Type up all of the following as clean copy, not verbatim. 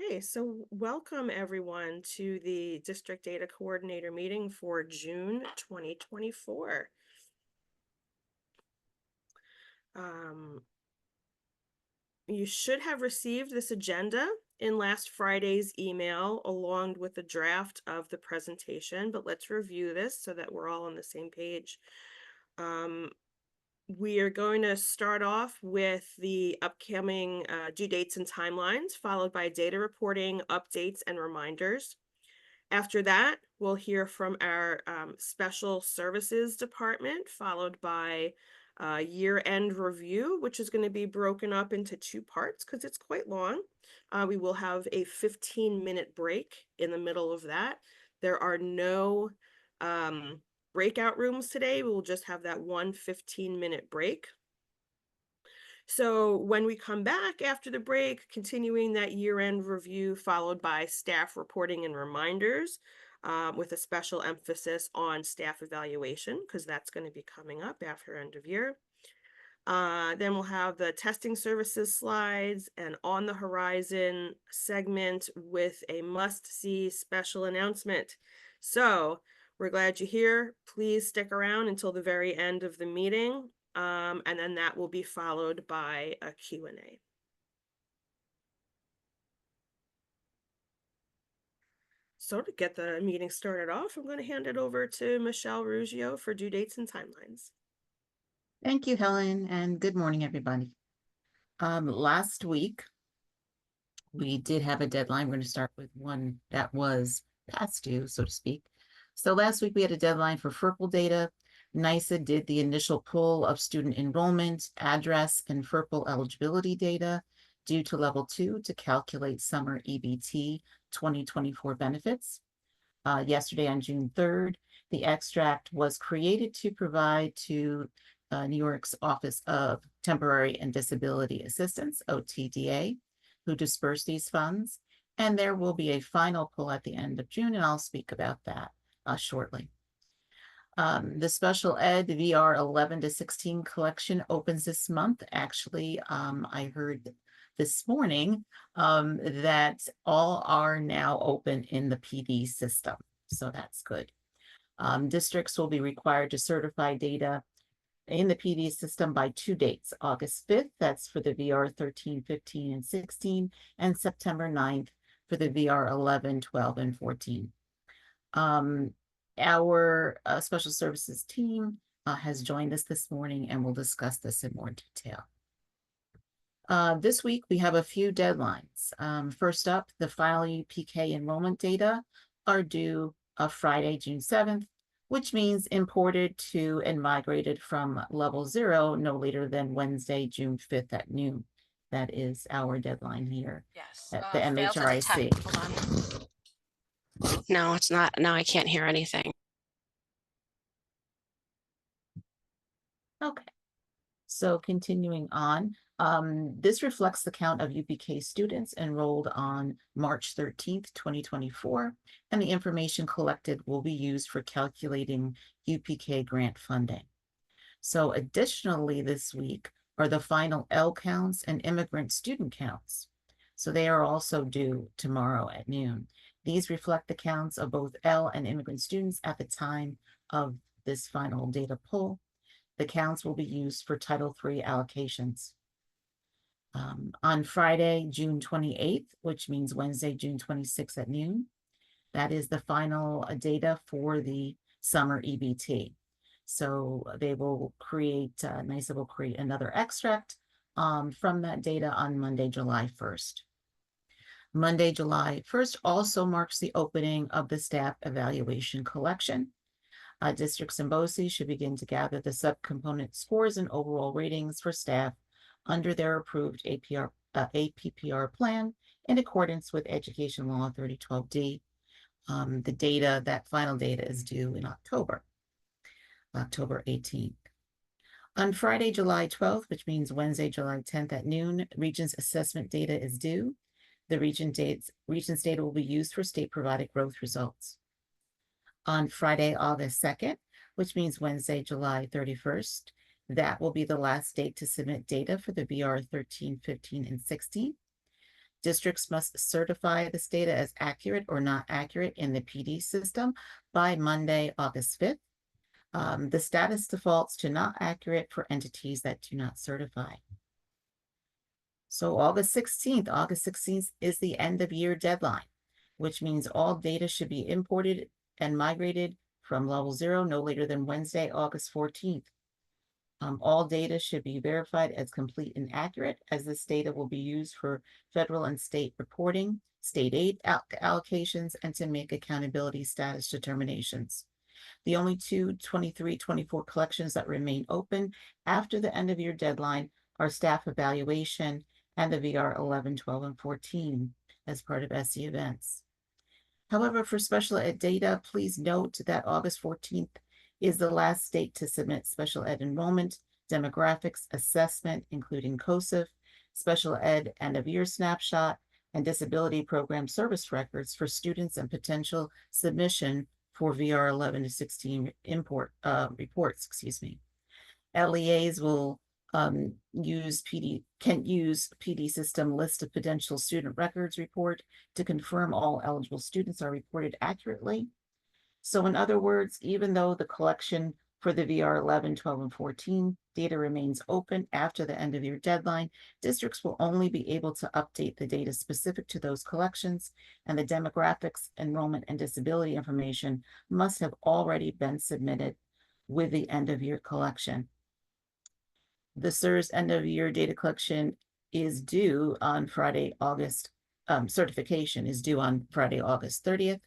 Okay, so welcome everyone to the District Data Coordinator meeting for June 2024. You should have received this agenda in last Friday's email along with the draft of the presentation, but let's review this so that we're all on the same page. We are going to start off with the upcoming due dates and timelines, followed by data reporting, updates, and reminders. After that, we'll hear from our special services department, followed by year-end review, which is going to be broken up into two parts because it's quite long. We will have a 15-minute break in the middle of that. There are no breakout rooms today. We will just have that one 15-minute break. So when we come back after the break, continuing that year-end review, followed by staff reporting and reminders, with a special emphasis on staff evaluation, because that's going to be coming up after end of year. Then we'll have the testing services slides and on the horizon segment with a must-see special announcement. So we're glad you're here. Please stick around until the very end of the meeting. And then that will be followed by a Q&A. So to get the meeting started off, I'm going to hand it over to Michelle Ruggiero for due dates and timelines. Thank you, Helen, and good morning, everybody. Last week, we did have a deadline. We're going to start with one that was past due, so to speak. So last week, we had a deadline for FERPL data. NYSA did the initial pull of student enrollment, address, and FERPL eligibility data due to level 2 to calculate summer EBT 2024 benefits. Yesterday on June 3rd, the extract was created to provide to New York's Office of Temporary and Disability Assistance, OTDA, who dispersed these funds. And there will be a final pull at the end of June, and I'll speak about that shortly. The special ed VR 11 to 16 collection opens this month. Actually, I heard this morning that all are now open in the PD system. So that's good. Districts will be required to certify data in the PD system by 2 dates, August 5th, that's for the VR 13, 15, and 16, and September 9th for the VR 11, 12, and 14. Our special services team has joined us this morning and we'll discuss this in more detail. This week, we have a few deadlines. First up, the final UPK enrollment data are due Friday, June 7th, which means imported to and migrated from level 0 no later than Wednesday, June 5th at noon. That is our deadline here at the MHRIC. Hold on. No, it's not. No, I can't hear anything. Okay. So continuing on, this reflects the count of UPK students enrolled on March 13th, 2024, and the information collected will be used for calculating UPK grant funding. So additionally this week are the final L counts and immigrant student counts. So they are also due tomorrow at noon. These reflect the counts of both L and immigrant students at the time of this final data pull. The counts will be used for Title III allocations. On Friday, June 28th, which means Wednesday, June 26th at noon, that is the final data for the summer EBT. So they will create, NYSA will create another extract from that data on Monday, July 1st. Monday, July 1st also marks the opening of the staff evaluation collection. Districts and BOCES should begin to gather the subcomponent scores and overall ratings for staff under their approved APPR plan in accordance with Education Law 3012D. The data, that final data is due in October 18th. On Friday, July 12th, which means Wednesday, July 10th at noon, Regions assessment data is due. The Regions data will be used for state-provided growth results. On Friday, August 2nd, which means Wednesday, July 31st, that will be the last date to submit data for the VR 13, 15, and 16. Districts must certify this data as accurate or not accurate in the PD system by Monday, August 5th. The status defaults to not accurate for entities that do not certify. So August 16th is the end of year deadline, which means all data should be imported and migrated from level 0 no later than Wednesday, August 14th. All data should be verified as complete and accurate, as this data will be used for federal and state reporting, state aid allocations, and to make accountability status determinations. The only two 23-24 collections that remain open after the end of year deadline are staff evaluation and the VR 11, 12, and 14 as part of SE events. However, for special ed data, please note that August 14th is the last date to submit special ed enrollment, demographics assessment, including COSIF, special ed end of year snapshot, and disability program service records for students and potential submission for VR 11 to 16 reports, LEAs will can use PD system list of potential student records report to confirm all eligible students are reported accurately. So in other words, even though the collection for the VR 11, 12, and 14 data remains open after the end of year deadline, districts will only be able to update the data specific to those collections, and the demographics, enrollment, and disability information must have already been submitted with the end of year collection. The SERS end of year data collection is due on Friday, certification is due on Friday, August 30th.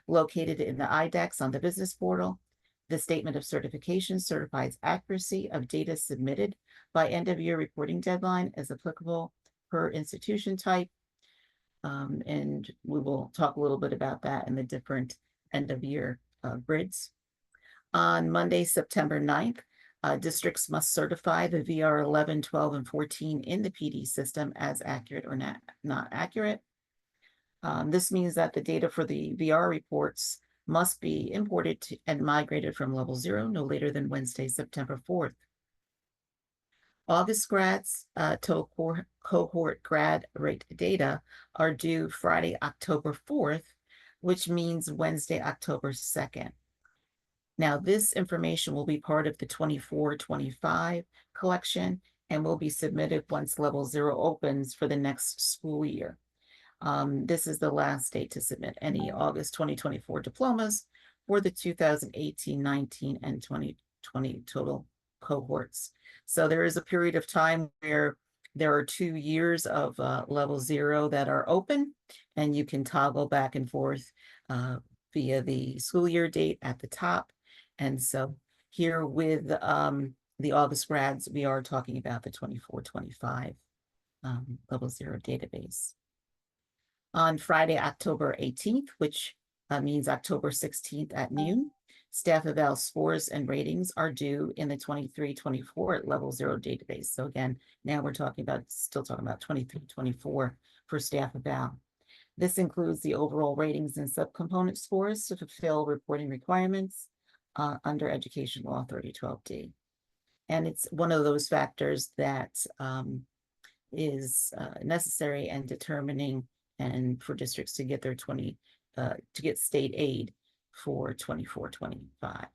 Located in the IDEX on the business portal. The statement of certification certifies accuracy of data submitted by end of year reporting deadline as applicable per institution type. And we will talk a little bit about that in the different end of year grids. On Monday, September 9th, districts must certify the VR 11, 12, and 14 in the PD system as accurate or not accurate. This means that the data for the VR reports must be imported and migrated from level 0 no later than Wednesday, September 4th. August grads, total cohort grad rate data are due Friday, October 4th, which means Wednesday, October 2nd. Now, this information will be part of the 24-25 collection and will be submitted once level 0 opens for the next school year. This is the last date to submit any August 2024 diplomas for the 2018-19 and 2020 total cohorts. So there is a period of time where there are 2 years of level 0 that are open, and you can toggle back and forth via the school year date at the top. And so here with the August grads, we are talking about the 24-25 level 0 database. On Friday, October 18th, which means October 16th at noon, staff eval scores and ratings are due in the 23-24 level 0 database. So again, now we're still talking about 23-24 for staff eval. This includes the overall ratings and subcomponent scores to fulfill reporting requirements under Education Law 3012D. And it's one of those factors that is necessary and determining and for districts to get their to get state aid for 24-25.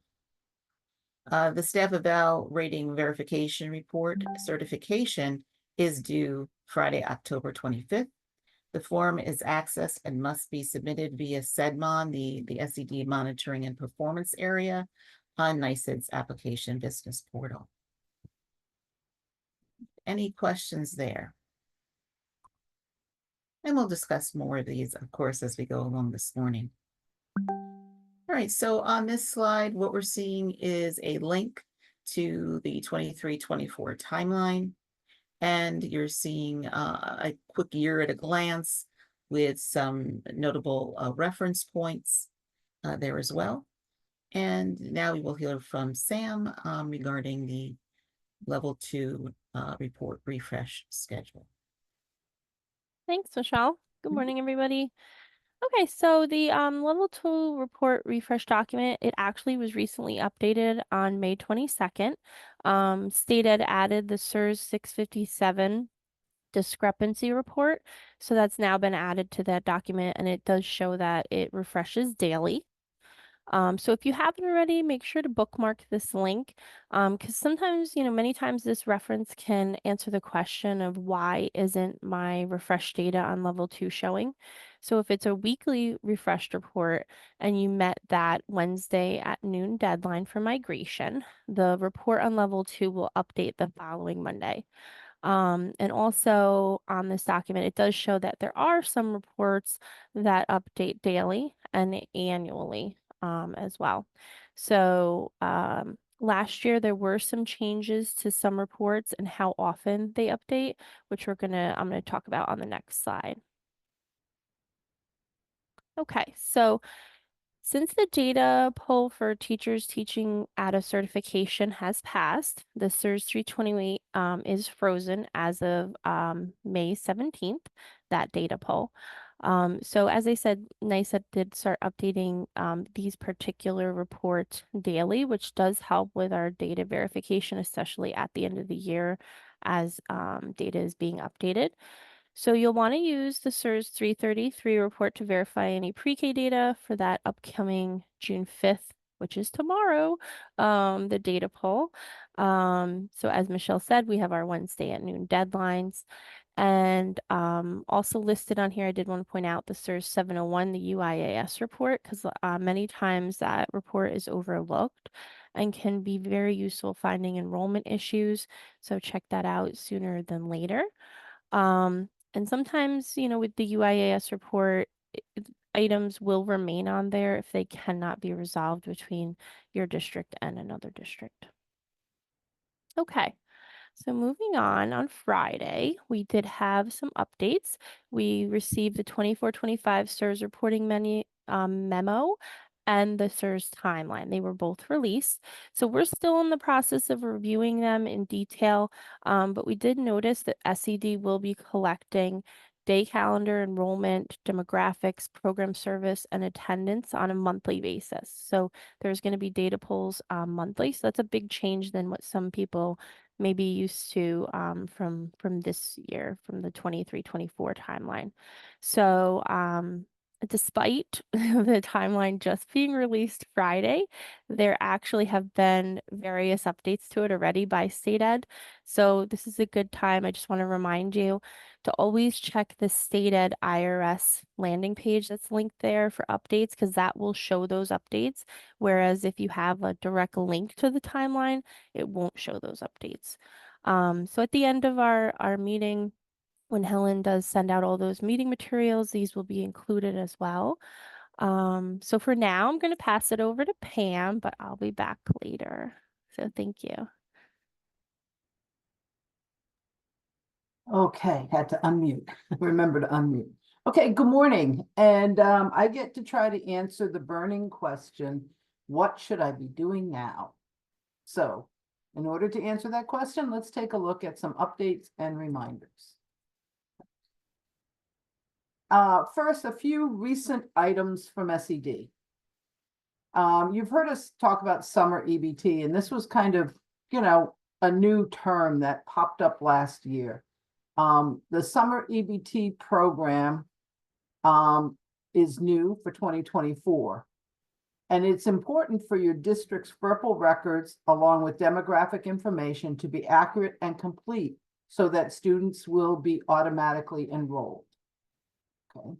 The staff eval rating verification report certification is due Friday, October 25th. The form is accessed and must be submitted via SEDMON, the SED monitoring and performance area on NYSED's application business portal. Any questions there? And we'll discuss more of these, of course, as we go along this morning. All right, so on this slide, what we're seeing is a link to the 23-24 timeline. And you're seeing a quick year at a glance with some notable reference points there as well. And now we will hear from Sam regarding the level 2 report refresh schedule. Thanks, Michelle. Good morning, everybody. Okay, so the level 2 report refresh document, it actually was recently updated on May 22nd. State Ed added the SERS 657 discrepancy report. So that's now been added to that document, and it does show that it refreshes daily. So if you haven't already, make sure to bookmark this link, because sometimes, many times this reference can answer the question of why isn't my refresh data on level 2 showing. So if it's a weekly refreshed report and you met that Wednesday at noon deadline for migration, the report on level 2 will update the following Monday. And also on this document, it does show that there are some reports that update daily and annually as well. So last year there were some changes to some reports and how often they update, which I'm gonna talk about on the next slide. Okay, so since the data poll for teachers teaching at a certification has passed, the CERS 328 is frozen as of May 17th, that data poll. So as I said, NYSET did start updating these particular reports daily, which does help with our data verification, especially at the end of the year as data is being updated. So you'll want to use the CERS 333 report to verify any pre-K data for that upcoming June 5th, which is tomorrow, the data poll. So as Michelle said, we have our Wednesday at noon deadlines. And also listed on here, I did want to point out the CERS 701, the UIAS report, because many times that report is overlooked and can be very useful finding enrollment issues. So check that out sooner than later. And sometimes, with the UIAS report, items will remain on there if they cannot be resolved between your district and another district. Okay. So moving on Friday, we did have some updates. We received the 24-25 CERS reporting memo and the CERS timeline. They were both released. So we're still in the process of reviewing them in detail, but we did notice that SED will be collecting day calendar, enrollment, demographics, program service, and attendance on a monthly basis. So there's going to be data polls monthly. So that's a big change than what some people may be used to from this year, from the 23-24 timeline. So despite the timeline just being released Friday, there actually have been various updates to it already by State Ed. So this is a good time. I just want to remind you to always check the State Ed IRS landing page that's linked there for updates, because that will show those updates. Whereas if you have a direct link to the timeline, it won't show those updates. So at the end of our meeting, when Helen does send out all those meeting materials, these will be included as well. So for now, I'm going to pass it over to Pam, but I'll be back later. So thank you. Okay, had to unmute. Remember to unmute. Okay, good morning. And I get to try to answer the burning question, what should I be doing now? So in order to answer that question, let's take a look at some updates and reminders. First, a few recent items from SED. You've heard us talk about summer EBT, and this was kind of, a new term that popped up last year. The summer EBT program is new for 2024. And it's important for your district's FERPL records, along with demographic information, to be accurate and complete so that students will be automatically enrolled. Okay.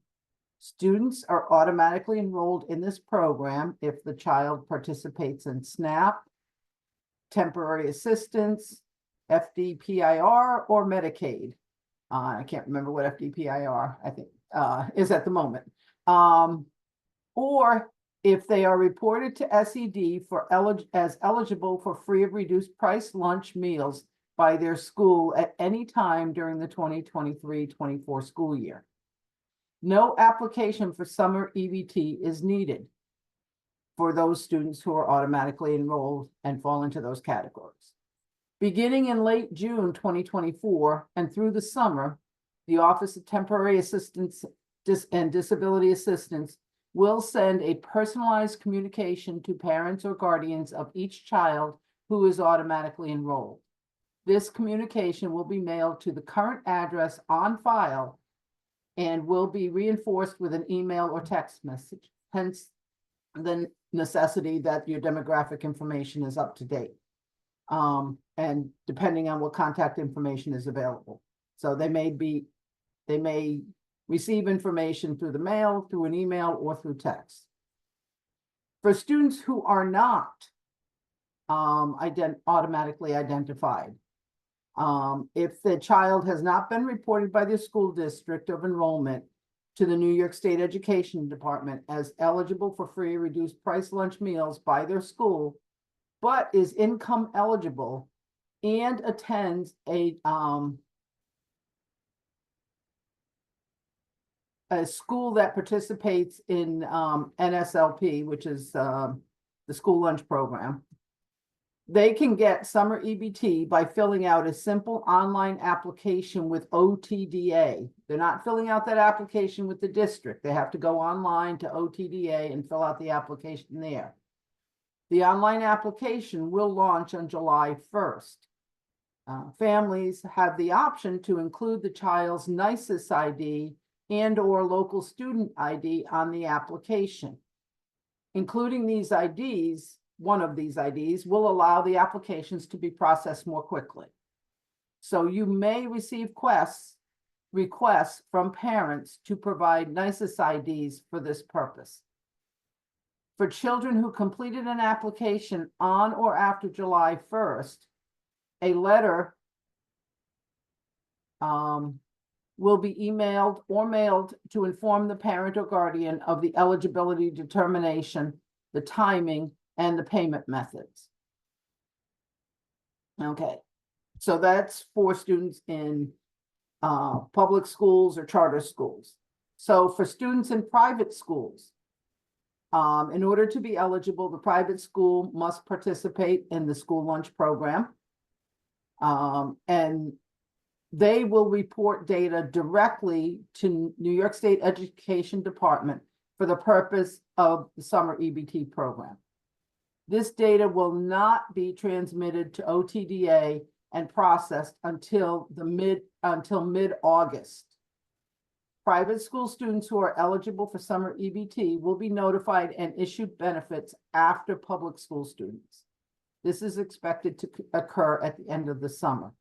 Students are automatically enrolled in this program if the child participates in SNAP, temporary assistance, FDPIR, or Medicaid. I can't remember what FDPIR, I think, is at the moment. Or if they are reported to SED as eligible for free of reduced price lunch meals by their school at any time during the 2023-24 school year. No application for summer EBT is needed for those students who are automatically enrolled and fall into those categories. Beginning in late June 2024 and through the summer, the Office of Temporary Assistance and Disability Assistance will send a personalized communication to parents or guardians of each child who is automatically enrolled. This communication will be mailed to the current address on file and will be reinforced with an email or text message, hence the necessity that your demographic information is up to date. And depending on what contact information is available. So they may receive information through the mail, through an email, or through text. For students who are not automatically identified, if the child has not been reported by the school district of enrollment to the New York State Education Department as eligible for free or reduced price lunch meals by their school, but is income eligible and attends a school that participates in NSLP, which is the school lunch program, they can get summer EBT by filling out a simple online application with OTDA. They're not filling out that application with the district. They have to go online to OTDA and fill out the application there. The online application will launch on July 1st. Families have the option to include the child's NYSIS ID and/or local student ID on the application. Including these IDs, one of these IDs will allow the applications to be processed more quickly. So you may receive requests from parents to provide NYSIS IDs for this purpose. For children who completed an application on or after July 1st, a letter will be emailed or mailed to inform the parent or guardian of the eligibility determination, the timing, and the payment methods. Okay, so that's for students in public schools or charter schools. So for students in private schools, in order to be eligible, the private school must participate in the school lunch program. And they will report data directly to New York State Education Department for the purpose of the summer EBT program. This data will not be transmitted to OTDA and processed until mid-August. Private school students who are eligible for summer EBT will be notified and issued benefits after public school students. This is expected to occur at the end of the summer.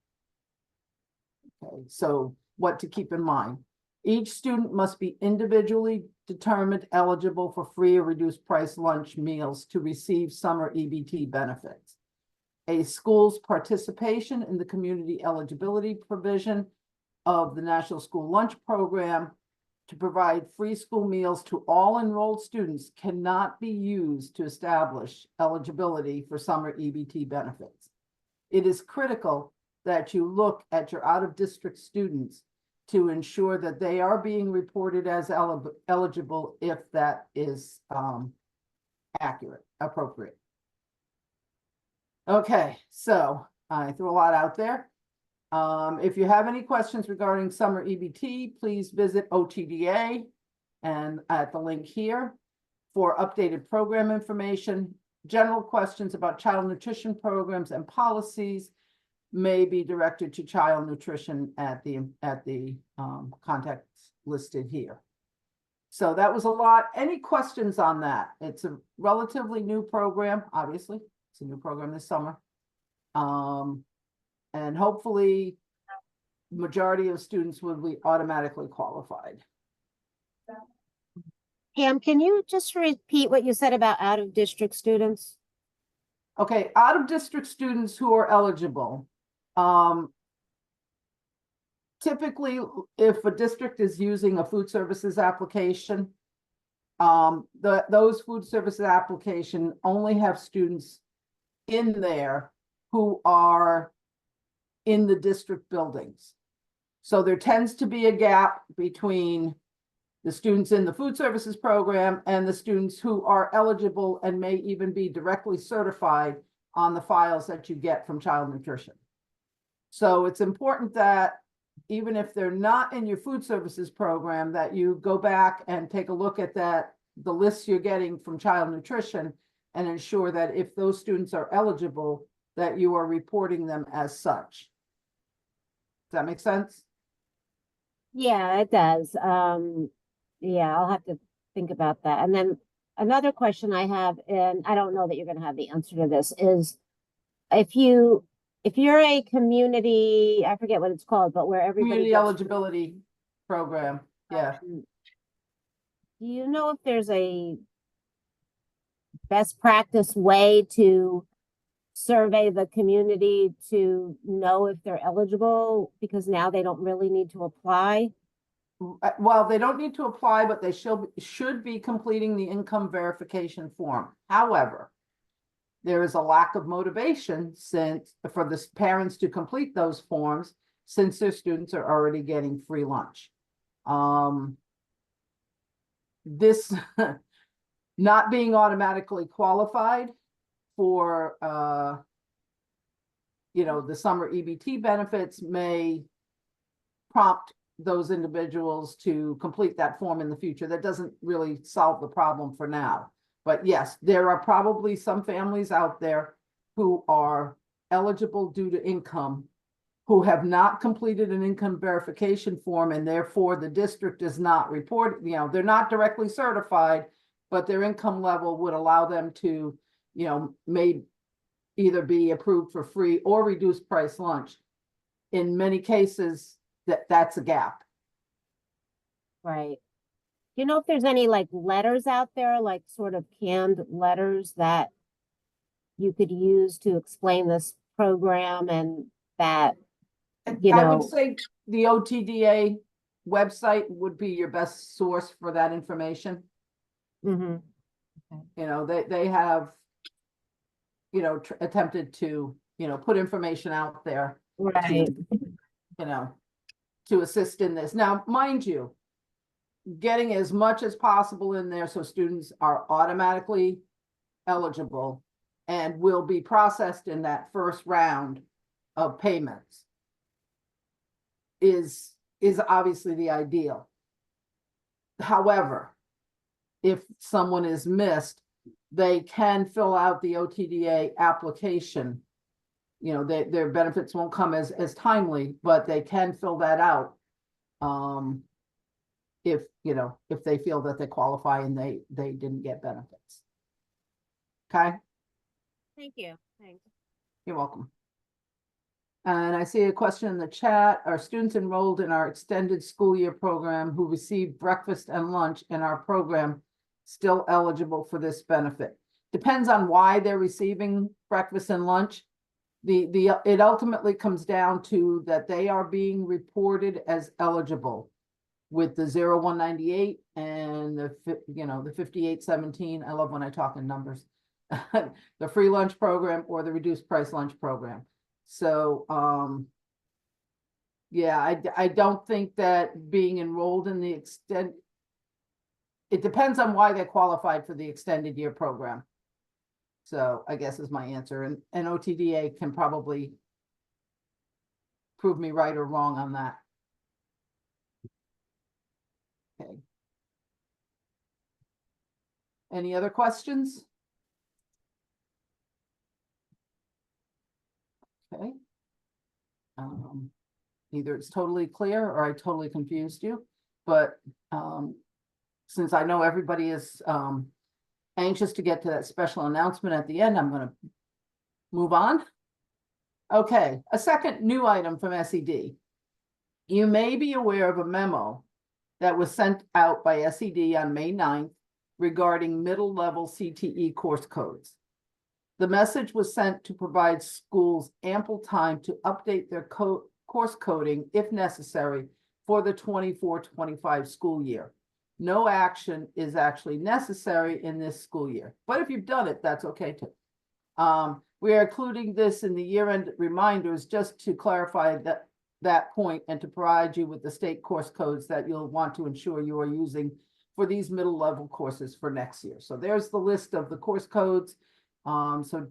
Okay, so what to keep in mind. Each student must be individually determined eligible for free or reduced price lunch meals to receive summer EBT benefits. A school's participation in the community eligibility provision of the National School Lunch Program to provide free school meals to all enrolled students cannot be used to establish eligibility for summer EBT benefits. It is critical that you look at your out-of-district students to ensure that they are being reported as eligible if that is accurate, appropriate. Okay, so I threw a lot out there. If you have any questions regarding summer EBT, please visit OTDA and at the link here for updated program information. General questions about child nutrition programs and policies may be directed to child nutrition at the contacts listed here. So that was a lot. Any questions on that? It's a relatively new program, obviously. It's a new program this summer. And hopefully majority of students will be automatically qualified. Pam, can you just repeat what you said about out-of-district students? Okay, out-of-district students who are eligible. Typically, if a district is using a food services application, those food services application only have students in there who are in the district buildings. So there tends to be a gap between the students in the food services program and the students who are eligible and may even be directly certified on the files that you get from child nutrition. So it's important that even if they're not in your food services program, that you go back and take a look at the lists you're getting from child nutrition and ensure that if those students are eligible, that you are reporting them as such. Does that make sense? Yeah, it does. Yeah, I'll have to think about that. And then another question I have, and I don't know that you're gonna have the answer to this, is if you're a community, I forget what it's called, but where everybody Community gets, eligibility program, yeah. do you know if there's a best practice way to survey the community to know if they're eligible? Because now they don't really need to apply. Well, they don't need to apply, but they should be completing the income verification form. However, there is a lack of motivation for the parents to complete those forms since their students are already getting free lunch. This not being automatically qualified for the summer EBT benefits may prompt those individuals to complete that form in the future. That doesn't really solve the problem for now. But yes, there are probably some families out there who are eligible due to income, who have not completed an income verification form, and therefore the district does not report, they're not directly certified, but their income level would allow them to, may either be approved for free or reduced price lunch. In many cases, that's a gap. Right. Do you know if there's any like letters out there, like sort of canned letters that you could use to explain this program and that, I would say the OTDA website would be your best source for that information. Mhm. They have, attempted to, put information out there Right. to assist in this. Now, mind you, getting as much as possible in there so students are automatically eligible and will be processed in that first round of payments is obviously the ideal. However, if someone is missed, they can fill out the OTDA application. Their benefits won't come as timely, but they can fill that out. If they feel that they qualify and they didn't get benefits. Okay, Thank you. Thanks. you're welcome. And I see a question in the chat. Are students enrolled in our extended school year program who receive breakfast and lunch in our program still eligible for this benefit? Depends on why they're receiving breakfast and lunch. It ultimately comes down to that they are being reported as eligible with the 0198 and the 5817. I love when I talk in numbers. The free lunch program or the reduced price lunch program. So yeah, I don't think that being enrolled in the it depends on why they qualified for the extended year program. So I guess is my answer, and OTDA can probably prove me right or wrong on that. Okay. Any other questions? Okay. Either it's totally clear or I totally confused you, but since I know everybody is anxious to get to that special announcement at the end, I'm going to move on. Okay, a second new item from SED. You may be aware of a memo that was sent out by SED on May 9th regarding middle level CTE course codes. The message was sent to provide schools ample time to update their course coding if necessary for the 24-25 school year. No action is actually necessary in this school year, but if you've done it, that's okay too. We are including this in the year-end reminders just to clarify that point and to provide you with the state course codes that you'll want to ensure you are using for these middle level courses for next year. So there's the list of the course codes. So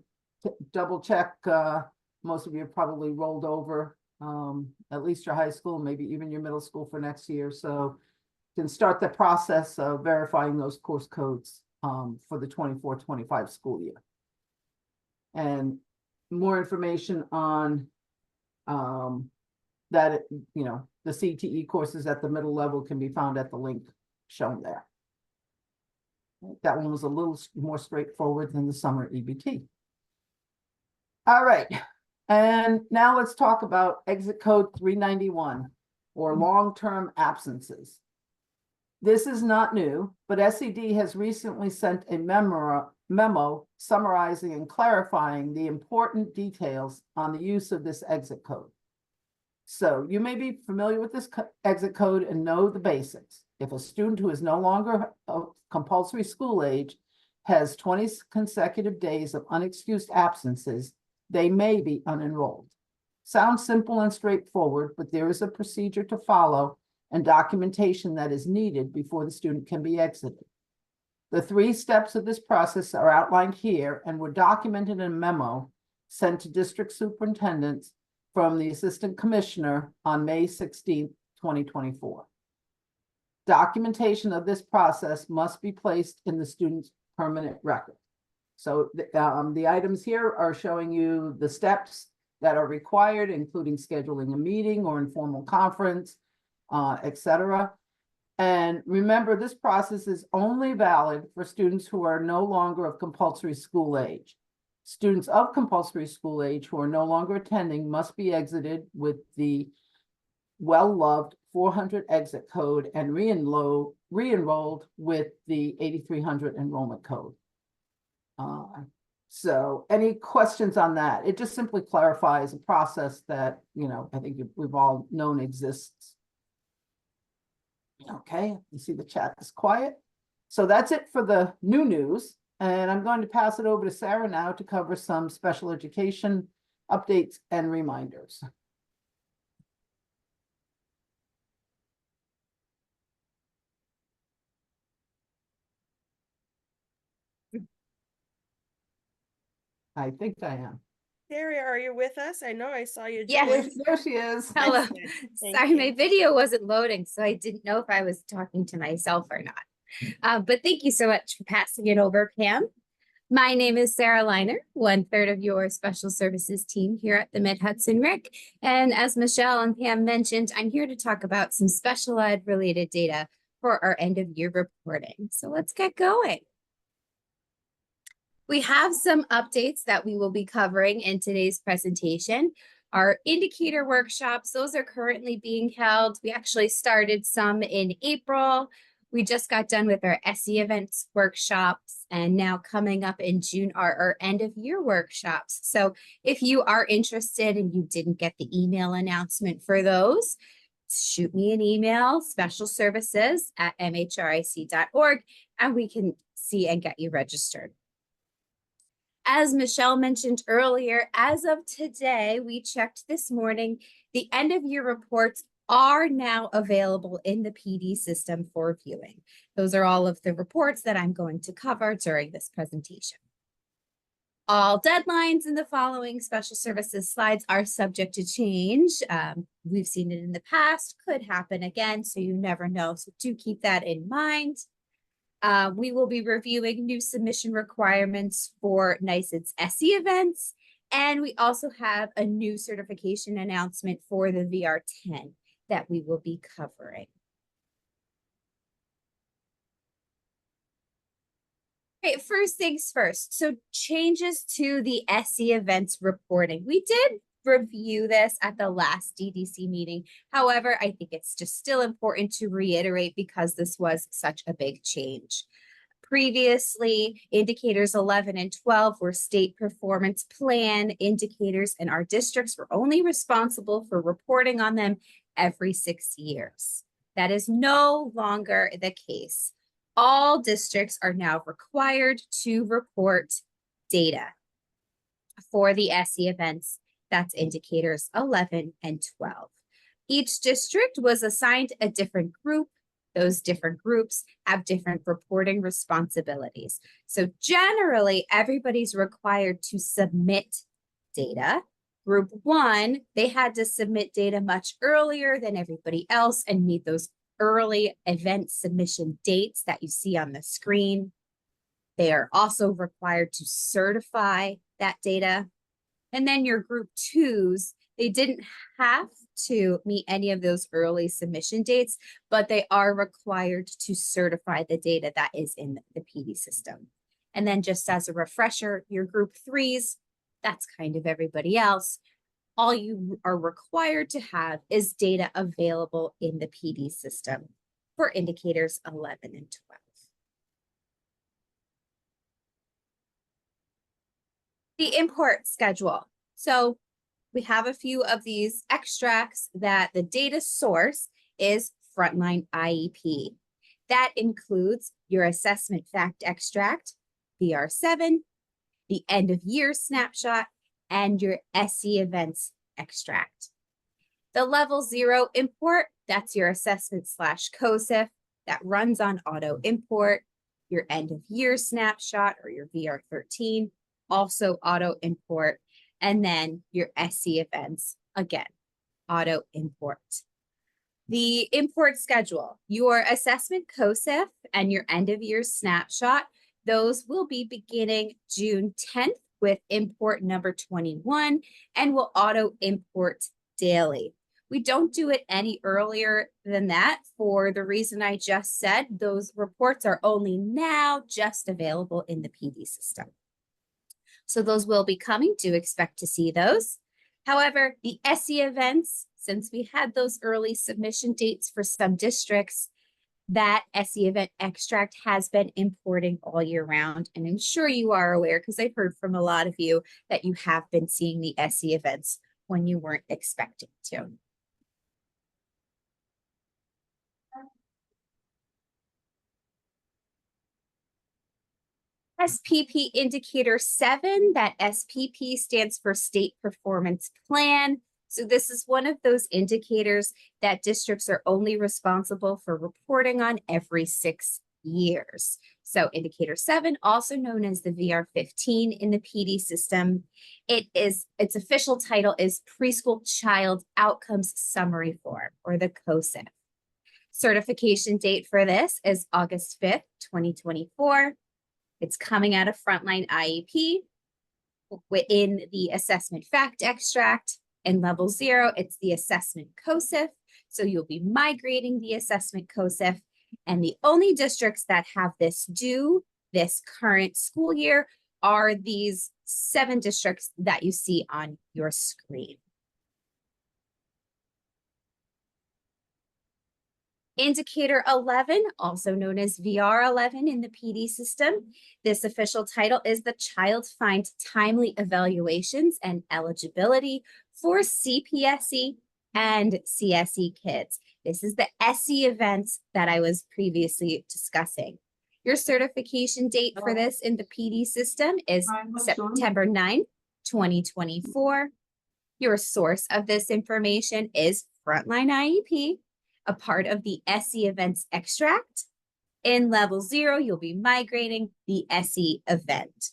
double check, most of you have probably rolled over at least your high school, maybe even your middle school for next year. So you can start the process of verifying those course codes for the 24-25 school year. And more information on that, the CTE courses at the middle level can be found at the link shown there. That one was a little more straightforward than the summer EBT. All right, and now let's talk about exit code 391, or long-term absences. This is not new, but SED has recently sent a memo summarizing and clarifying the important details on the use of this exit code. So you may be familiar with this exit code and know the basics. If a student who is no longer of compulsory school age has 20 consecutive days of unexcused absences, they may be unenrolled. Sounds simple and straightforward, but there is a procedure to follow and documentation that is needed before the student can be exited. The 3 steps of this process are outlined here and were documented in a memo sent to district superintendents from the Assistant Commissioner on May 16, 2024. Documentation of this process must be placed in the student's permanent record. So the items here are showing you the steps that are required, including scheduling a meeting or informal conference, etc. And remember, this process is only valid for students who are no longer of compulsory school age. Students of compulsory school age who are no longer attending must be exited with the well-loved 400 exit code and re-enrolled with the 8300 enrollment code. So any questions on that? It just simply clarifies a process that, I think we've all known exists. Okay, you see the chat is quiet. So that's it for the new news. And I'm going to pass it over to Sarah now to cover some special education updates and reminders. I think I am. Sarah, are you with us? I know I saw you. Yes. join. There she is. Hello. Excellent. Thank Sorry, you. my video wasn't loading, so I didn't know if I was talking to myself or not. But thank you so much for passing it over, Pam. My name is Sarah Leiner, 1/3 of your special services team here at the MHRIC. And as Michelle and Pam mentioned, I'm here to talk about some special ed related data for our end of year reporting. So let's get going. We have some updates that we will be covering in today's presentation. Our indicator workshops, those are currently being held. We actually started some in April. We just got done with our SE events workshops, and now coming up in June are our end of year workshops. So if you are interested and you didn't get the email announcement for those, shoot me an email, specialservices@mhric.org, and we can see and get you registered. As Michelle mentioned earlier, as of today, we checked this morning, the end of year reports are now available in the PD system for viewing. Those are all of the reports that I'm going to cover during this presentation. All deadlines in the following special services slides are subject to change. We've seen it in the past, could happen again, so you never know. So do keep that in mind. We will be reviewing new submission requirements for NYSED's SE events, and we also have a new certification announcement for the VR10 that we will be covering. Okay, first things first. So changes to the SE events reporting. We did review this at the last DDC meeting. However, I think it's just still important to reiterate because this was such a big change. Previously, indicators 11 and 12 were state performance plan indicators, and our districts were only responsible for reporting on them every 6 years. That is no longer the case. All districts are now required to report data for the SE events. That's indicators 11 and 12. Each district was assigned a different group. Those different groups have different reporting responsibilities. So generally, everybody's required to submit data. Group 1, they had to submit data much earlier than everybody else and meet those early event submission dates that you see on the screen. They are also required to certify that data. And then your group twos, they didn't have to meet any of those early submission dates, but they are required to certify the data that is in the PD system. And then just as a refresher, your group threes, that's kind of everybody else. All you are required to have is data available in the PD system for indicators 11 and 12. The import schedule. So we have a few of these extracts that the data source is Frontline IEP. That includes your assessment fact extract, VR7, the end of year snapshot, and your SE events extract. The level 0 import, that's your assessment / COSIF that runs on auto import, your end of year snapshot or your VR13, also auto import, and then your SE events, again, auto import. The import schedule, your assessment COSIF and your end of year snapshot, those will be beginning June 10th with import number 21 and will auto import daily. We don't do it any earlier than that for the reason I just said. Those reports are only now just available in the PD system. So those will be coming. Do expect to see those. However, the SE events, since we had those early submission dates for some districts, that SE event extract has been importing all year round. And I'm sure you are aware, because I've heard from a lot of you that you have been seeing the SE events when you weren't expecting to. SPP indicator 7, that SPP stands for State Performance Plan. So this is one of those indicators that districts are only responsible for reporting on every 6 years. So indicator 7, also known as the VR15 in the PD system, its official title is Preschool Child Outcomes Summary Form, or the COSIF. Certification date for this is August 5th, 2024. It's coming out of Frontline IEP within the assessment fact extract. In level 0, it's the assessment COSIF. So you'll be migrating the assessment COSIF. And the only districts that have this due this current school year are these 7 districts that you see on your screen. Indicator 11, also known as VR11 in the PD system. This official title is the Child Find Timely Evaluations and Eligibility for CPSE and CSE kids. This is the SE events that I was previously discussing. Your certification date for this in the PD system is September 9th, 2024. Your source of this information is Frontline IEP, a part of the SE events extract. In level 0, you'll be migrating the SE event.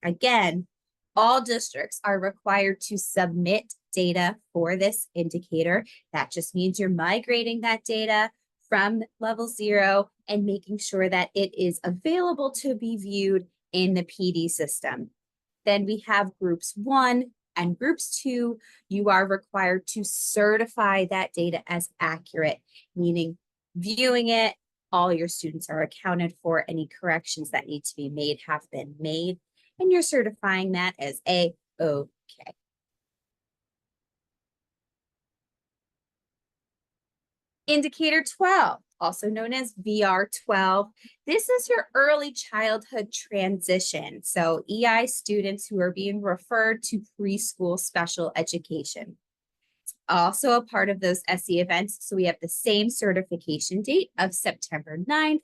Again, all districts are required to submit data for this indicator. That just means you're migrating that data from level 0 and making sure that it is available to be viewed in the PD system. Then we have groups 1 and groups 2, you are required to certify that data as accurate, meaning viewing it, all your students are accounted for, any corrections that need to be made have been made, and you're certifying that as A-OK. Indicator 12, also known as VR12. This is your early childhood transition. So EI students who are being referred to preschool special education. It's also a part of those SE events. So we have the same certification date of September 9th,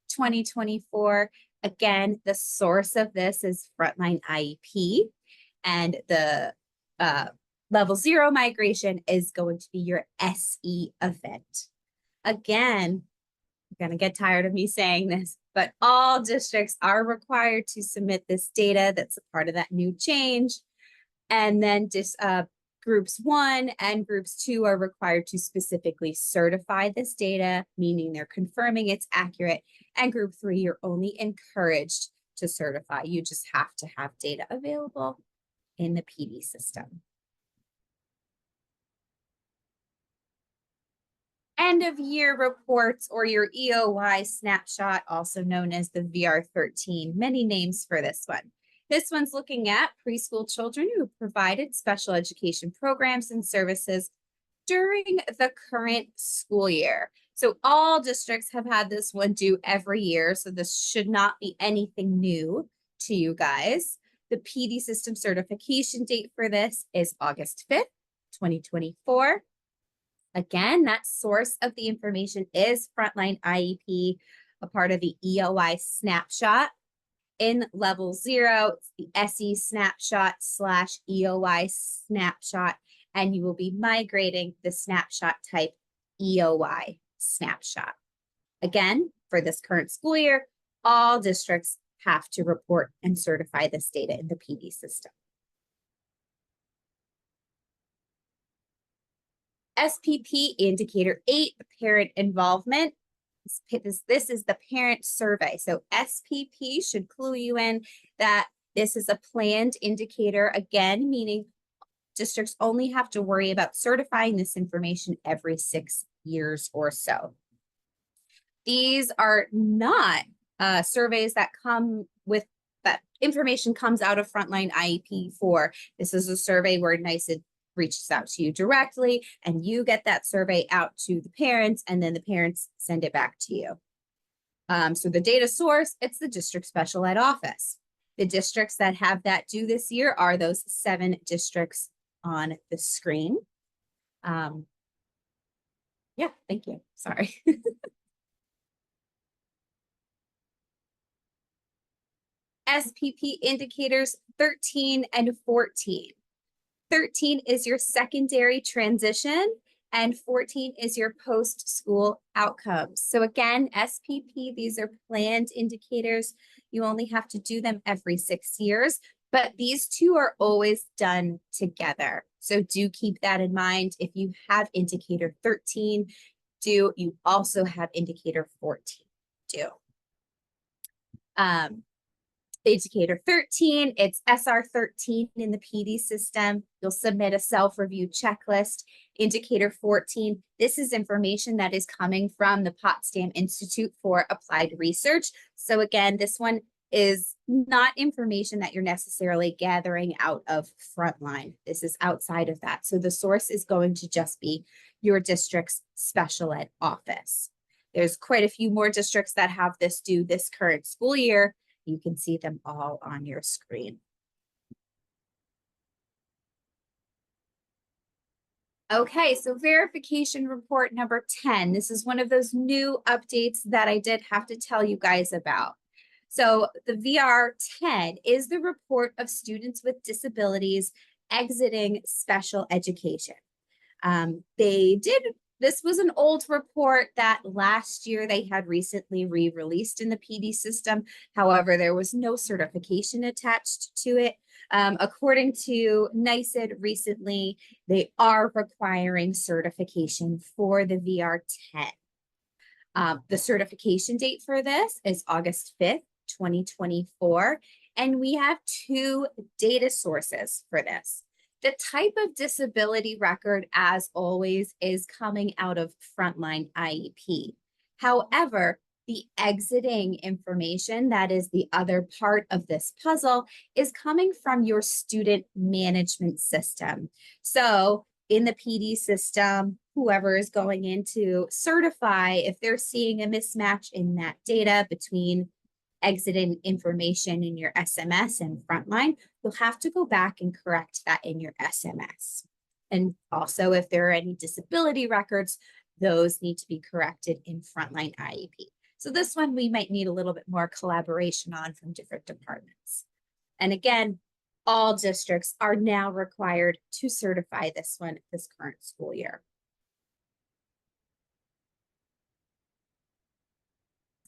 2024. Again, the source of this is Frontline IEP, and the level 0 migration is going to be your SE event. Again, you're going to get tired of me saying this, but all districts are required to submit this data that's a part of that new change. And then groups 1 and groups 2 are required to specifically certify this data, meaning they're confirming it's accurate. And group 3, you're only encouraged to certify. You just have to have data available. in the PD system. End of year reports, or your EOY snapshot, also known as the VR13. Many names for this one. This one's looking at preschool children who provided special education programs and services during the current school year. So all districts have had this one due every year, so this should not be anything new to you guys. The PD system certification date for this is August 5th, 2024. Again, that source of the information is Frontline IEP, a part of the EOI snapshot. In level 0, it's the SE snapshot / EOI snapshot, and you will be migrating the snapshot type EOI snapshot. Again, for this current school year, all districts have to report and certify this data in the PD system. SPP indicator 8, parent involvement. This is the parent survey. So SPP should clue you in that this is a planned indicator, again, meaning districts only have to worry about certifying this information every 6 years or so. These are not surveys that come with, that information comes out of Frontline IEP4. This is a survey where NYSED reaches out to you directly, and you get that survey out to the parents, and then the parents send it back to you. So the data source, it's the district special ed office. The districts that have that due this year are those 7 districts on the screen. Yeah, thank you. Sorry. SPP indicators 13 and 14. 13 is your secondary transition, and 14 is your post-school outcomes. So again, SPP, these are planned indicators. You only have to do them every 6 years, but these two are always done together. So do keep that in mind. If you have indicator 13 due, you also have indicator 14 due. Indicator 13, it's SR13 in the PD system. You'll submit a self-review checklist. Indicator 14, this is information that is coming from the Potsdam Institute for Applied Research. So again, this one is not information that you're necessarily gathering out of Frontline. This is outside of that. So the source is going to just be your district's special ed office. There's quite a few more districts that have this due this current school year. You can see them all on your screen. Okay, so verification report number 10. This is one of those new updates that I did have to tell you guys about. So the VR10 is the report of students with disabilities exiting special education. This was an old report that last year they had recently re-released in the PD system. However, there was no certification attached to it. According to NYSED recently, they are requiring certification for the VR10. The certification date for this is August 5th, 2024, and we have 2 data sources for this. The type of disability record, as always, is coming out of Frontline IEP. However, the exiting information, that is the other part of this puzzle, is coming from your student management system. So in the PD system, whoever is going in to certify, if they're seeing a mismatch in that data between exiting information in your SMS and Frontline, you'll have to go back and correct that in your SMS. And also, if there are any disability records, those need to be corrected in Frontline IEP. So this one we might need a little bit more collaboration on from different departments. And again, all districts are now required to certify this one this current school year.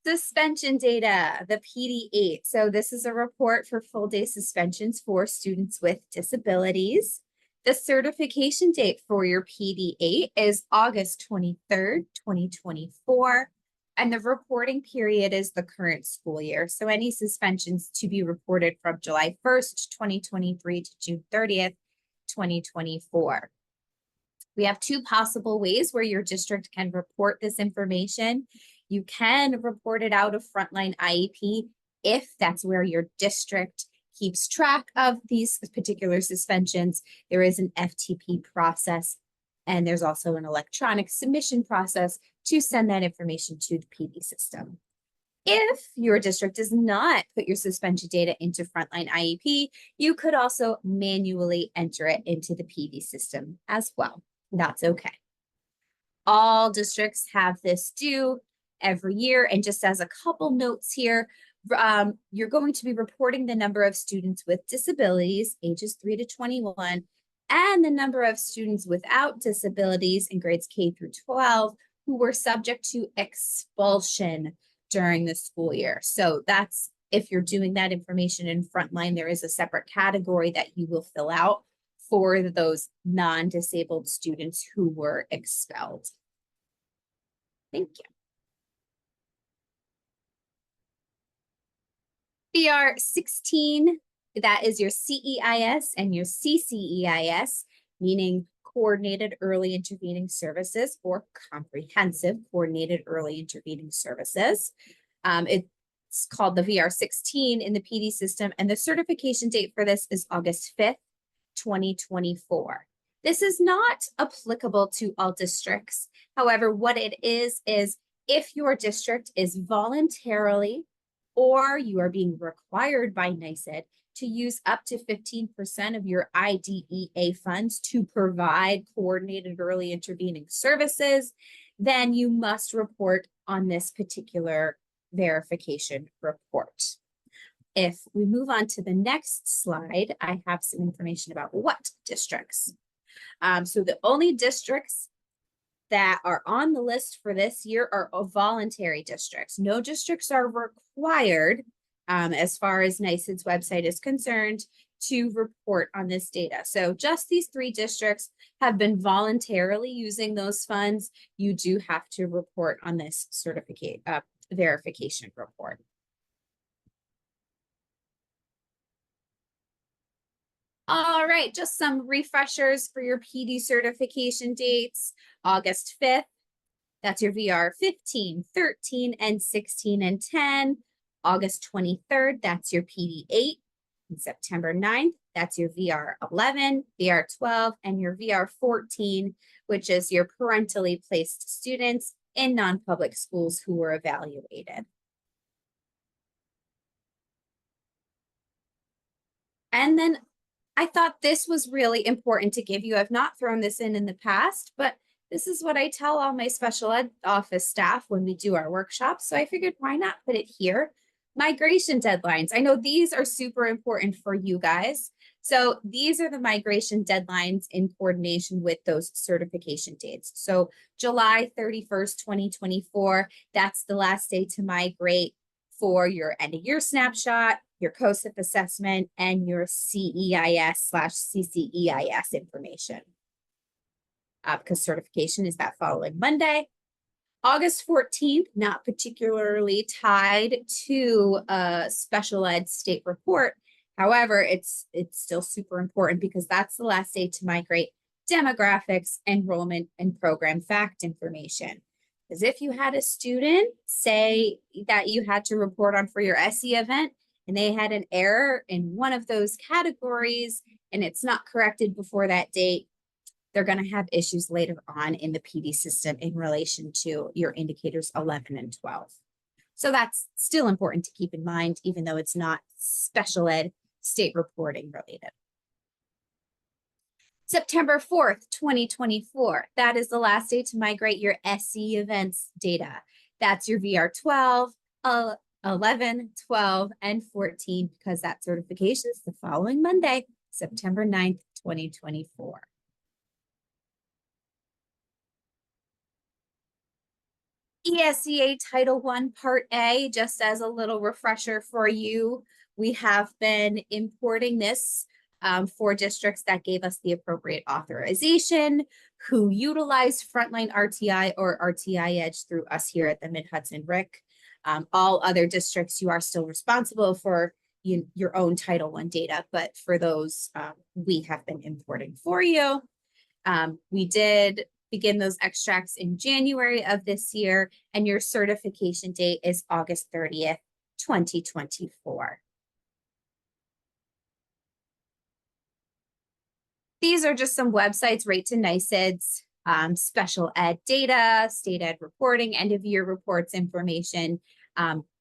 Suspension data, the PD8. So this is a report for full day suspensions for students with disabilities. The certification date for your PD8 is August 23rd, 2024. And the reporting period is the current school year. So any suspensions to be reported from July 1st, 2023 to June 30th, 2024. We have two possible ways where your district can report this information. You can report it out of Frontline IEP if that's where your district keeps track of these particular suspensions. There is an FTP process, and there's also an electronic submission process to send that information to the PD system. If your district does not put your suspension data into Frontline IEP, you could also manually enter it into the PD system as well. That's okay. All districts have this due every year. And just as a couple notes here, you're going to be reporting the number of students with disabilities, ages 3 to 21, and the number of students without disabilities in grades K through 12 who were subject to expulsion during the school year. So that's, if you're doing that information in Frontline, there is a separate category that you will fill out for those non-disabled students who were expelled. Thank you. VR 16, that is your CEIS and your CCEIS, meaning Coordinated Early Intervening Services or Comprehensive Coordinated Early Intervening Services. It's called the VR 16 in the PD system, and the certification date for this is August 5th, 2024. This is not applicable to all districts. However, what it is if your district is voluntarily or you are being required by NYSED to use up to 15% of your IDEA funds to provide coordinated early intervening services, then you must report on this particular verification report. If we move on to the next slide, I have some information about what districts. So the only districts that are on the list for this year are voluntary districts. No districts are required, as far as NYSED's website is concerned, to report on this data. So just these 3 districts have been voluntarily using those funds. You do have to report on this verification report. All right, just some refreshers for your PD certification dates. August 5th, that's your VR 15, 13, and 16, and 10. August 23rd, that's your PD 8. And September 9th, that's your VR 11, VR 12, and your VR 14, which is your parentally placed students in non-public schools who were evaluated. And then I thought this was really important to give you. I've not thrown this in the past, but this is what I tell all my special ed office staff when we do our workshops. So I figured, why not put it here? Migration deadlines. I know these are super important for you guys. So these are the migration deadlines in coordination with those certification dates. So July 31st, 2024, that's the last day to migrate for your end of year snapshot, your COSIP assessment, and your CEIS/CCEIS information. Because certification is that following Monday. August 14th, not particularly tied to a special ed state report. However, it's still super important because that's the last day to migrate demographics, enrollment, and program fact information. Because if you had a student say that you had to report on for your SE event and they had an error in one of those categories and it's not corrected before that date, they're going to have issues later on in the PD system in relation to your indicators 11 and 12. So that's still important to keep in mind, even though it's not special ed state reporting related. September 4th, 2024, that is the last day to migrate your SE events data. That's your VR 12, 11, 12, and 14, because that certification is the following Monday, September 9th, 2024. ESEA Title I Part A, just as a little refresher for you, we have been importing this for districts that gave us the appropriate authorization. who utilize Frontline RTI or RTI Edge through us here at the MHRIC. All other districts, you are still responsible for your own Title I data, but for those, we have been importing for you. We did begin those extracts in January of this year, and your certification date is August 30th, 2024. These are just some websites, right to NYSEDS, special ed data, state ed reporting, end of year reports information.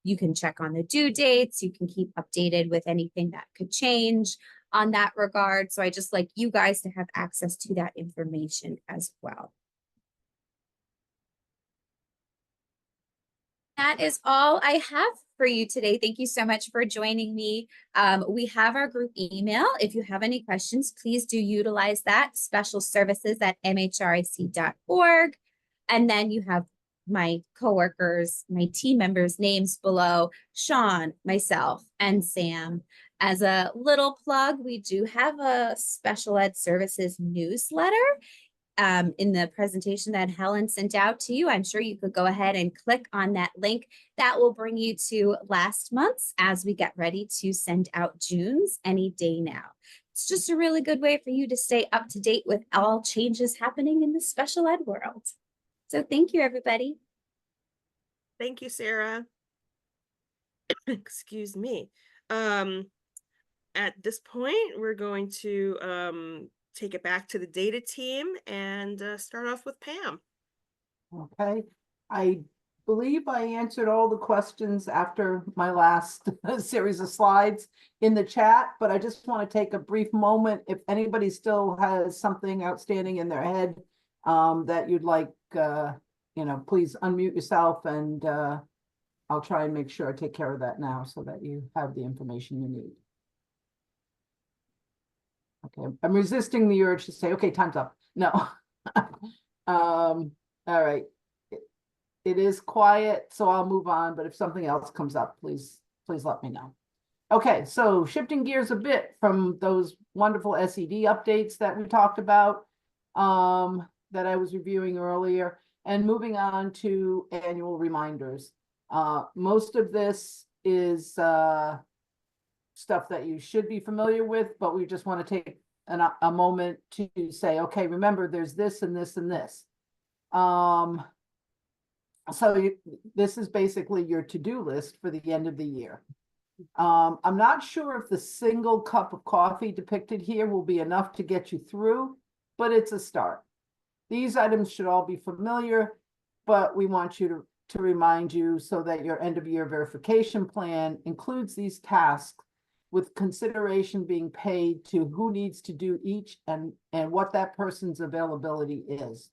You can check on the due dates. You can keep updated with anything that could change on that regard. So I just like you guys to have access to that information as well. That is all I have for you today. Thank you so much for joining me. We have our group email. If you have any questions, please do utilize that, specialservices@mhric.org. And then you have my coworkers, my team members' names below, Sean, myself, and Sam. As a little plug, we do have a special ed services newsletter. In the presentation that Helen sent out to you, I'm sure you could go ahead and click on that link. That will bring you to last month's as we get ready to send out June's any day now. It's just a really good way for you to stay up to date with all changes happening in the special ed world. So thank you, everybody. Thank you, Sarah. Excuse me. At this point, we're going to take it back to the data team and start off with Pam. Okay, I believe I answered all the questions after my last series of slides in the chat, but I just want to take a brief moment. If anybody still has something outstanding in their head that you'd like, please unmute yourself, and I'll try and make sure I take care of that now so that you have the information you need. Okay, I'm resisting the urge to say, okay, time's up. No. All right. It is quiet, so I'll move on, but if something else comes up, please let me know. Okay, so shifting gears a bit from those wonderful SED updates that we talked about, that I was reviewing earlier, and moving on to annual reminders. Most of this is stuff that you should be familiar with, but we just want to take a moment to say, okay, remember there's this and this and this. This is basically your to-do list for the end of the year. I'm not sure if the single cup of coffee depicted here will be enough to get you through, but it's a start. These items should all be familiar, but we want you to remind you so that your end of year verification plan includes these tasks, with consideration being paid to who needs to do each and what that person's availability is.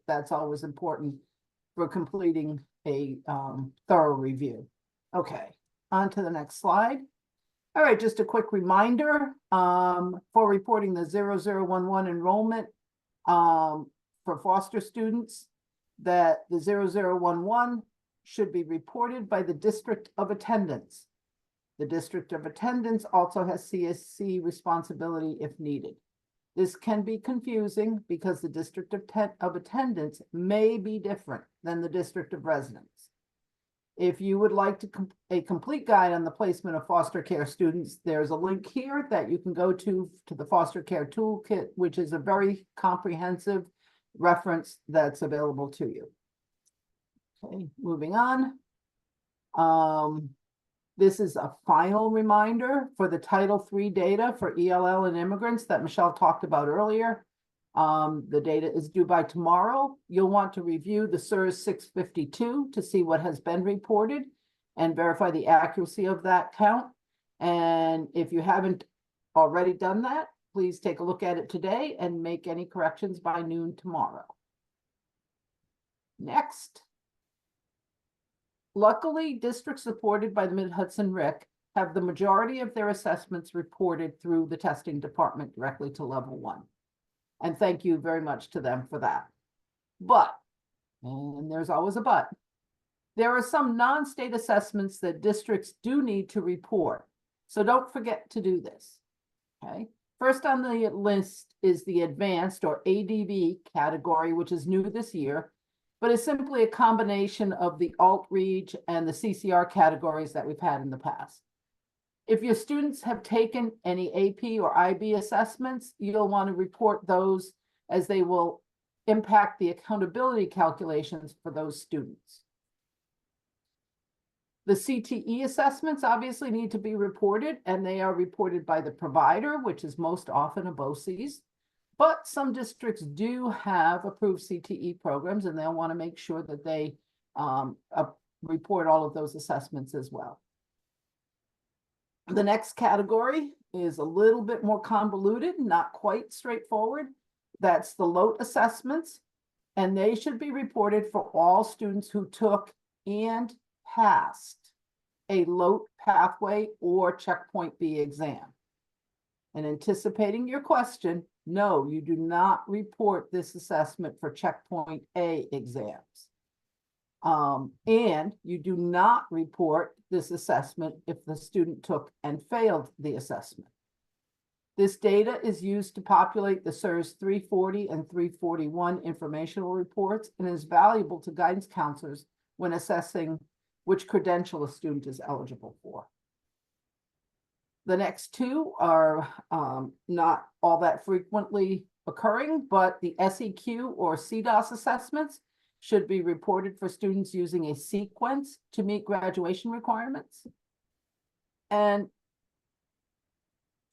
That's always important for completing a thorough review. Okay, on to the next slide. All right, just a quick reminder for reporting the 0011 enrollment for foster students, that the 0011 should be reported by the district of attendance. The district of attendance also has CSC responsibility if needed. This can be confusing because the district of attendance may be different than the district of residence. If you would like a complete guide on the placement of foster care students, there's a link here that you can go to the foster care toolkit, which is a very comprehensive reference that's available to you. Okay, moving on. This is a final reminder for the Title III data for ELL and immigrants that Michelle talked about earlier. The data is due by tomorrow. You'll want to review the SIRS 652 to see what has been reported and verify the accuracy of that count. And if you haven't already done that, please take a look at it today and make any corrections by noon tomorrow. Next. Luckily, districts supported by the MHRIC have the majority of their assessments reported through the testing department directly to level 1. And thank you very much to them for that. But, and there's always a but, there are some non-state assessments that districts do need to report. So don't forget to do this. Okay. First on the list is the advanced or ADV category, which is new this year, but is simply a combination of the alt-read and the CCR categories that we've had in the past. If your students have taken any AP or IB assessments, you'll want to report those as they will impact the accountability calculations for those students. The CTE assessments obviously need to be reported, and they are reported by the provider, which is most often a BOCES. But some districts do have approved CTE programs, and they'll want to make sure that they report all of those assessments as well. The next category is a little bit more convoluted, not quite straightforward. That's the LOTE assessments, and they should be reported for all students who took and passed a LOTE pathway or checkpoint B exam. And anticipating your question, no, you do not report this assessment for checkpoint A exams. And you do not report this assessment if the student took and failed the assessment. This data is used to populate the SIRS 340 and 341 informational reports and is valuable to guidance counselors when assessing which credential a student is eligible for. The next two are not all that frequently occurring, but the SEQ or CDOS assessments should be reported for students using a sequence to meet graduation requirements. And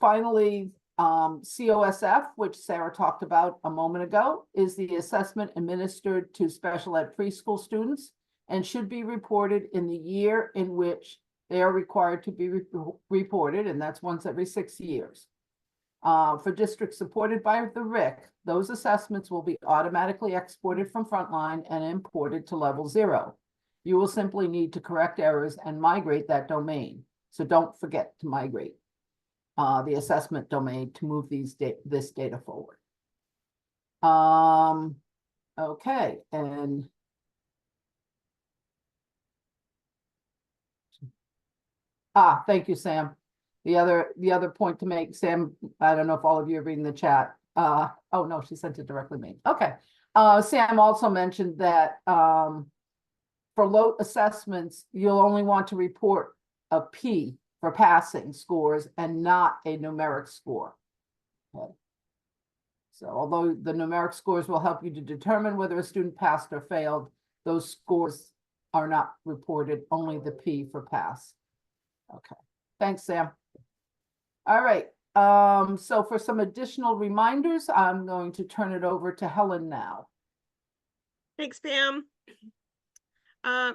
finally, COSF, which Sarah talked about a moment ago, is the assessment administered to special ed preschool students and should be reported in the year in which they are required to be reported, and that's once every 6 years. For districts supported by the RIC, those assessments will be automatically exported from Frontline and imported to level 0. You will simply need to correct errors and migrate that domain. So don't forget to migrate the assessment domain to move this data forward. Okay, and thank you, Sam. The other point to make, Sam, I don't know if all of you are reading the chat. Oh no, she sent it directly to me. Okay. Sam also mentioned that for LOTE assessments, you'll only want to report a P for passing scores and not a numeric score. Okay. So although the numeric scores will help you to determine whether a student passed or failed, those scores are not reported, only the P for pass. Okay, thanks, Sam. All right, so for some additional reminders, I'm going to turn it over to Helen now. Thanks, Pam.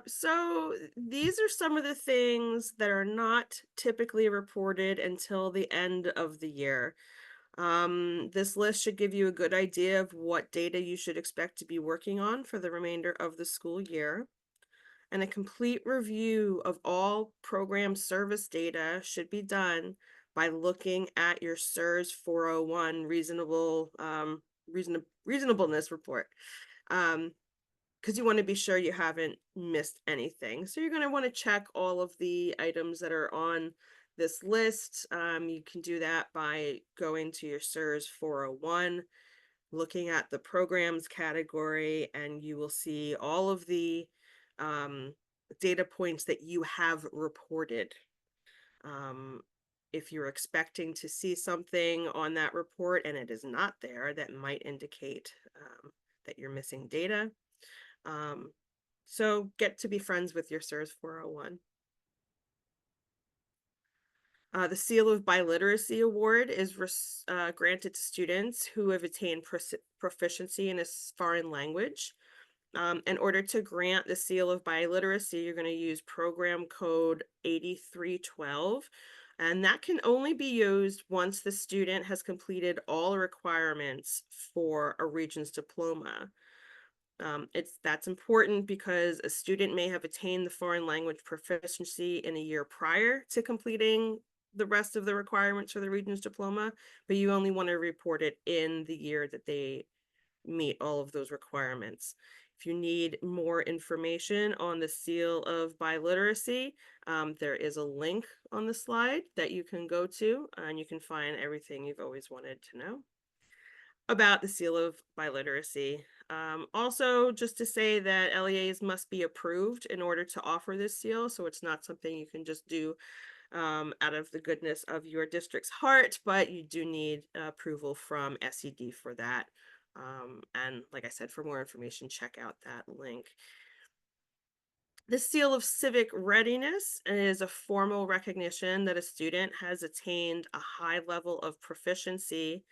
So these are some of the things that are not typically reported until the end of the year. This list should give you a good idea of what data you should expect to be working on for the remainder of the school year. And a complete review of all program service data should be done by looking at your SIRS 401 reasonableness report. Because you want to be sure you haven't missed anything. So you're going to want to check all of the items that are on this list. You can do that by going to your SIRS 401, looking at the programs category, and you will see all of the data points that you have reported. If you're expecting to see something on that report and it is not there, that might indicate that you're missing data. So get to be friends with your SIRS 401. The Seal of Biliteracy Award is granted to students who have attained proficiency in a foreign language. In order to grant the Seal of Biliteracy, you're going to use program code 8312, and that can only be used once the student has completed all requirements for a Regents diploma. That's important because a student may have attained the foreign language proficiency in a year prior to completing the rest of the requirements for the Regents diploma, but you only want to report it in the year that they meet all of those requirements. If you need more information on the seal of biliteracy, there is a link on the slide that you can go to, and you can find everything you've always wanted to know about the seal of biliteracy. Also, just to say that LEAs must be approved in order to offer this seal, so it's not something you can just do out of the goodness of your district's heart, but you do need approval from SED for that. And like I said, for more information, check out that link. The Seal of Civic Readiness is a formal recognition that a student has attained a high level of proficiency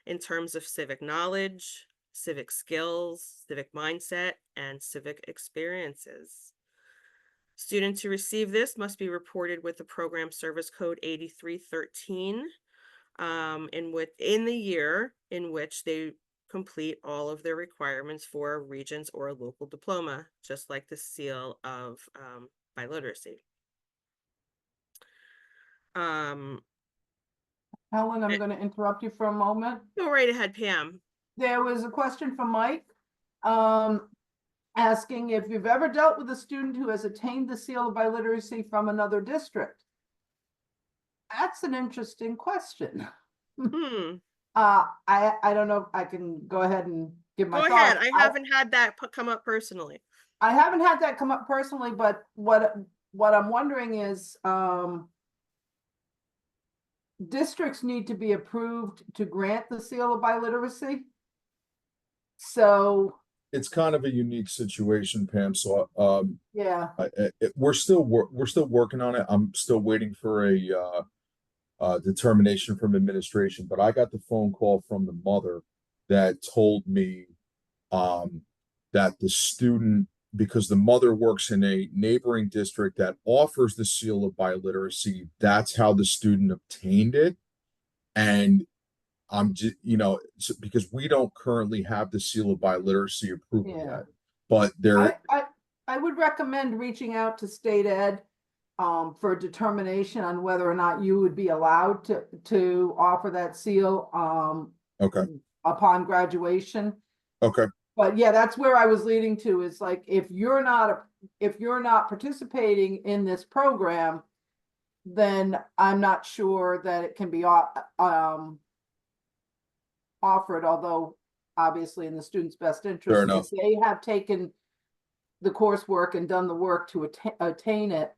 in terms of civic knowledge, civic skills, civic mindset, and civic experiences. Students who receive this must be reported with the program service code 8313 in the year in which they complete all of their requirements for a Regents or a local diploma, just like the seal of biliteracy. Helen, I'm going to interrupt you for a moment. Go right ahead, Pam. There was a question from Mike asking if you've ever dealt with a student who has attained the seal of biliteracy from another district. That's an interesting question. I don't know if I can go ahead and give my Go thoughts. ahead. I haven't had that come up personally. I haven't had that come up personally, but what I'm wondering is districts need to be approved to grant the seal of biliteracy. So it's kind of a unique situation, Pam. So yeah, we're still working on it. I'm still waiting for a determination from administration, but I got the phone call from the mother that told me that the student, because the mother works in a neighboring district that offers the seal of biliteracy, that's how the student obtained it. And I'm just, because we don't currently have the seal of biliteracy approval yet, but I would recommend reaching out to state ed for a determination on whether or not you would be allowed to offer that seal okay, upon graduation. okay. But yeah, that's where I was leading to, is like, if you're not participating in this program, then I'm not sure that it can be offered, although obviously in the student's best interest, if they have taken the coursework and done the work to attain it,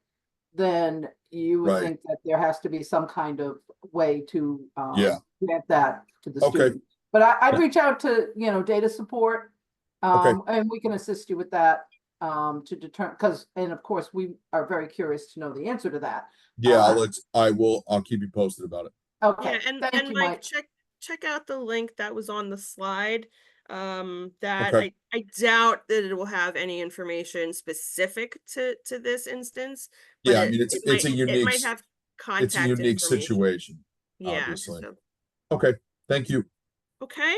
then you would think that there has to be some kind of way to grant that to the student. But I'd reach out to data support, and we can assist you with that to determine, and of course we are very curious to know the answer to that. Yeah, I'll keep you posted about it. Okay. Yeah, Thank you, Mike, Mike. check out the link that was on the slide. I doubt that it will have any information specific to this instance. But yeah, I mean it might have contact it's a unique situation. Yeah. Obviously. So. Okay. Thank you. Okay.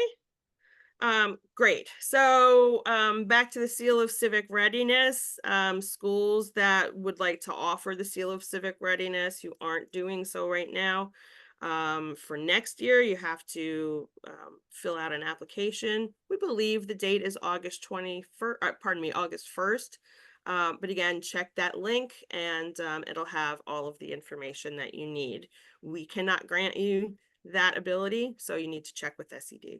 Great. So back to the Seal of Civic Readiness. Schools that would like to offer the Seal of Civic Readiness who aren't doing so right now. For next year, you have to fill out an application. We believe the date is August 1st. But again, check that link and it'll have all of the information that you need. We cannot grant you that ability, so you need to check with SED.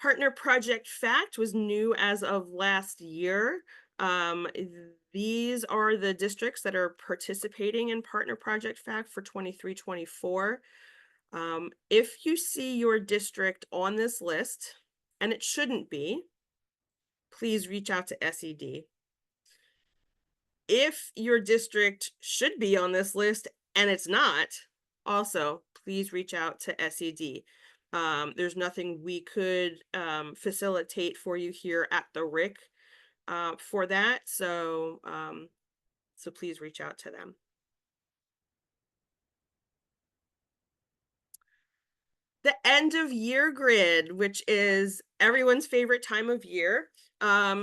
Partner Project Fact was new as of last year. These are the districts that are participating in Partner Project Fact for 23-24. If you see your district on this list, and it shouldn't be, please reach out to SED. If your district should be on this list and it's not, also please reach out to SED. There's nothing we could facilitate for you here at the RIC for that. So please reach out to them. The end of year grid, which is everyone's favorite time of year.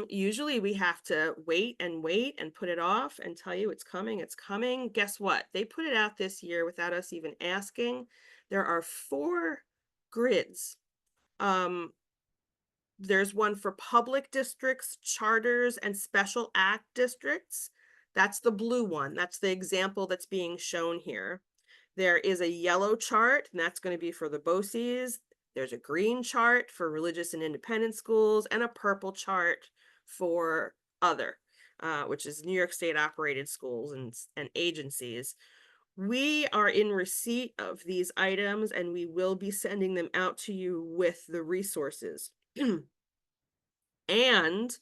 Usually we have to wait and put it off and tell you it's coming. Guess what? They put it out this year without us even asking. There are 4 grids. There's one for public districts, charters, and special act districts. That's the blue one. That's the example that's being shown here. There is a yellow chart, and that's going to be for the BOCES. There's a green chart for religious and independent schools, and a purple chart for other, which is New York State operated schools and agencies. We are in receipt of these items, and we will be sending them out to you with the resources. And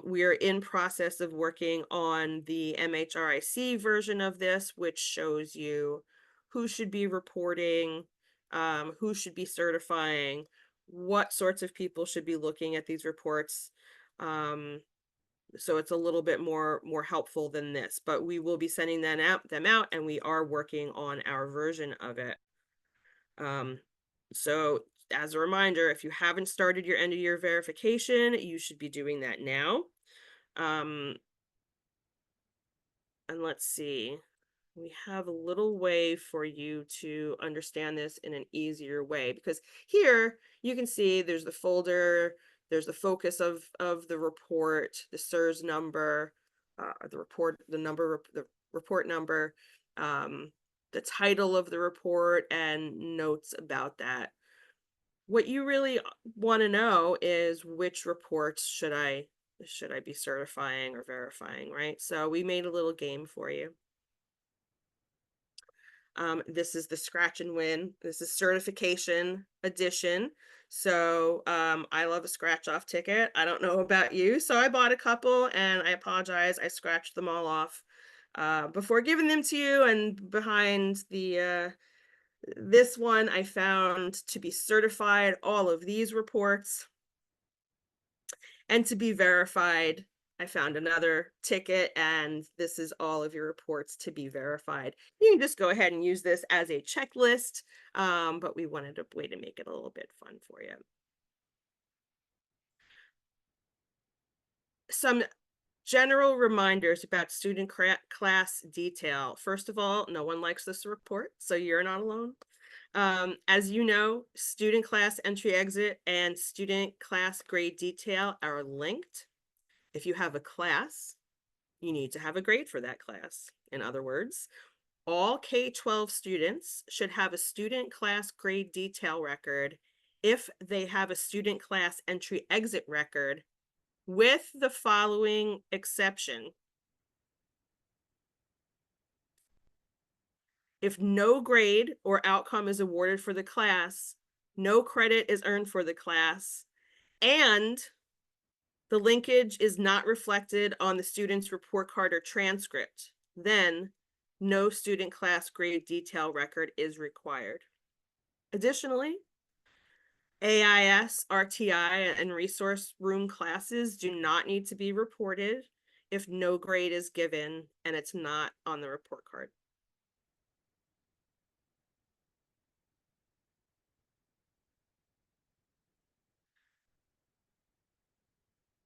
we are in process of working on the MHRIC version of this, which shows you who should be reporting, who should be certifying, what sorts of people should be looking at these reports. So it's a little bit more helpful than this, but we will be sending them out, and we are working on our version of it. So as a reminder, if you haven't started your end of year verification, you should be doing that now. And let's see, we have a little way for you to understand this in an easier way, because here you can see there's the folder, there's the focus of the report, the SIRS number, the report number, the title of the report, and notes about that. What you really want to know is which reports should I be certifying or verifying, right? So we made a little game for you. This is the scratch and win. This is certification edition. So I love a scratch off ticket. I don't know about you, so I bought a couple, and I apologize, I scratched them all off before giving them to you. And behind the this one I found to be certified, all of these reports. And to be verified, I found another ticket, and this is all of your reports to be verified. You can just go ahead and use this as a checklist, but we wanted a way to make it a little bit fun for you. Some general reminders about student class detail. First of all, no one likes this report, so you're not alone. As you know, student class entry exit and student class grade detail are linked. If you have a class, you need to have a grade for that class. In other words, all K-12 students should have a student class grade detail record if they have a student class entry exit record, with the following exception. If no grade or outcome is awarded for the class, no credit is earned for the class, and the linkage is not reflected on the student's report card or transcript, then no student class grade detail record is required. Additionally, AIS, RTI, and resource room classes do not need to be reported if no grade is given and it's not on the report card.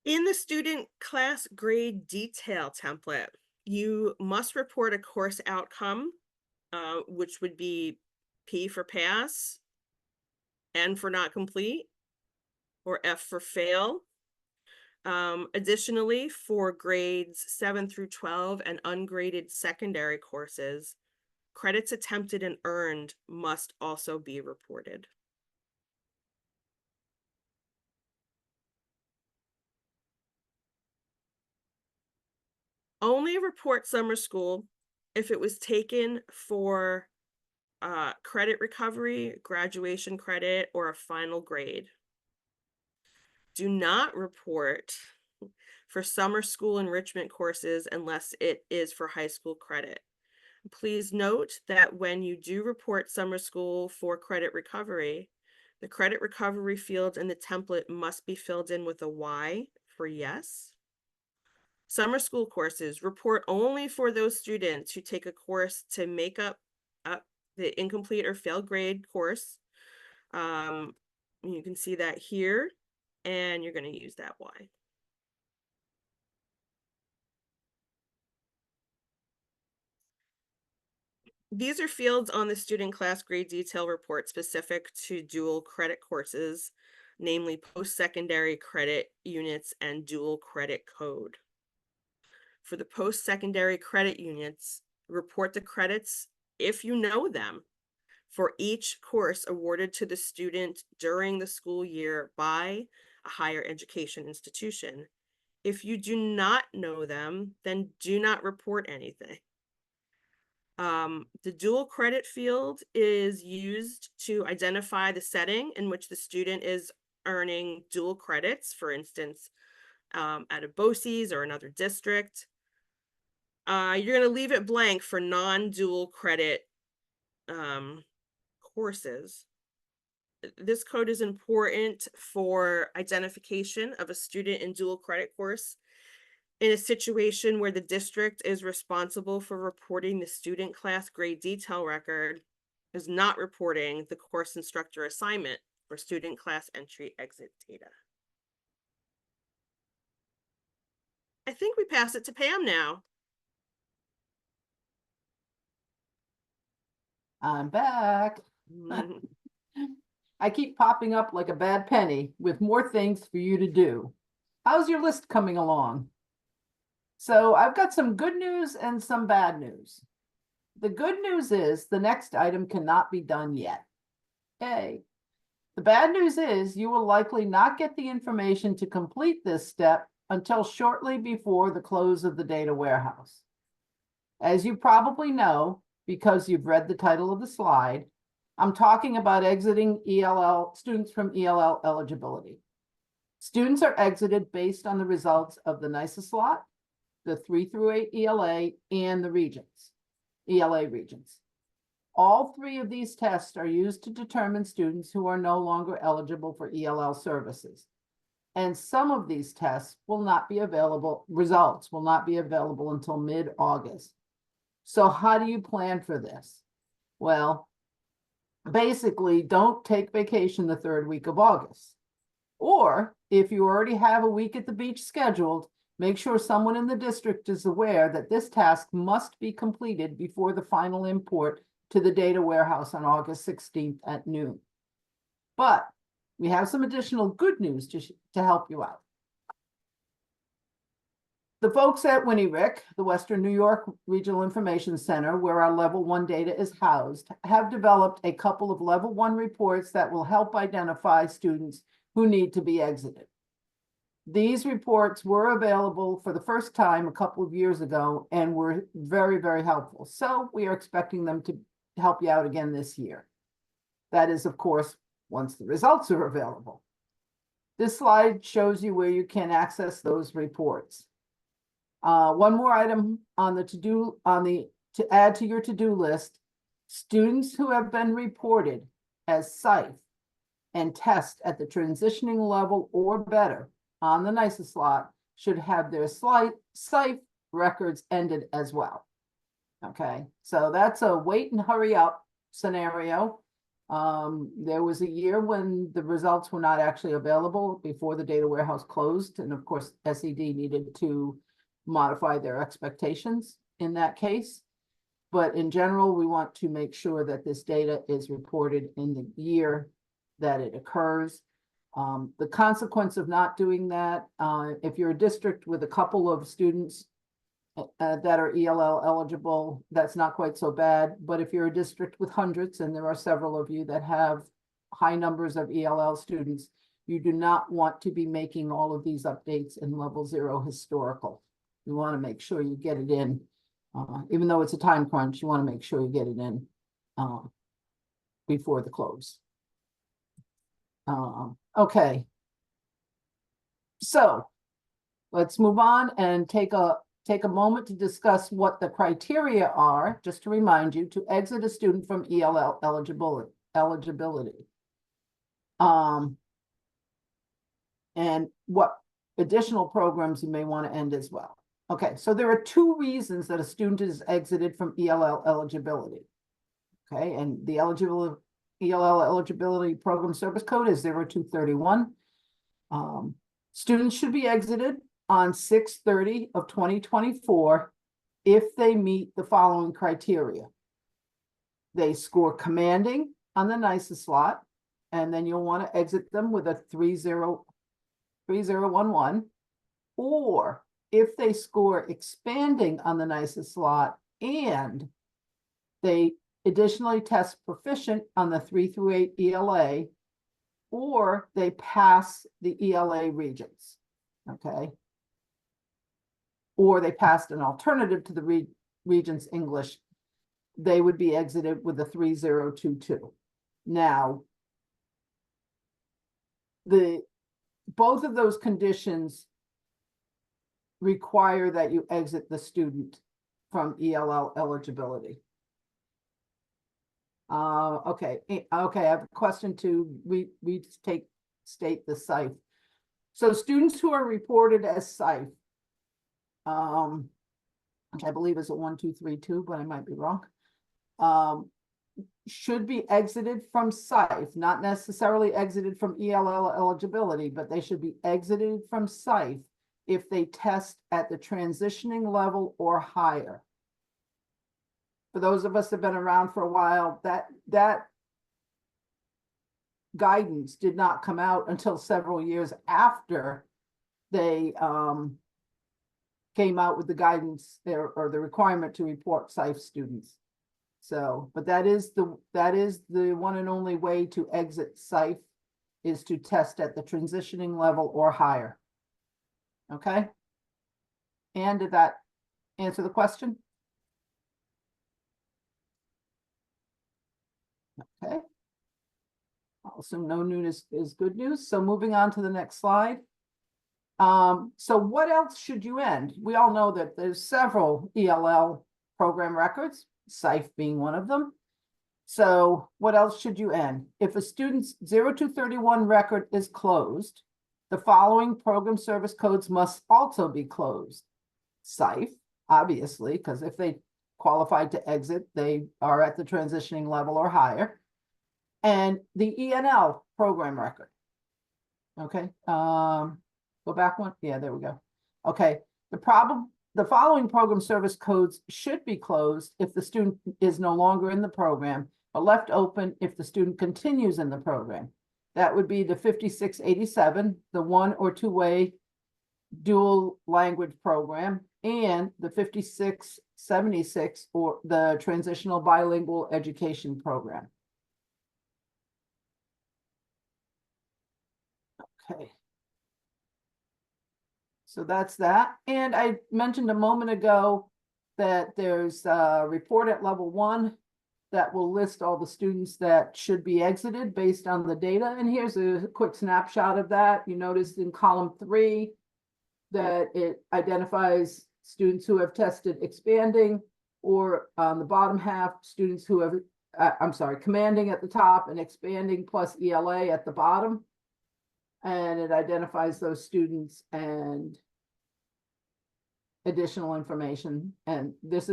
In the student class grade detail template, you must report a course outcome, which would be P for pass, N for not complete, or F for fail. Additionally, for grades 7 through 12 and ungraded secondary courses, credits attempted and earned must also be reported. Only report summer school if it was taken for credit recovery, graduation credit, or a final grade. Do not report for summer school enrichment courses unless it is for high school credit. Please note that when you do report summer school for credit recovery, the credit recovery field in the template must be filled in with a Y for yes. Summer school courses, report only for those students who take a course to make up the incomplete or failed grade course. You can see that here, and you're going to use that Y. These are fields on the student class grade detail report specific to dual credit courses. namely post-secondary credit units and dual credit code. For the post-secondary credit units, report the credits if you know them for each course awarded to the student during the school year by a higher education institution. If you do not know them, then do not report anything. The dual credit field is used to identify the setting in which the student is earning dual credits, for instance, at a BOCES or another district. You're going to leave it blank for non-dual credit courses. This code is important for identification of a student in dual credit course in a situation where the district is responsible for reporting the student class grade detail record is not reporting the course instructor assignment for student class entry exit data. I think we pass it to Pam now. I'm back. I keep popping up like a bad penny with more things for you to do. How's your list coming along? So I've got some good news and some bad news. The good news is the next item cannot be done yet. Yay. The bad news is you will likely not get the information to complete this step until shortly before the close of the data warehouse. As you probably know, because you've read the title of the slide, I'm talking about exiting students from ELL eligibility. Students are exited based on the results of the NYSA slot, the 3 through 8 ELA, and the ELA regions. All three of these tests are used to determine students who are no longer eligible for ELL services. And some of these tests will not be available, results will not be available until mid-August. So how do you plan for this? Well, basically, don't take vacation the third week of August. Or if you already have a week at the beach scheduled, make sure someone in the district is aware that this task must be completed before the final import to the data warehouse on August 16th at noon. But we have some additional good news to help you out. The folks at MHRIC, the Western New York Regional Information Center, where our level 1 data is housed, have developed a couple of level 1 reports that will help identify students who need to be exited. These reports were available for the first time a couple of years ago and were very, very helpful. So we are expecting them to help you out again this year. That is, of course, once the results are available. This slide shows you where you can access those reports. One more item on the to add to your to-do list: students who have been reported as SIFE and test at the transitioning level or better on the NYSA slot should have their SIFE records ended as well. Okay, so that's a wait and hurry up scenario. There was a year when the results were not actually available before the data warehouse closed, and of course SED needed to modify their expectations in that case. But in general, we want to make sure that this data is reported in the year that it occurs. The consequence of not doing that, if you're a district with a couple of students that are ELL eligible, that's not quite so bad. But if you're a district with hundreds, and there are several of you that have high numbers of ELL students, you do not want to be making all of these updates in level 0 historical. You want to make sure you get it in, even though it's a time crunch, you want to make sure you get it in before the close. Okay. So let's move on and take a moment to discuss what the criteria are, just to remind you, to exit a student from ELL eligibility. And what additional programs you may want to end as well. Okay, so there are 2 reasons that a student is exited from ELL eligibility. Okay, and the ELL eligibility program service code is 0231. Students should be exited on 6/30 of 2024 if they meet the following criteria. They score commanding on the NYSA slot And then you'll want to exit them with a 3011. Or if they score expanding on the NICE slot and they additionally test proficient on the 3 through 8 ELA, or they pass the ELA regions, okay? Or they passed an alternative to the Regents English, they would be exited with a 3022. Now, both of those conditions require that you exit the student from ELL eligibility. Okay, I have a question to state the SIFE. So students who are reported as SIFE, which I believe is a 1232, but I might be wrong, should be exited from SIFE, not necessarily exited from ELL eligibility, but they should be exited from SIFE if they test at the transitioning level or higher. For those of us that have been around for a while, that guidance did not come out until several years after they came out with the guidance or the requirement to report SIFE students. So, but that is the one and only way to exit SIFE, is to test at the transitioning level or higher. Okay? And did that answer the question? Okay. I'll assume no news is good news. So moving on to the next slide. So what else should you end? We all know that there's several ELL program records, SIFE being one of them. So what else should you end? If a student's 0231 record is closed, the following program service codes must also be closed. SIFE, obviously, because if they qualified to exit, they are at the transitioning level or higher. And the ENL program record. Okay, go back one. Yeah, there we go. Okay, the following program service codes should be closed if the student is no longer in the program, but left open if the student continues in the program. That would be the 5687, the 1 or 2 way dual language program, and the 5676, or the transitional bilingual education program. Okay. So that's that. And I mentioned a moment ago that there's a report at level 1 that will list all the students that should be exited based on the data. And here's a quick snapshot of that. You noticed in column 3 that it identifies students who have tested expanding, or on the bottom half, students who have, commanding at the top and expanding plus ELA at the bottom. And it identifies those students and additional information. And this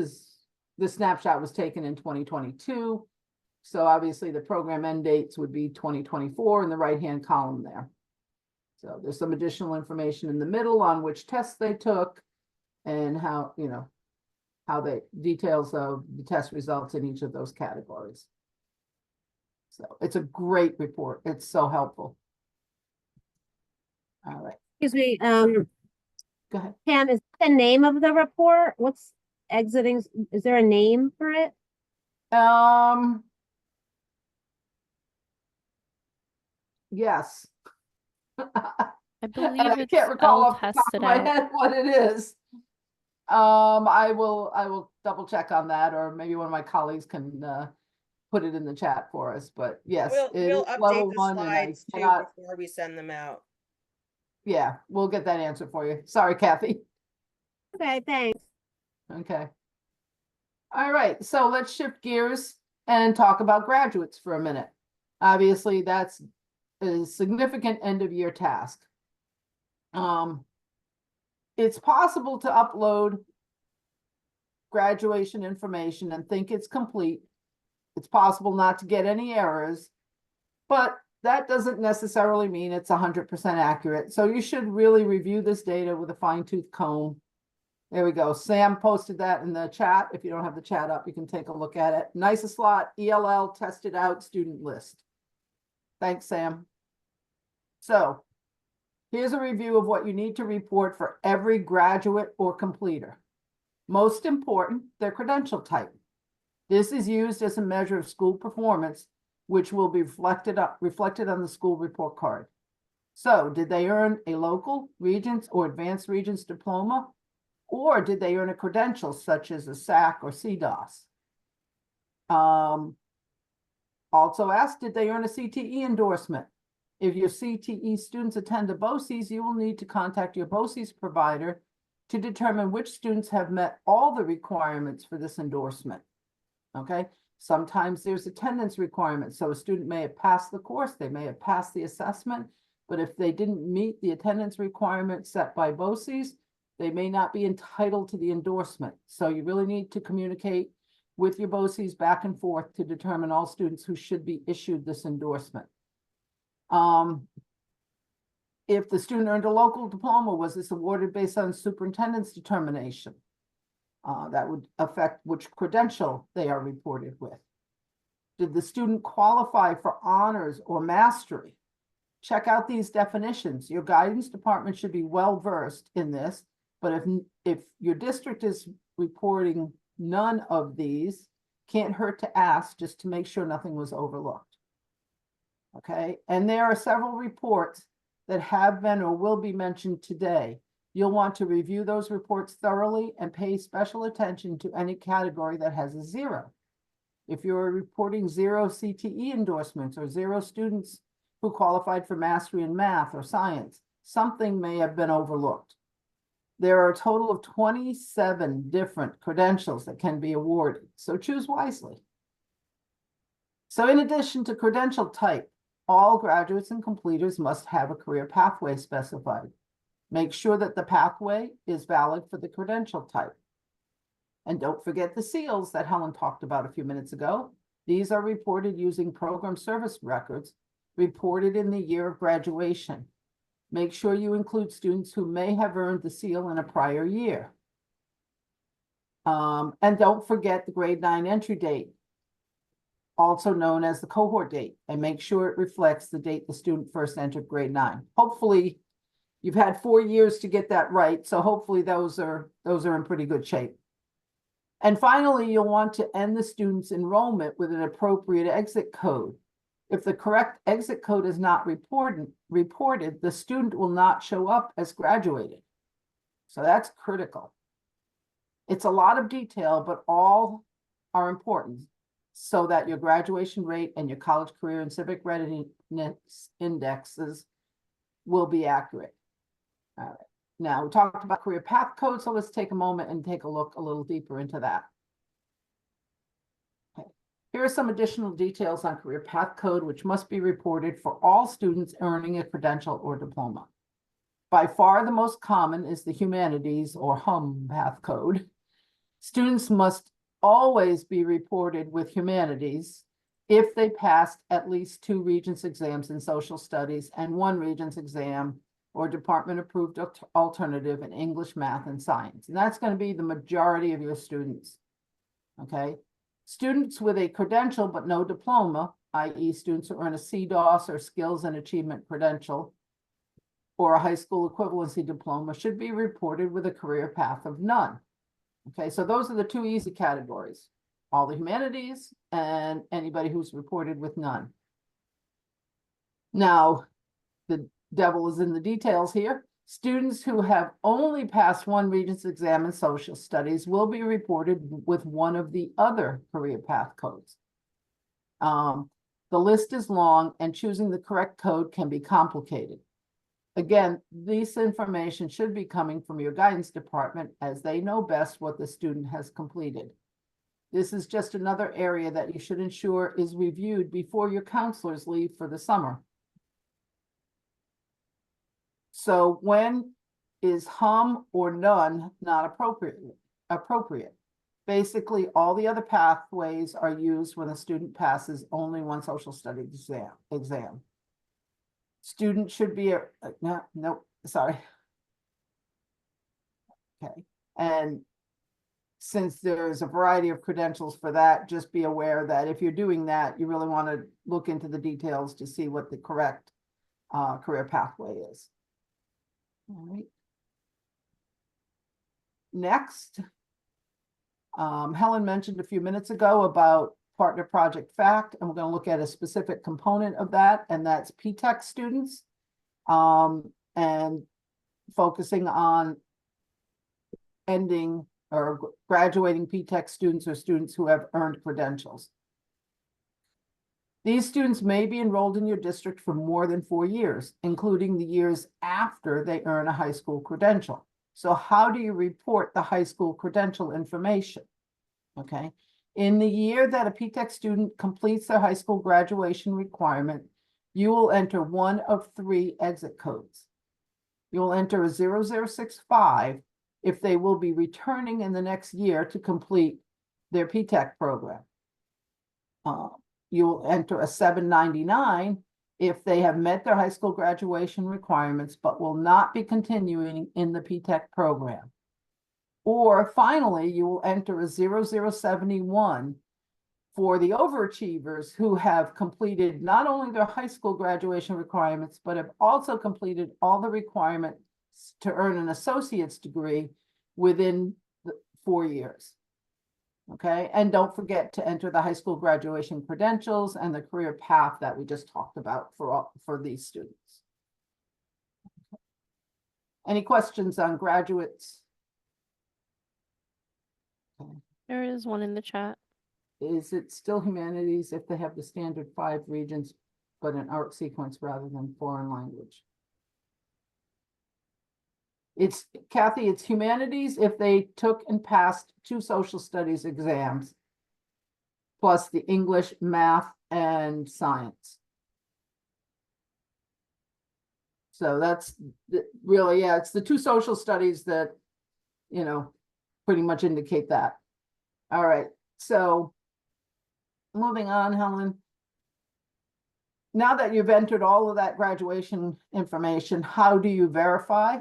snapshot was taken in 2022. So obviously the program end dates would be 2024 in the right-hand column there. So there's some additional information in the middle on which tests they took and how, details of the test results in each of those categories. So it's a great report. It's so helpful. All right. Excuse me, Go ahead. Pam, is the name of the report? What's exiting? Is there a name for it? Yes. I believe I it's can't recall all off the top tested of my out. head what it is. I will double check on that, or maybe one of my colleagues can put it in the chat for us. But yes, We'll it is level update the 1, and I slides too cannot. before we send them out. Yeah, we'll get that answer for you. Sorry, Kathy. Okay, thanks. Okay. All right, so let's shift gears and talk about graduates for a minute. Obviously, that's a significant end of year task. It's possible to upload graduation information and think it's complete. It's possible not to get any errors, but that doesn't necessarily mean it's 100% accurate. So you should really review this data with a fine-tooth comb. There we go. Sam posted that in the chat. If you don't have the chat up, you can take a look at it. NICE slot, ELL tested out student list. Thanks, Sam. So here's a review of what you need to report for every graduate or completer. Most important, their credential type. This is used as a measure of school performance, which will be reflected on the school report card. So did they earn a local, Regents, or advanced Regents diploma? Or did they earn a credential such as a SAC or CDOS? Also asked, did they earn a CTE endorsement? If your CTE students attend the BOCES, you will need to contact your BOCES provider to determine which students have met all the requirements for this endorsement. Okay, sometimes there's attendance requirements. So a student may have passed the course, they may have passed the assessment, but if they didn't meet the attendance requirements set by BOCES, they may not be entitled to the endorsement. So you really need to communicate with your BOCES back and forth to determine all students who should be issued this endorsement. If the student earned a local diploma, was this awarded based on superintendent's determination? That would affect which credential they are reported with. Did the student qualify for honors or mastery? Check out these definitions. Your guidance department should be well versed in this, but if your district is reporting none of these, can't hurt to ask just to make sure nothing was overlooked. Okay, and there are several reports that have been or will be mentioned today. You'll want to review those reports thoroughly and pay special attention to any category that has a 0. If you're reporting 0 CTE endorsements or 0 students who qualified for mastery in math or science, something may have been overlooked. There are a total of 27 different credentials that can be awarded, so choose wisely. So in addition to credential type, all graduates and completers must have a career pathway specified. Make sure that the pathway is valid for the credential type. And don't forget the seals that Helen talked about a few minutes ago. These are reported using program service records reported in the year of graduation. Make sure you include students who may have earned the seal in a prior year. And don't forget the grade 9 entry date, also known as the cohort date, and make sure it reflects the date the student first entered grade 9. Hopefully, you've had 4 years to get that right, so hopefully those are in pretty good shape. And finally, you'll want to end the student's enrollment with an appropriate exit code. If the correct exit code is not reported, the student will not show up as graduated. So that's critical. It's a lot of detail, but all are important so that your graduation rate and your college career and civic readiness indexes will be accurate. All right. Now, we talked about career path code, so let's take a moment and take a look a little deeper into that. Okay. Here are some additional details on career path code, which must be reported for all students earning a credential or diploma. By far the most common is the humanities or HUM path code. Students must always be reported with humanities if they passed at least 2 Regents exams in social studies and 1 Regents exam or department approved alternative in English, math, and science. And that's going to be the majority of your students. Okay. Students with a credential but no diploma, i.e. students who earn a CDOS or skills and achievement credential or a high school equivalency diploma, should be reported with a career path of none. Okay, so those are the 2 easy categories, all the humanities and anybody who's reported with none. Now, the devil is in the details here. Students who have only passed 1 Regents exam in social studies will be reported with one of the other career path codes. The list is long and choosing the correct code can be complicated. Again, this information should be coming from your guidance department as they know best what the student has completed. This is just another area that you should ensure is reviewed before your counselors leave for the summer. So when is HUM or none not appropriate? Basically, all the other pathways are used when a student passes only 1 social studies exam. Student should be sorry. Okay, and since there's a variety of credentials for that, just be aware that if you're doing that, you really want to look into the details to see what the correct career pathway is. All right. Next, Helen mentioned a few minutes ago about Partner Project Fact, and we're going to look at a specific component of that, and that's P-TECH students, and focusing on ending or graduating P-TECH students or students who have earned credentials. These students may be enrolled in your district for more than 4 years, including the years after they earn a high school credential. So how do you report the high school credential information? Okay. In the year that a P-TECH student completes their high school graduation requirement, you will enter one of 3 exit codes. You will enter a 0065 if they will be returning in the next year to complete their P-TECH program. You'll enter a 799 if they have met their high school graduation requirements but will not be continuing in the P-TECH program. Or finally, you will enter a 0071 for the overachievers who have completed not only their high school graduation requirements, but have also completed all the requirements to earn an associate's degree within 4 years. Okay, and don't forget to enter the high school graduation credentials and the career path that we just talked about for these students. Any questions on graduates? Okay. There is one in the chat. Is it still humanities if they have the standard 5 regions, but an art sequence rather than foreign language? It's Kathy, it's humanities if they took and passed 2 social studies exams, plus the English, math, and science. So that's really, yeah, it's the 2 social studies that, you know, pretty much indicate that. All right, so moving on, Helen. Now that you've entered all of that graduation information, how do you verify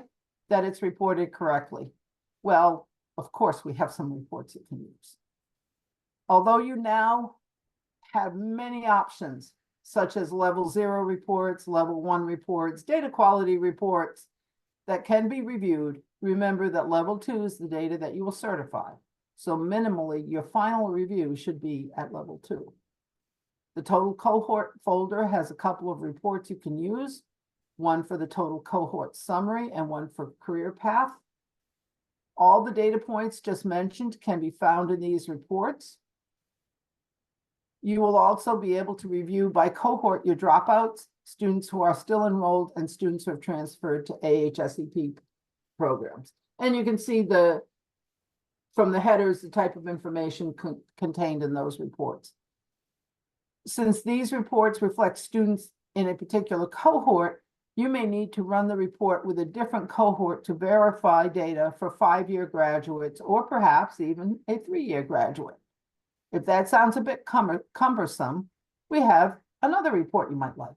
that it's reported correctly? Well, of course, we have some reports you can use. Although you now have many options, such as level 0 reports, level 1 reports, data quality reports that can be reviewed, remember that level 2 is the data that you will certify. So minimally, your final review should be at level 2. The total cohort folder has a couple of reports you can use, one for the total cohort summary and one for career path. All the data points just mentioned can be found in these reports. You will also be able to review by cohort your dropouts, students who are still enrolled, and students who have transferred to AHSEP programs. And you can see from the headers, the type of information contained in those reports. Since these reports reflect students in a particular cohort, you may need to run the report with a different cohort to verify data for 5-year graduates, or perhaps even a 3-year graduate. If that sounds a bit cumbersome, we have another report you might like.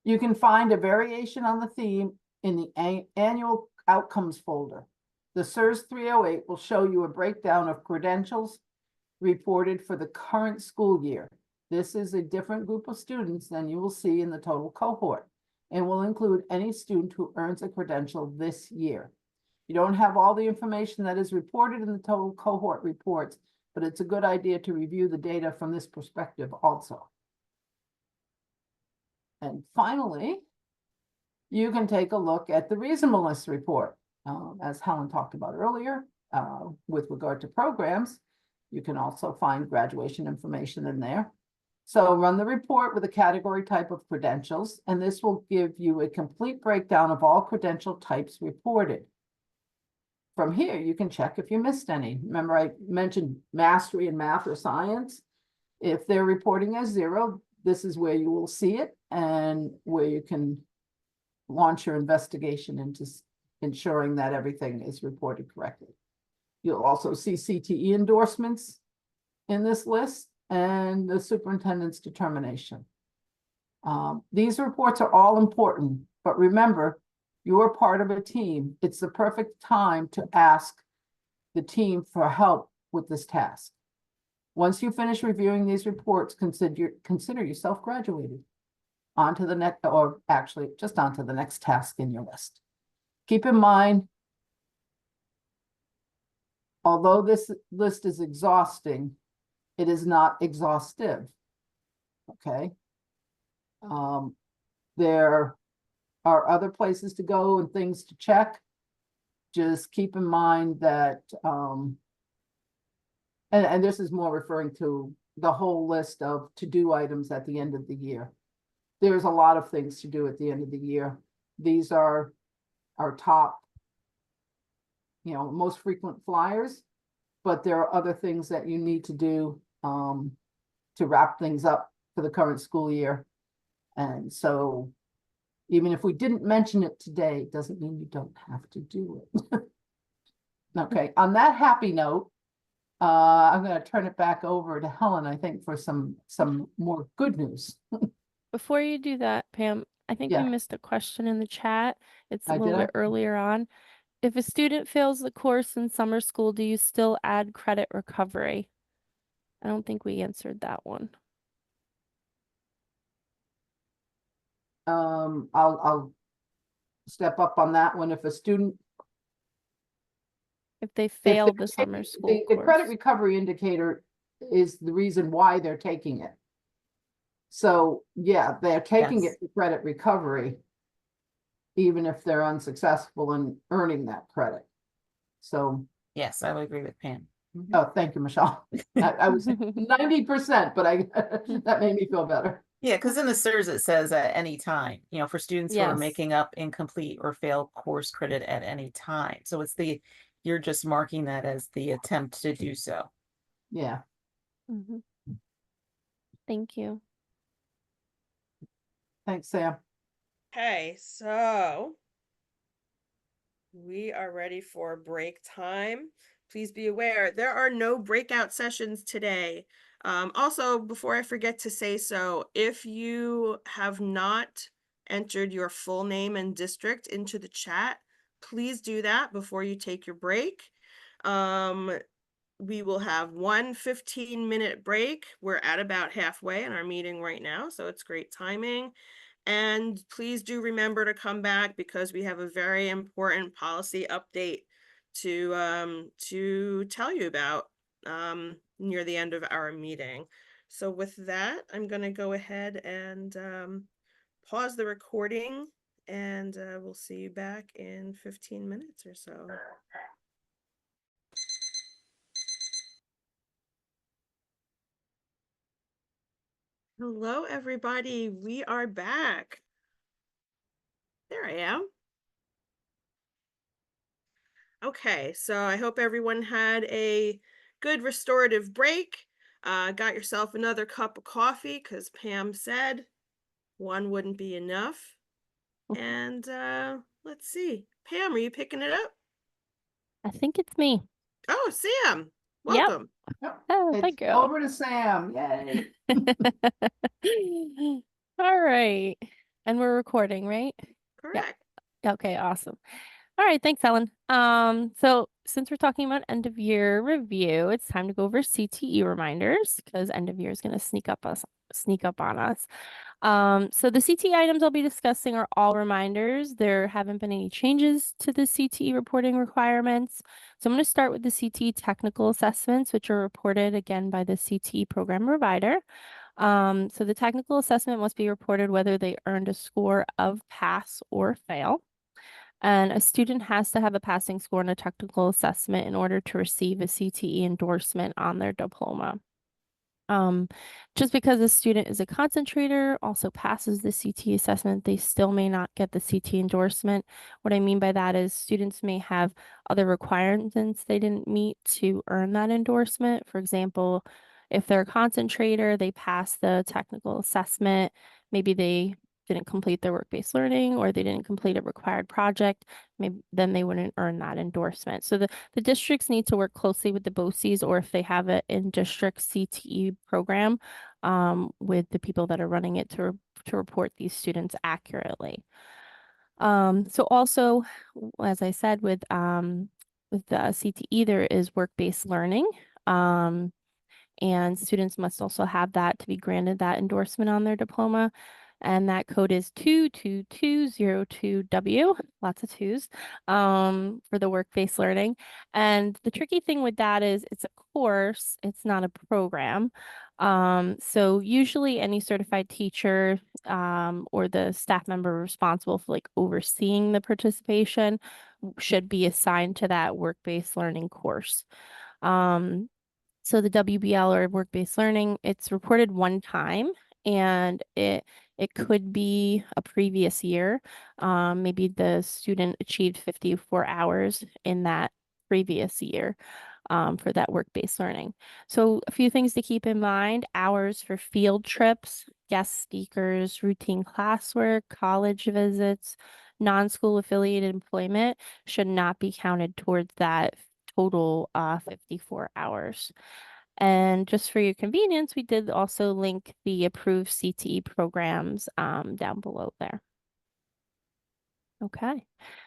You can find a variation on the theme in the annual outcomes folder. The SIRS 308 will show you a breakdown of credentials reported for the current school year. This is a different group of students than you will see in the total cohort, and will include any student who earns a credential this year. You don't have all the information that is reported in the total cohort reports, but it's a good idea to review the data from this perspective also. And finally, you can take a look at the reasonableness report. As Helen talked about earlier, with regard to programs, you can also find graduation information in there. So run the report with a category type of credentials, and this will give you a complete breakdown of all credential types reported. From here, you can check if you missed any. Remember, I mentioned mastery in math or science. If they're reporting as 0, this is where you will see it and where you can launch your investigation into ensuring that everything is reported correctly. You'll also see CTE endorsements in this list and the superintendent's determination. These reports are all important, but remember, you are part of a team. It's the perfect time to ask the team for help with this task. Once you finish reviewing these reports, consider yourself graduated. On to the next, or actually just on to the next task in your list. Keep in mind, although this list is exhausting, it is not exhaustive. Okay. There are other places to go and things to check. Just keep in mind that, and this is more referring to the whole list of to-do items at the end of the year. There's a lot of things to do at the end of the year. These are our top, most frequent flyers, but there are other things that you need to do to wrap things up for the current school year. And so even if we didn't mention it today, it doesn't mean you don't have to do it. Okay, on that happy note, I'm going to turn it back over to Helen, I think, for some more good news. Before you do that, Pam, I think Yeah. you missed a question in the chat. It's a I little did. bit earlier on. If a student fails the course in summer school, do you still add credit recovery? I don't think we answered that one. I'll step up on that one. If a student, If they if failed the summer school the credit course. recovery indicator is the reason why they're taking it. So yeah, they're taking Yes. it for credit recovery, even if they're unsuccessful in earning that credit. So, Yes, I would agree with Pam. oh, thank you, Michelle. I was 90%, but that made me feel better. Yeah, because in the SIRS it says at any time, for students who are Yes. making up incomplete or failed course credit at any time. So it's you're just marking that as the attempt to do so. Yeah. Mhm. Thank you. Thanks, Sam. Okay, so we are ready for break time. Please be aware, there are no breakout sessions today. Also, before I forget to say so, if you have not entered your full name and district into the chat, please do that before you take your break. We will have one 15-minute break. We're at about halfway in our meeting right now, so it's great timing. And please do remember to come back because we have a very important policy update to tell you about near the end of our meeting. So with that, I'm going to go ahead and pause the recording, and we'll see you back in 15 minutes or so. Hello, everybody. We are back. There I am. Okay, so I hope everyone had a good restorative break. Got yourself another cup of coffee because Pam said one wouldn't be enough. And let's see. Pam, are you picking it up? I think it's me. Oh, Sam, Yep. welcome. Oh, It's thank you. over to Sam. Yay. All right. And we're recording, right? Correct. Okay, awesome. All right, thanks, Helen. So since we're talking about end of year review, it's time to go over CTE reminders because end of year is going to sneak up on us. So the CTE items I'll be discussing are all reminders. There haven't been any changes to the CTE reporting requirements. So I'm going to start with the CTE technical assessments, which are reported again by the CTE program provider. So the technical assessment must be reported whether they earned a score of pass or fail. And a student has to have a passing score in a technical assessment in order to receive a CTE endorsement on their diploma. Just because a student is a concentrator, also passes the CTE assessment, they still may not get the CTE endorsement. What I mean by that is students may have other requirements they didn't meet to earn that endorsement. For example, if they're a concentrator, they pass the technical assessment, maybe they didn't complete their work-based learning or they didn't complete a required project, maybe then they wouldn't earn that endorsement. So the districts need to work closely with the BOCES or if they have an in-district CTE program with the people that are running it to report these students accurately. So also, as I said, with with the CTE, there is work-based learning. And students must also have that to be granted that endorsement on their diploma. And that code is 22202W, lots of twos, for the work-based learning. And the tricky thing with that is it's a course, it's not a program. So usually any certified teacher or the staff member responsible for like overseeing the participation should be assigned to that work-based learning course. So the WBL or work-based learning, it's reported one time, and it could be a previous year. Maybe the student achieved 54 hours in that previous year for that work-based learning. So a few things to keep in mind: hours for field trips, guest speakers, routine classwork, college visits, non-school affiliated employment should not be counted towards that total 54 hours. And just for your convenience, we did also link the approved CTE programs down below there. Okay,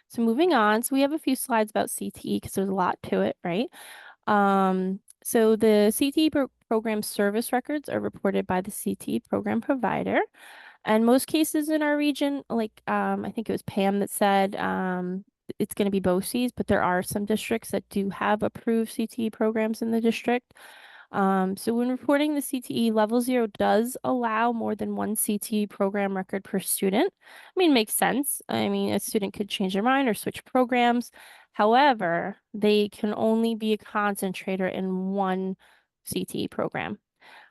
so moving on. So we have a few slides about CTE because there's a lot to it, right? So the CTE program service records are reported by the CTE program provider. And most cases in our region, like I think it was Pam that said it's going to be BOCES, but there are some districts that do have approved CTE programs in the district. So when reporting the CTE, level 0 does allow more than one CTE program record per student. I mean, it makes sense. I mean, a student could change their mind or switch programs. However, they can only be a concentrator in one CTE program.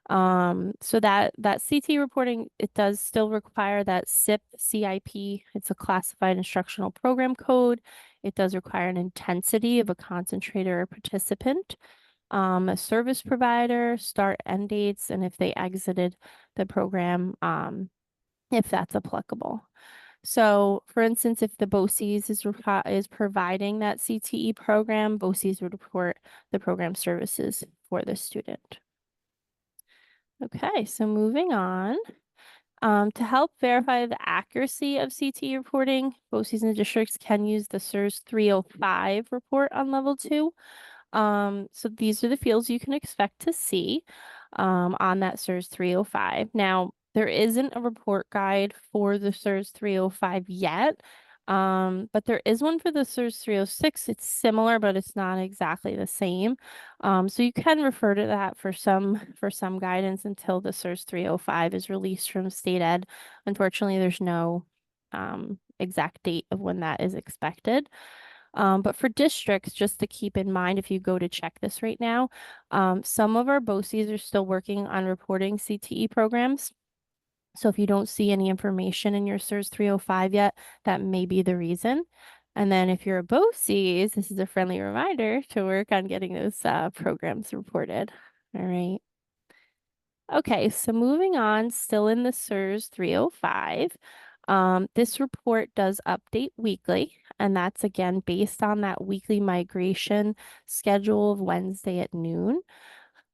So that CTE reporting, it does still require that CIP. It's a classified instructional program code. It does require an intensity of a concentrator or participant, a service provider, start end dates, and if they exited the program, if that's applicable. So for instance, if the BOCES is providing that CTE program, BOCES would report the program services for the student. Okay, so moving on. To help verify the accuracy of CTE reporting, BOCES and districts can use the SIRS 305 report on level 2. So these are the fields you can expect to see on that SIRS 305. Now, there isn't a report guide for the SIRS 305 yet, but there is one for the SIRS 306. It's similar, but it's not exactly the same. So you can refer to that for some guidance until the SIRS 305 is released from state ed. Unfortunately, there's no exact date of when that is expected. But for districts, just to keep in mind, if you go to check this right now, some of our BOCES are still working on reporting CTE programs. So if you don't see any information in your SIRS 305 yet, that may be the reason. And then if you're a BOCES, this is a friendly reminder to work on getting those programs reported. All right. Okay, so moving on, still in the SIRS 305. This report does update weekly, and that's again based on that weekly migration schedule of Wednesday at noon.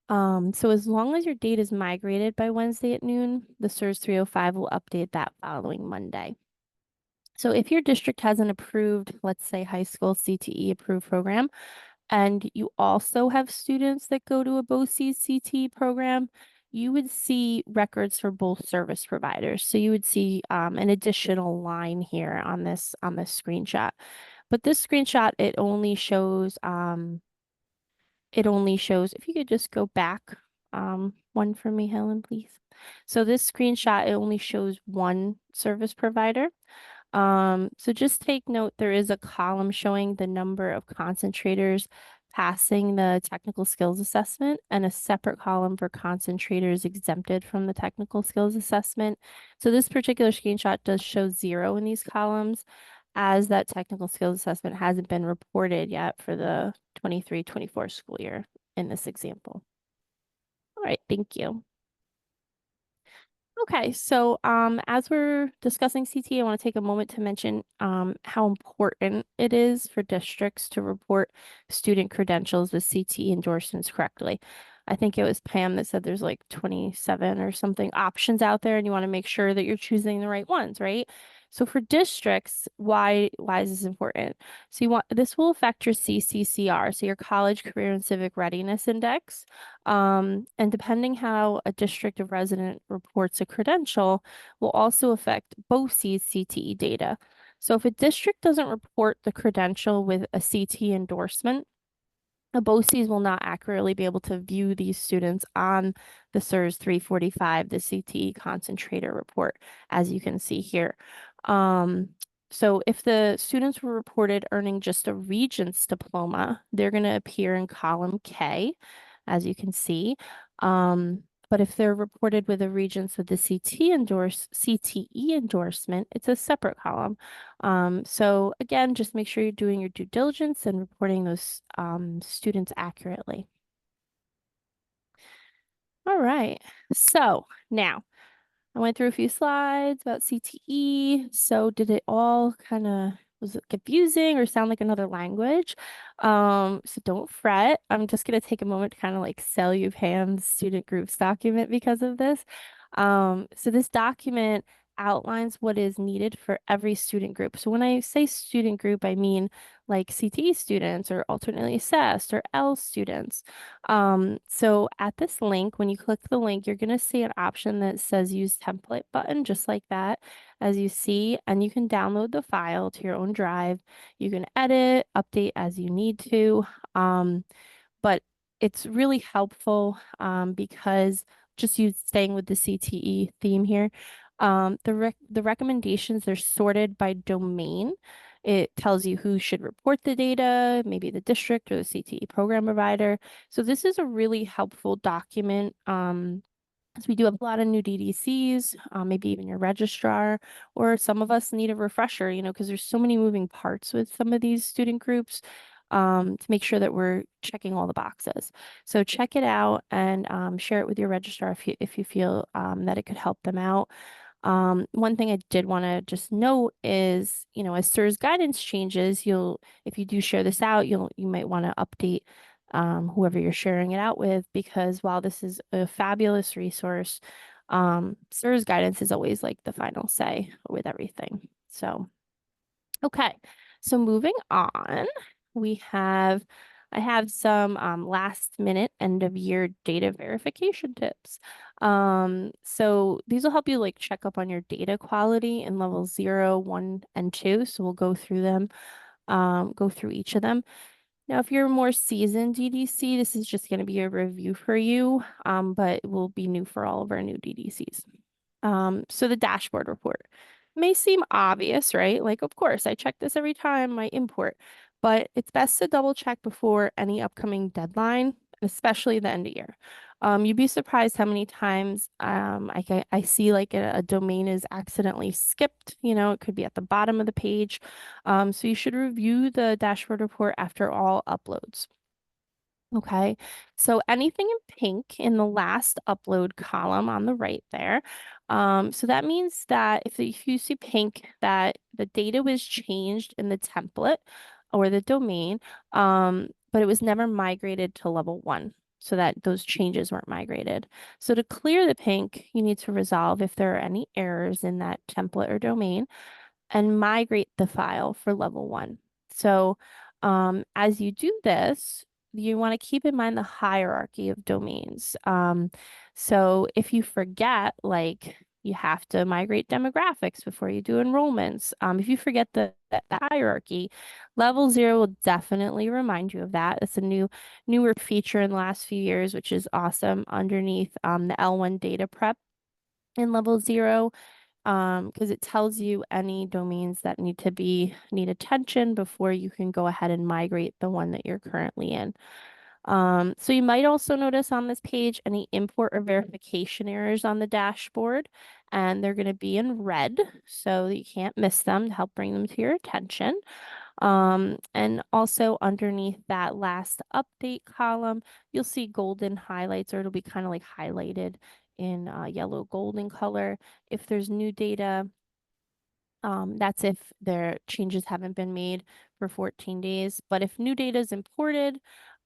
So as long as your data is migrated by Wednesday at noon, the SIRS 305 will update that following Monday. So if your district has an approved, let's say high school CTE approved program, and you also have students that go to a BOCES CTE program, you would see records for both service providers. So you would see an additional line here on this screenshot. But this screenshot, it only shows, if you could just go back one for me, Helen, please. So this screenshot, it only shows one service provider. So just take note, there is a column showing the number of concentrators passing the technical skills assessment and a separate column for concentrators exempted from the technical skills assessment. So this particular screenshot does show 0 in these columns, as that technical skills assessment hasn't been reported yet for the 23-24 school year in this example. All right, thank you. Okay, so as we're discussing CTE, I want to take a moment to mention how important it is for districts to report student credentials with CTE endorsements correctly. I think it was Pam that said there's like 27 or something options out there, and you want to make sure that you're choosing the right ones, right? So for districts, why is this important? So this will affect your CCCR, so your College Career and Civic Readiness Index. And depending how a district of resident reports a credential will also affect BOCES CTE data. So if a district doesn't report the credential with a CTE endorsement, the BOCES will not accurately be able to view these students on the SIRS 345, the CTE concentrator report, as you can see here. So if the students were reported earning just a Regents diploma, they're going to appear in column K, as you can see. But if they're reported with a Regents with the CTE endorsement, it's a separate column. So again, just make sure you're doing your due diligence and reporting those students accurately. All right, so now I went through a few slides about CTE. So did it all was it confusing or sound like another language? So don't fret. I'm just gonna take a moment to kind of like sell you Pam's student groups document because of this. So this document outlines what is needed for every student group. So when I say student group, I mean like CTE students or alternately assessed or L students. So at this link, when you click the link, you're going to see an option that says use template button, just like that, as you see, and you can download the file to your own drive. You can edit, update as you need to. But it's really helpful because just staying with the CTE theme here, the recommendations, they're sorted by domain. It tells you who should report the data, maybe the district or the CTE program provider. So this is a really helpful document. Because we do have a lot of new DDCs, maybe even your registrar, or some of us need a refresher, because there's so many moving parts with some of these student groups, to make sure that we're checking all the boxes. So check it out and share it with your registrar if you feel that it could help them out. One thing I did want to just note is, as SIRS guidance changes, if you do share this out, you might want to update whoever you're sharing it out with, because while this is a fabulous resource, SIRS guidance is always like the final say with everything. So, okay, so moving on, I have some last minute end of year data verification tips. So these will help you like check up on your data quality in level 0, 1, and 2. So we'll go through them, go through each of them. Now, if you're a more seasoned DDC, this is just going to be a review for you, but it will be new for all of our new DDCs. So the dashboard report may seem obvious, right? Like, of course, I check this every time I import, but it's best to double check before any upcoming deadline, especially the end of year. You'd be surprised how many times I see like a domain is accidentally skipped. It could be at the bottom of the page. So you should review the dashboard report after all uploads. Okay, so anything in pink in the last upload column on the right there. So that means that if you see pink, that the data was changed in the template or the domain, but it was never migrated to level 1, so that those changes weren't migrated. So to clear the pink, you need to resolve if there are any errors in that template or domain and migrate the file for level 1. So as you do this, you want to keep in mind the hierarchy of domains. So if you forget, like you have to migrate demographics before you do enrollments. If you forget the hierarchy, level 0 will definitely remind you of that. It's a newer feature in the last few years, which is awesome underneath the L1 data prep in level 0. Because it tells you any domains that need attention before you can go ahead and migrate the one that you're currently in. So you might also notice on this page any import or verification errors on the dashboard, and they're going to be in red, so you can't miss them to help bring them to your attention. And also underneath that last update column, you'll see golden highlights, or it'll be kind of like highlighted in yellow golden color. If there's new data, that's if their changes haven't been made for 14 days. But if new data is imported,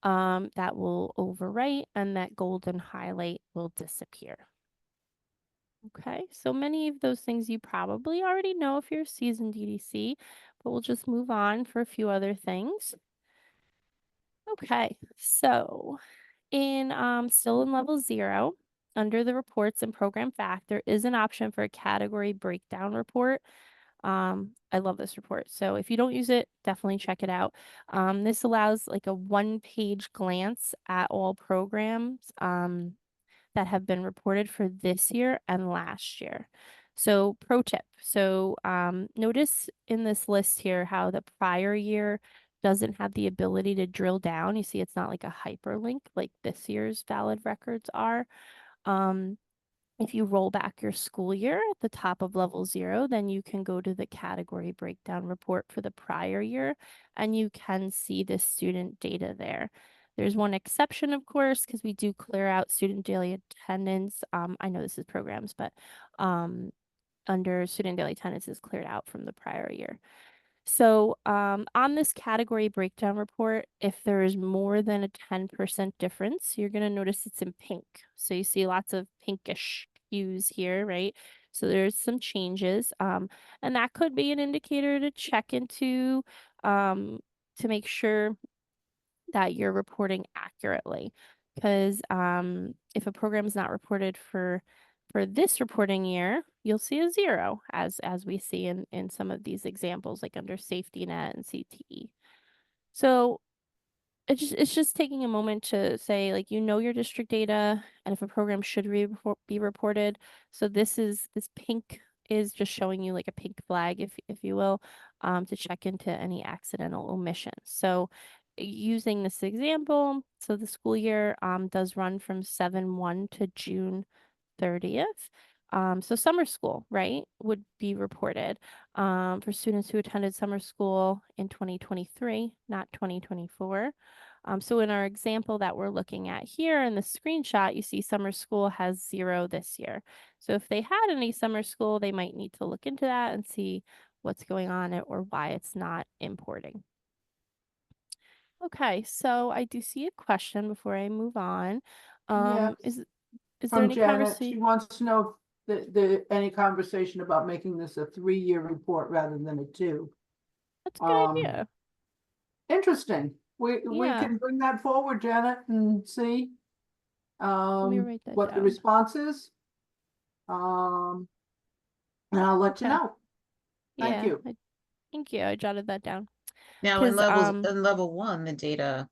that will overwrite and that golden highlight will disappear. Okay, so many of those things you probably already know if you're a seasoned DDC, but we'll just move on for a few other things. Okay, so in still in level 0, under the reports and program fact, there is an option for a category breakdown report. I love this report. So if you don't use it, definitely check it out. This allows like a one-page glance at all programs that have been reported for this year and last year. So pro tip. So notice in this list here how the prior year doesn't have the ability to drill down. You see it's not like a hyperlink like this year's valid records are. If you roll back your school year at the top of level 0, then you can go to the category breakdown report for the prior year and you can see the student data there. There's one exception, of course, because we do clear out student daily attendance. I know this is programs, but under student daily attendance is cleared out from the prior year. So on this category breakdown report, if there is more than a 10% difference, you're going to notice it's in pink. So you see lots of pinkish hues here, right? So there's some changes. And that could be an indicator to check into to make sure that you're reporting accurately. Because if a program is not reported for this reporting year, you'll see a 0 as we see in some of these examples, like under safety net and CTE. So it's just taking a moment to say, like, your district data and if a program should be reported. So this pink is just showing you like a pink flag, if you will, to check into any accidental omissions. So using this example, so the school year does run from 7/1 to June 30th. So summer school, right, would be reported for students who attended summer school in 2023, not 2024. So in our example that we're looking at here in the screenshot, you see summer school has 0 this year. So if they had any summer school, they might need to look into that and see what's going on or why it's not importing. Okay, so I do see a question before I move on. Yeah, Is there from any Janet, she conversation? wants to know if any conversation about making this a 3-year report rather than a 2. That's a good idea. Interesting. We Yeah. can bring that forward, Janet, and see Let me write that what the down. response is. And I'll let you Okay. know. Thank Yeah. you. Thank you. I jotted that down. Now in 'Cause, level 1, the data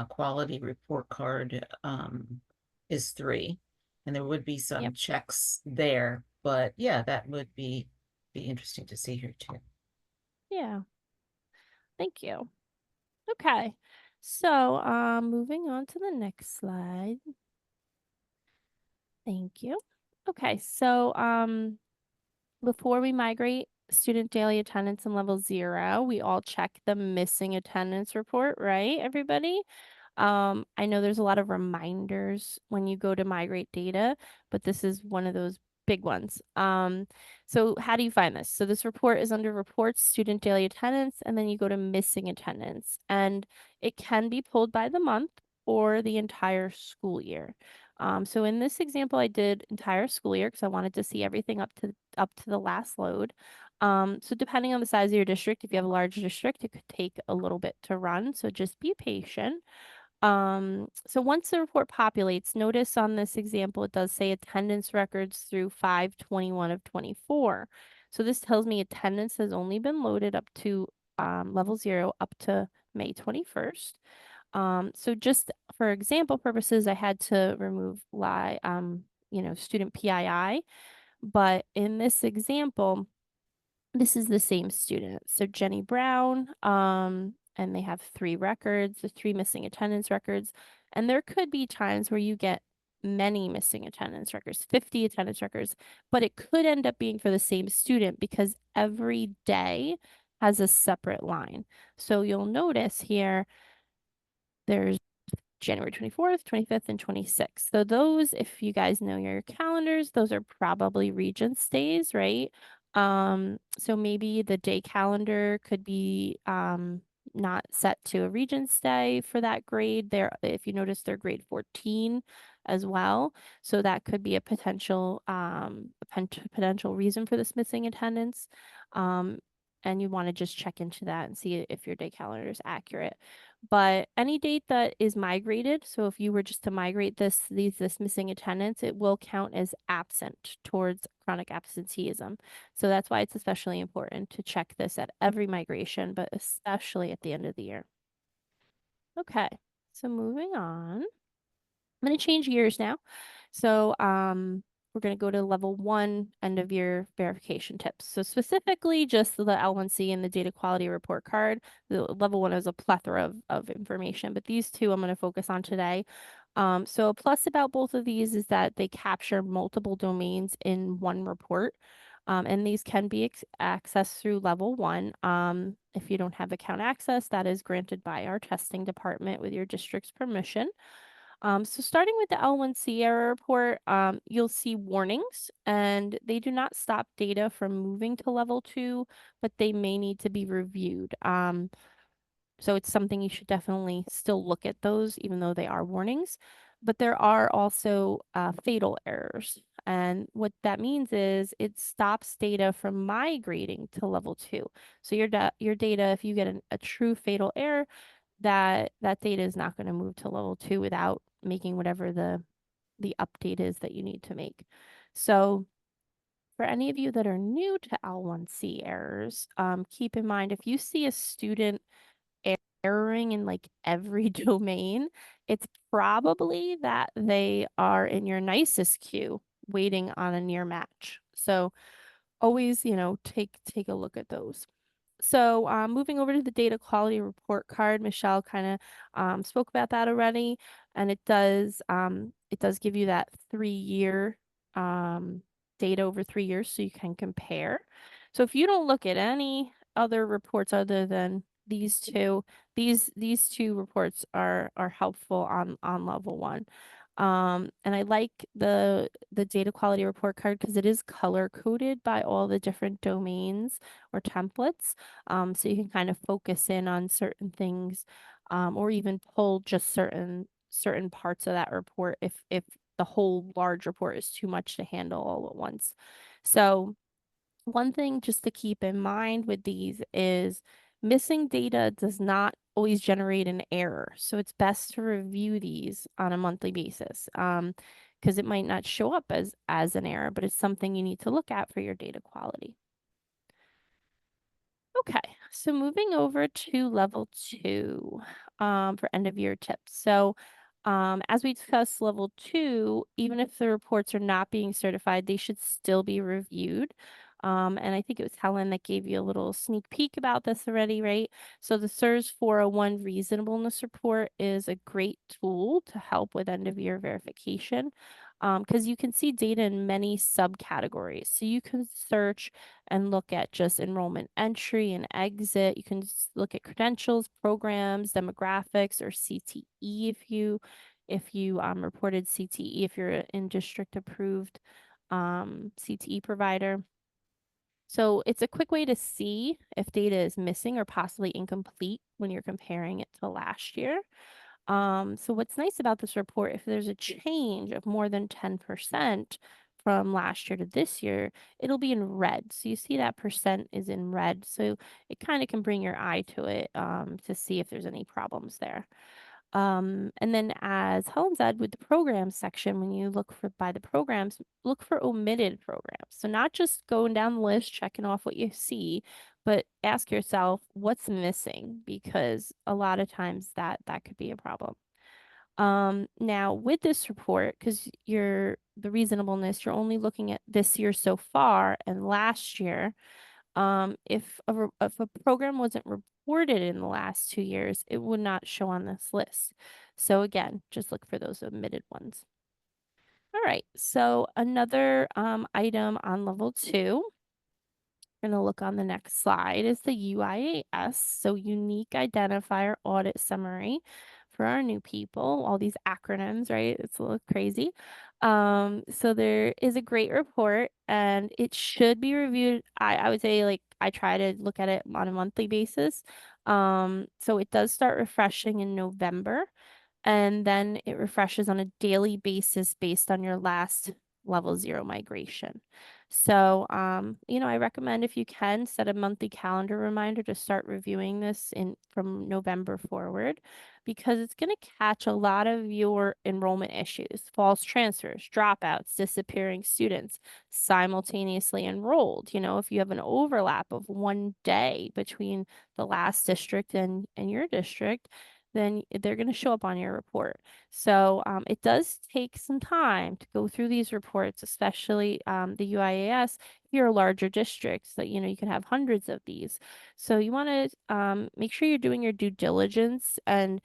quality report card is 3, and there would be some Yep. checks there, but yeah, that would be interesting to see here too. Yeah. Thank you. Okay. So, moving on to the next slide. Thank you. Okay. So, before we migrate student daily attendance in level 0, we all check the missing attendance report, right, everybody? I know there's a lot of reminders when you go to migrate data, but this is one of those big ones. So how do you find this? So this report is under reports, student daily attendance, and then you go to missing attendance, and it can be pulled by the month or the entire school year. So in this example, I did entire school year because I wanted to see everything up to the last load. So depending on the size of your district, if you have a large district, it could take a little bit to run. So just be patient. So once the report populates, notice on this example, it does say attendance records through 5/21 of 24. So this tells me attendance has only been loaded up to level 0 up to May 21st. So just for example purposes, I had to remove student PII, but in this example, this is the same student. So Jenny Brown, and they have 3 records, the 3 missing attendance records. And there could be times where you get many missing attendance records, 50 attendance records, but it could end up being for the same student because every day has a separate line. So you'll notice here, there's January 24th, 25th, and 26th. So those, if you guys know your calendars, those are probably Regents days, right? So maybe the day calendar could be not set to a Regents Day for that grade. There, if you notice, they're grade 14 as well. So that could be a potential potential reason for this missing attendance. And you want to just check into that and see if your day calendar is accurate. But any date that is migrated, so if you were just to migrate this missing attendance, it will count as absent towards chronic absenteeism. So that's why it's especially important to check this at every migration, but especially at the end of the year. Okay, so moving on. I'm going to change gears now. So we're going to go to level 1 end of year verification tips. So specifically just the L1C and the data quality report card. The level 1 is a plethora of information, but these two I'm going to focus on today. So a plus about both of these is that they capture multiple domains in one report. And these can be accessed through level 1. If you don't have account access, that is granted by our testing department with your district's permission. So starting with the L1C error report, you'll see warnings, and they do not stop data from moving to level 2, but they may need to be reviewed. So it's something you should definitely still look at those, even though they are warnings. But there are also fatal errors. And what that means is it stops data from migrating to level 2. So your data, if you get a true fatal error, that data is not going to move to level 2 without making whatever the update is that you need to make. So for any of you that are new to L1C errors, keep in mind if you see a student erroring in like every domain, it's probably that they are in your nicest queue waiting on a near match. So always, take a look at those. So moving over to the data quality report card, Michelle kind of spoke about that already, and it does give you that 3-year data over 3 years, so you can compare. So if you don't look at any other reports other than these two, these two reports are helpful on level 1. And I like the data quality report card because it is color coded by all the different domains or templates. So you can kind of focus in on certain things, or even pull just certain parts of that report if the whole large report is too much to handle all at once. So one thing just to keep in mind with these is missing data does not always generate an error. So it's best to review these on a monthly basis, because it might not show up as an error, but it's something you need to look at for your data quality. Okay, so moving over to level 2 for end of year tips. So as we discussed, level 2, even if the reports are not being certified, they should still be reviewed. And I think it was Helen that gave you a little sneak peek about this already, right? So the SIRS 401 reasonableness report is a great tool to help with end of year verification, because you can see data in many subcategories. So you can search and look at just enrollment entry and exit. You can look at credentials, programs, demographics, or CTE if you reported CTE, if you're in district approved CTE provider. So it's a quick way to see if data is missing or possibly incomplete when you're comparing it to last year. So what's nice about this report, if there's a change of more than 10% from last year to this year, it'll be in red. So you see that percent is in red. So it kind of can bring your eye to it to see if there's any problems there. And then as Helen said, with the programs section, when you look by the programs, look for omitted programs. So not just going down the list, checking off what you see, but ask yourself what's missing, because a lot of times that could be a problem. Now with this report, because the reasonableness, you're only looking at this year so far and last year. If a program wasn't reported in the last 2 years, it would not show on this list. So again, just look for those omitted ones. All right, so another item on level 2, we're going to look on the next slide, is the UIAS, so Unique Identifier Audit Summary for our new people, all these acronyms, right? It's a little crazy. So there is a great report and it should be reviewed. I would say like I try to look at it on a monthly basis. So it does start refreshing in November and then it refreshes on a daily basis based on your last level 0 migration. So, I recommend if you can set a monthly calendar reminder to start reviewing this from November forward, because it's going to catch a lot of your enrollment issues, false transfers, dropouts, disappearing students, simultaneously enrolled. If you have an overlap of one day between the last district and your district, then they're going to show up on your report. So it does take some time to go through these reports, especially the UIAS. If you're a larger district, so you can have hundreds of these. So you want to make sure you're doing your due diligence and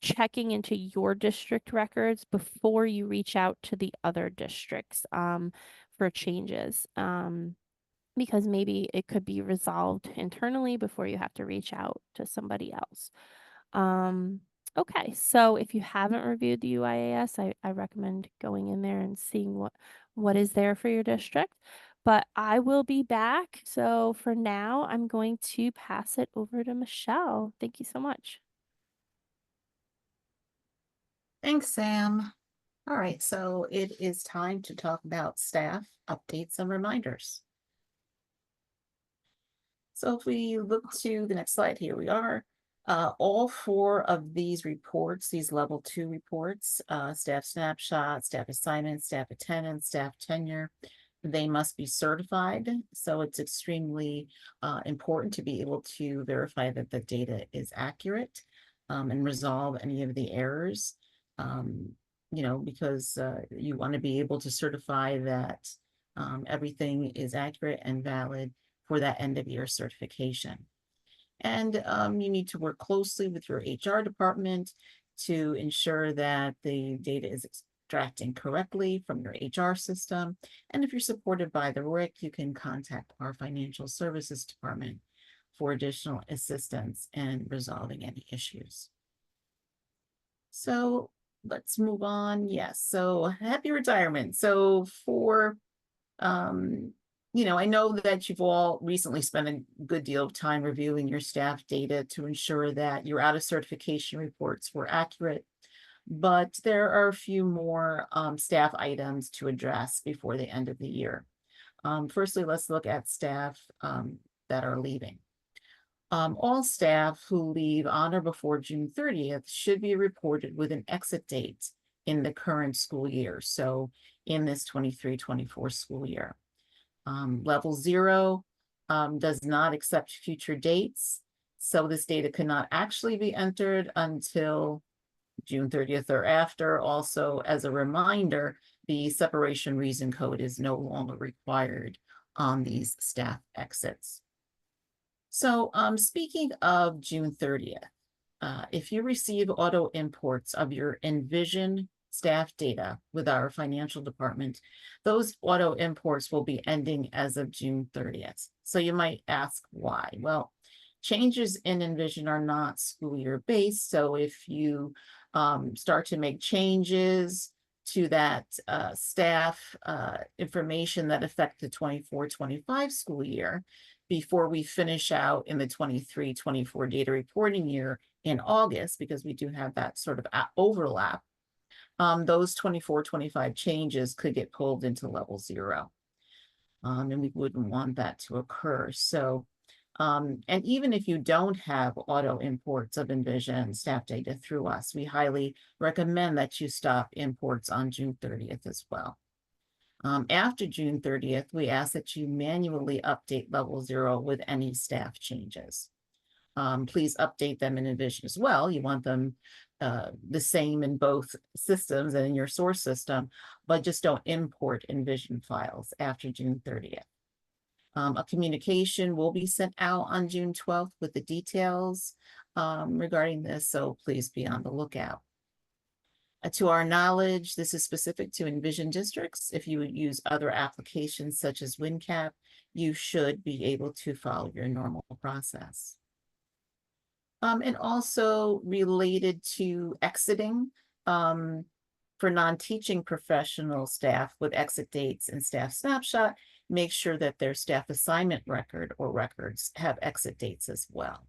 checking into your district records before you reach out to the other districts for changes. Because maybe it could be resolved internally before you have to reach out to somebody else. Okay, so if you haven't reviewed the UIAS, I recommend going in there and seeing what is there for your district. But I will be back. So for now, I'm going to pass it over to Michelle. Thank you so much. Thanks, Sam. All right, so it is time to talk about staff updates and reminders. So if we look to the next slide, here we are. All 4 of these reports, these level 2 reports, staff snapshot, staff assignment, staff attendance, staff tenure, they must be certified. So it's extremely important to be able to verify that the data is accurate and resolve any of the errors, because you want to be able to certify that everything is accurate and valid for that end of year certification. And you need to work closely with your HR department to ensure that the data is extracting correctly from your HR system. And if you're supported by the MHRIC, you can contact our financial services department for additional assistance in resolving any issues. So let's move on. Yes, so happy retirement. So for I know that you've all recently spent a good deal of time reviewing your staff data to ensure that your out of certification reports were accurate, but there are a few more staff items to address before the end of the year. Firstly, let's look at staff that are leaving. All staff who leave on or before June 30th should be reported with an exit date in the current school year. So in this 23-24 school year. Level 0 does not accept future dates. So this data cannot actually be entered until June 30th or after. Also, as a reminder, the separation reason code is no longer required on these staff exits. So speaking of June 30th, if you receive auto imports of your Envision staff data with our financial department, those auto imports will be ending as of June 30th. So you might ask why? Well, changes in Envision are not school year based. So if you start to make changes to that staff information that affect the 24-25 school year, before we finish out in the 23-24 data reporting year in August, because we do have that sort of overlap, those 24-25 changes could get pulled into level 0. And we wouldn't want that to occur. So, and even if you don't have auto imports of Envision staff data through us, we highly recommend that you stop imports on June 30th as well. After June 30th, we ask that you manually update level 0 with any staff changes. Please update them in Envision as well. You want them the same in both systems and in your source system, but just don't import Envision files after June 30th. A communication will be sent out on June 12th with the details regarding this, so please be on the lookout. To our knowledge, this is specific to Envision districts. If you would use other applications such as WinCap, you should be able to follow your normal process. And also related to exiting, for non-teaching professional staff with exit dates and staff snapshot, make sure that their staff assignment record or records have exit dates as well.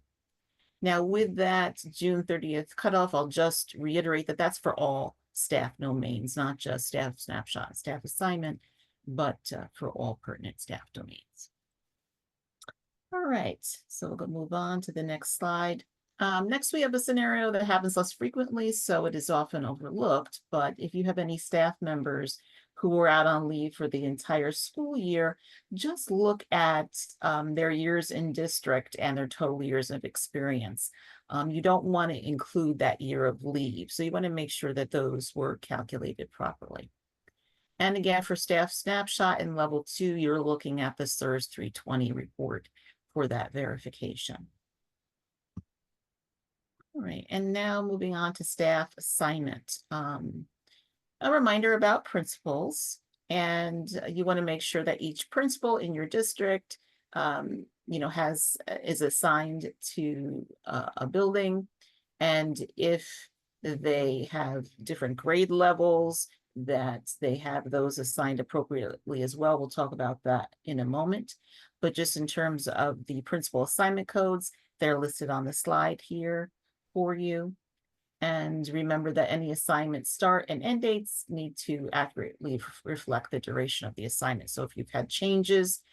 Now, with that June 30th cutoff, I'll just reiterate that that's for all staff domains, not just staff snapshot, and staff assignment, but for all pertinent staff domains. All right, so we'll move on to the next slide. Next, we have a scenario that happens less frequently, so it is often overlooked. But if you have any staff members who were out on leave for the entire school year, just look at their years in district and their total years of experience. You don't want to include that year of leave, so you want to make sure that those were calculated properly. And again, for staff snapshot in level 2, you're looking at the SIRS 320 report for that verification. All right, and now moving on to staff assignment. A reminder about principals, and you want to make sure that each principal in your district, is assigned to a building, and if they have different grade levels, that they have those assigned appropriately as well. We'll talk about that in a moment, but just in terms of the principal assignment codes, they're listed on the slide here for you. And remember that any assignment start and end dates need to accurately reflect the duration of the assignment. So if you've had changes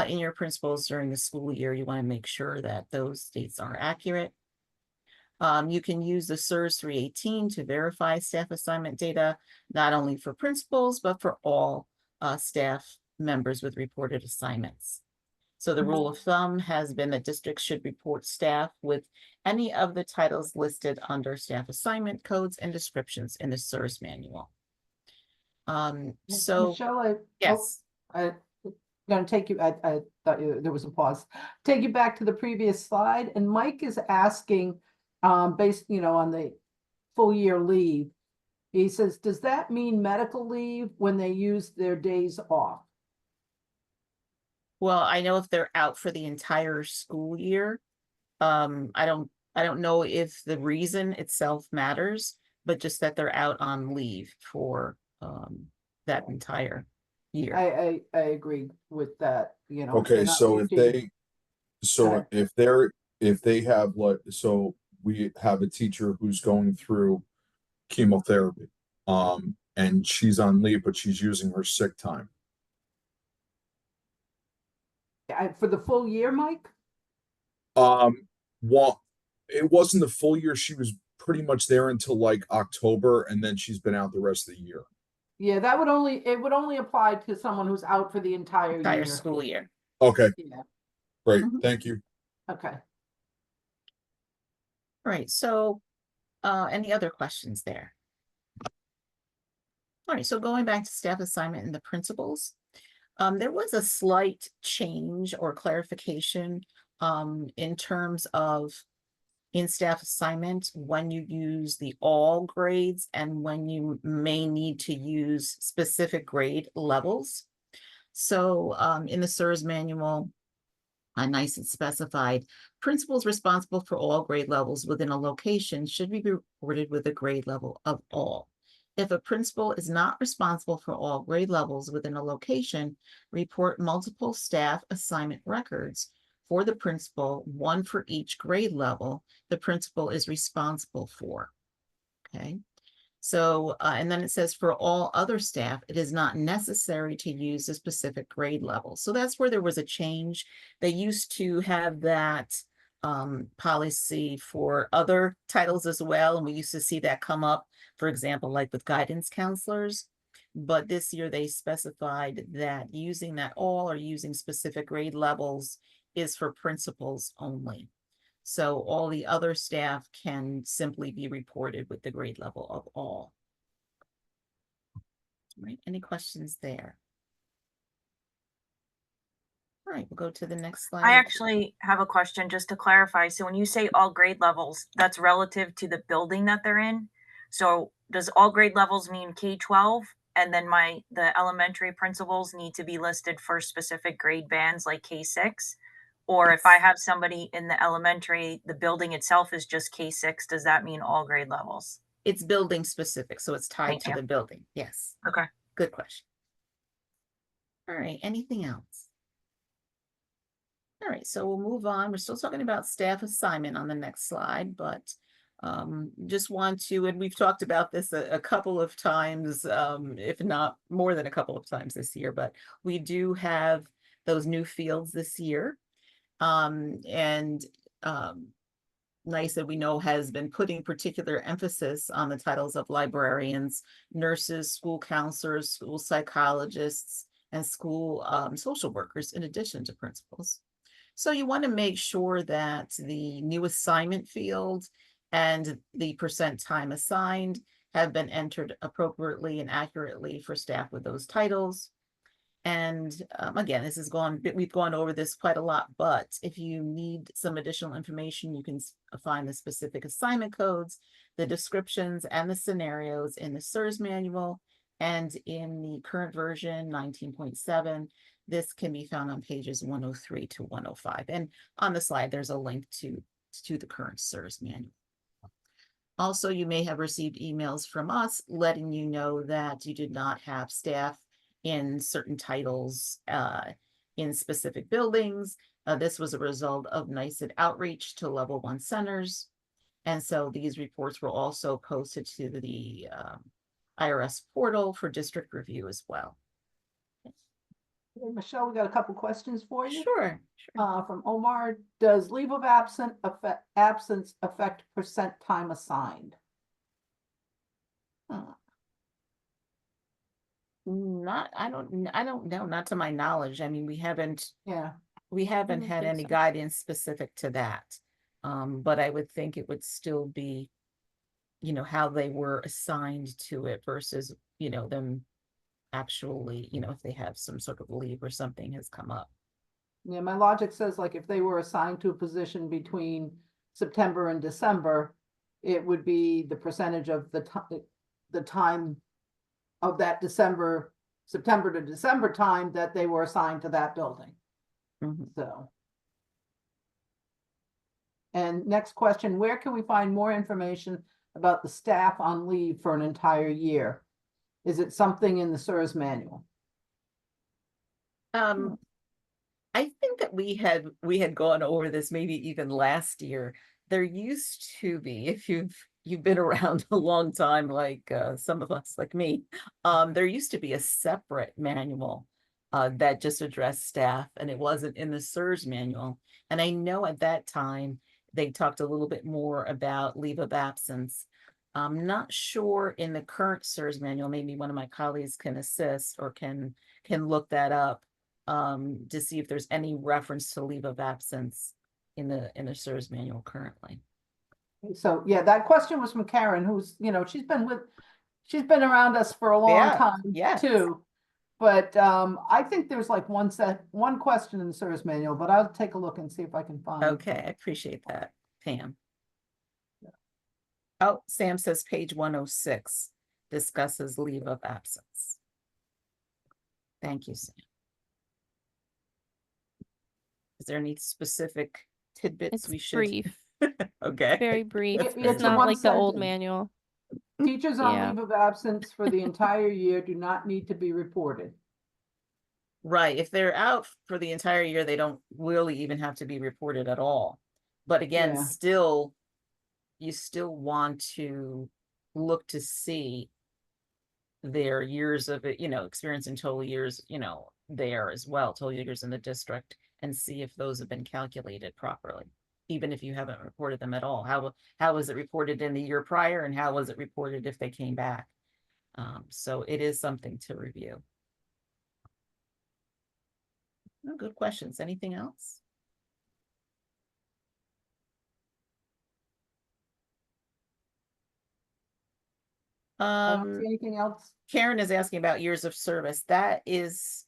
in your principals during the school year, you want to make sure that those dates are accurate. You can use the SIRS 318 to verify staff assignment data, not only for principals, but for all staff members with reported assignments. So the rule of thumb has been that districts should report staff with any of the titles listed under staff assignment codes and descriptions in the SIRS manual. Michelle, yes. I'm going to take you, I thought there was a pause. Take you back to the previous slide, and Mike is asking, based, on the full year leave. He says, does that mean medical leave when they use their days off? Well, I know if they're out for the entire school year, I don't know if the reason itself matters, but just that they're out on leave for that entire year. I agree with that, Okay, so if they have so we have a teacher who's going through chemotherapy, and she's on leave, but she's using her sick time. For the full year, Mike? Well, it wasn't the full year. She was pretty much there until like October, and then she's been out the rest of the year. Yeah, it would only apply to someone who's out for the entire year. School year. Okay. Yeah. Great. Thank you. Okay. Right. So, any other questions there? All right. So going back to staff assignment and the principals, there was a slight change or clarification in terms of in staff assignment when you use the all grades and when you may need to use specific grade levels. So in the SIRS manual, nice and specified, principals responsible for all grade levels within a location should be reported with a grade level of all. If a principal is not responsible for all grade levels within a location, report multiple staff assignment records for the principal, one for each grade level the principal is responsible for. Okay. So, and then it says for all other staff, it is not necessary to use a specific grade level. So that's where there was a change. They used to have that policy for other titles as well. And we used to see that come up, for example, like with guidance counselors. But this year they specified that using that all or using specific grade levels is for principals only. So all the other staff can simply be reported with the grade level of all. All right, any questions there? All right, we'll go to the next slide. I actually have a question just to clarify. So when you say all grade levels, that's relative to the building that they're in. So does all grade levels mean K-12? And then the elementary principals need to be listed for specific grade bands like K-6? Or if I have somebody in the elementary, the building itself is just K6, does that mean all grade levels? It's building specific, so it's tied Thank to you. the building. Yes, Okay. good question. All right, anything else? All right, so we'll move on. We're still talking about staff assignment on the next slide, but just want to, and we've talked about this a couple of times, if not more than a couple of times this year, but we do have those new fields this year. And nice that we know has been putting particular emphasis on the titles of librarians, nurses, school counselors, school psychologists, and school social workers in addition to principals. So you want to make sure that the new assignment field and the percent time assigned have been entered appropriately and accurately for staff with those titles. And again, we've gone over this quite a lot, but if you need some additional information, you can find the specific assignment codes, the descriptions, and the scenarios in the SIRS manual and in the current version 19.7. This can be found on pages 103 to 105. And on the slide, there's a link to the current SIRS manual. Also, you may have received emails from us letting you know that you did not have staff in certain titles in specific buildings. This was a result of NICED outreach to level 1 centers. And so these reports were also posted to the IRS portal for district review as well. Hey, Michelle, we got a couple questions for you. Sure. From Omar, does leave of absence affect percent time assigned? I don't know, not to my knowledge. I mean, we haven't Yeah. had think any so. guidance specific to that. But I would think it would still be, how they were assigned to it versus, them actually, if they have some sort of leave or something has come up. Yeah, my logic says like if they were assigned to a position between September and December, it would be the percentage of the time of that September to December time that they were assigned to that building. Mhm. So. And next question, where can we find more information about the staff on leave for an entire year? Is it something in the SIRS manual? I think that we had gone over this maybe even last year. There used to be, if you've been around a long time, like some of us, like me, there used to be a separate manual that just addressed staff, and it wasn't in the SIRS manual. And I know at that time they talked a little bit more about leave of absence. I'm not sure in the current SIRS manual. Maybe one of my colleagues can assist or can look that up to see if there's any reference to leave of absence in the SIRS manual currently. So yeah, that question was from Karen, who's, she's been around us for a long time too. But I think there's like one question in the SIRS manual, but I'll take a look and see if I can find. Okay, I appreciate that, Pam. Oh, Sam says page 106 discusses leave of absence. Thank you, Sam. Is there any specific tidbits It's we should? brief, Okay. very brief. It's It's a not one like the old sentence. manual. Teachers on Yeah. leave of absence for the entire year do not need to be reported. Right, if they're out for the entire year, they don't really even have to be reported at all. But again, Yeah. you still want to look to see their years of it, experience in total years, there as well, total years in the district, and see if those have been calculated properly, even if you haven't reported them at all. How was it reported in the year prior, and how was it reported if they came back? So it is something to review. Oh, good questions. Anything else? I don't see anything else. Karen is asking about years of service. That is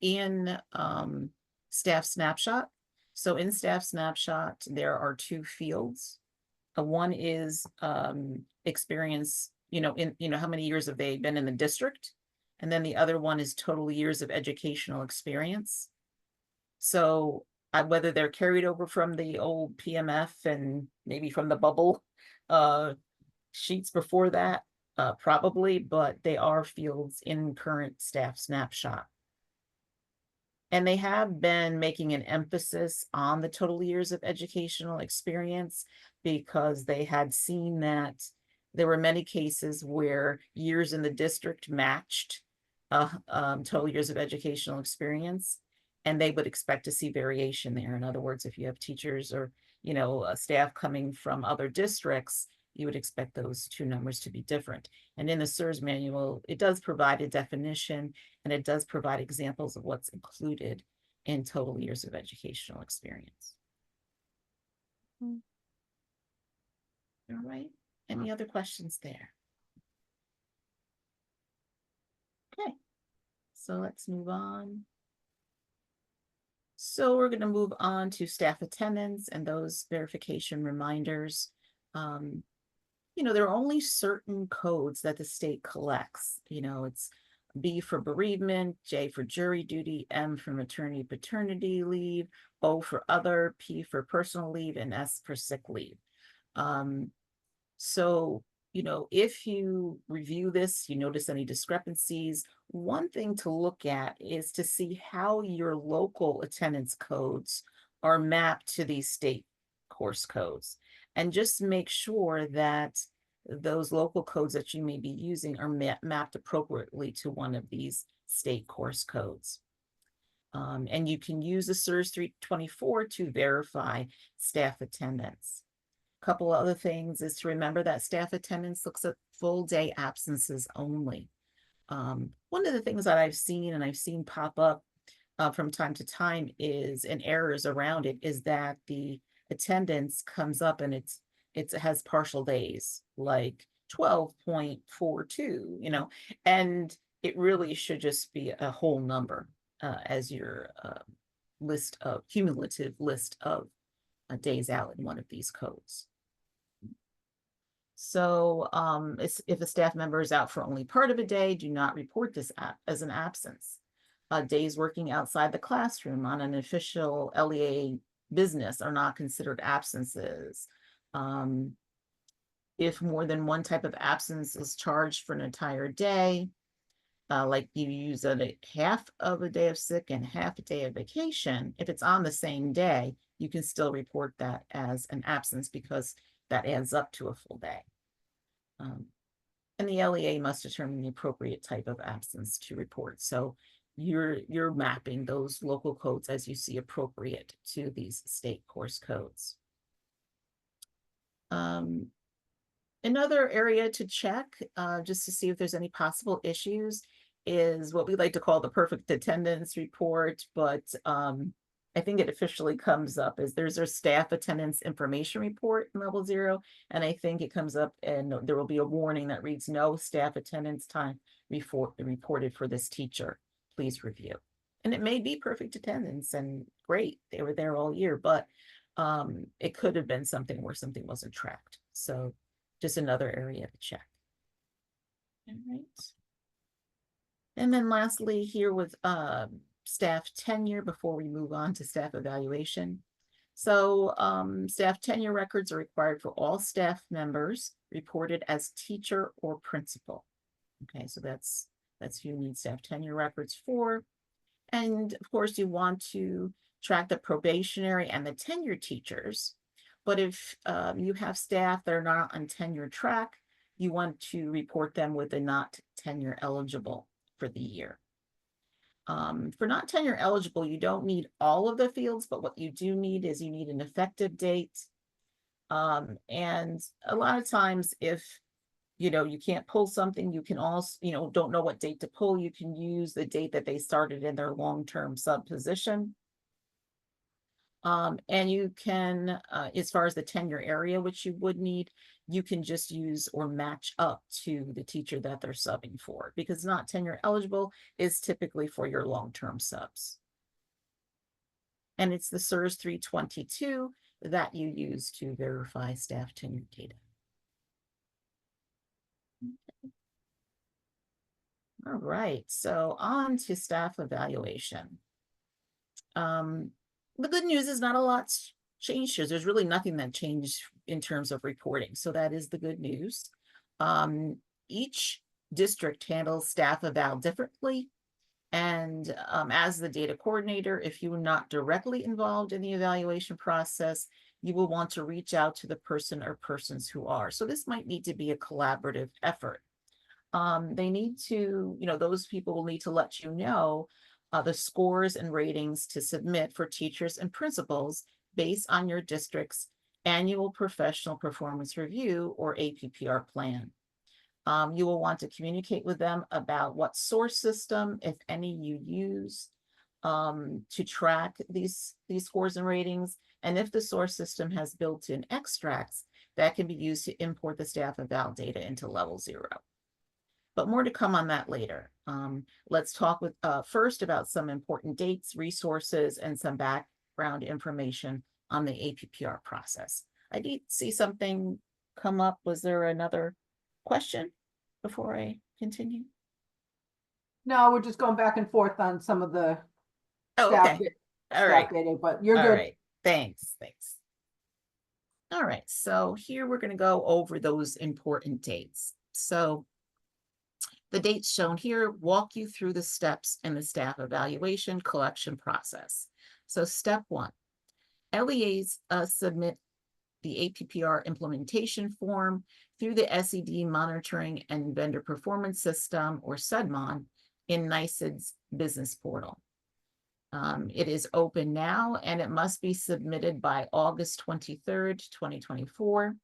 in staff snapshot. So in staff snapshot, there are two fields. One is experience, how many years have they been in the district? And then the other one is total years of educational experience. So whether they're carried over from the old PMF and maybe from the bubble sheets before that, probably, but they are fields in current staff snapshot. And they have been making an emphasis on the total years of educational experience because they had seen that there were many cases where years in the district matched total years of educational experience, and they would expect to see variation there. In other words, if you have teachers or, staff coming from other districts, you would expect those two numbers to be different. And in the SIRS manual, it does provide a definition, and it does provide examples of what's included in total years of educational experience. Mm. All right. Any other questions there? Okay. So let's move on. So we're going to move on to staff attendance and those verification reminders. There are only certain codes that the state collects. It's B for bereavement, J for jury duty, M for maternity paternity leave, O for other, P for personal leave, and S for sick leave. So, if you review this, you notice any discrepancies, one thing to look at is to see how your local attendance codes are mapped to these state course codes. And just make sure that those local codes that you may be using are mapped appropriately to one of these state course codes. And you can use the SIRS 324 to verify staff attendance. Couple of other things is to remember that staff attendance looks at full day absences only. One of the things that I've seen pop up from time to time is, and errors around it, is that the attendance comes up and it has partial days, like 12.42, and it really should just be a whole number as your cumulative list of days out in one of these codes. So if a staff member is out for only part of a day, do not report this as an absence. Days working outside the classroom on an official LEA business are not considered absences. If more than one type of absence is charged for an entire day, like you use half of a day of sick and half a day of vacation, if it's on the same day, you can still report that as an absence because that adds up to a full day. And the LEA must determine the appropriate type of absence to report. So you're mapping those local codes as you see appropriate to these state course codes. Another area to check, just to see if there's any possible issues, is what we like to call the perfect attendance report, but I think it officially comes up as there's a staff attendance information report in level 0, and I think it comes up and there will be a warning that reads no staff attendance time reported for this teacher. Please review. And it may be perfect attendance and great, they were there all year, but it could have been something where something wasn't tracked. So just another area to check. All right. And then lastly here with staff tenure before we move on to staff evaluation. So staff tenure records are required for all staff members reported as teacher or principal. Okay, so that's who you need staff tenure records for. And of course you want to track the probationary and the tenured teachers. But if you have staff that are not on tenure track, you want to report them with a not tenure eligible for the year. For not tenure eligible, you don't need all of the fields, but what you do need is you need an effective date. And a lot of times if you can't pull something, you can also, don't know what date to pull, you can use the date that they started in their long-term sub position. And you can, as far as the tenure area, which you would need, you can just use or match up to the teacher that they're subbing for, because not tenure eligible is typically for your long-term subs. And it's the SIRS 322 that you use to verify staff tenure data. Okay. All right, so on to staff evaluation. The good news is not a lot's changed here. There's really nothing that changed in terms of reporting. So that is the good news. Each district handles staff eval differently. And as the data coordinator, if you were not directly involved in the evaluation process, you will want to reach out to the person or persons who are. So this might need to be a collaborative effort. They need to, those people will need to let you know the scores and ratings to submit for teachers and principals based on your district's annual professional performance review or APPR plan. You will want to communicate with them about what source system, if any, you use to track these scores and ratings. And if the source system has built-in extracts, that can be used to import the staff eval data into level 0. But more to come on that later. Let's talk first about some important dates, resources, and some background information on the APPR process. I did see something come up. Was there another question before I continue? No, we're just going back and forth on some of the Oh, staff, okay. All staff right. data, but you're All good. right. Thanks. All right. So here we're going to go over those important dates. So the dates shown here walk you through the steps in the staff evaluation collection process. So step 1, LEAs submit the APPR implementation form through the SED Monitoring and Vendor Performance System, or SEDMON, in NYSED's business portal. It is open now, and it must be submitted by August 23rd, 2024.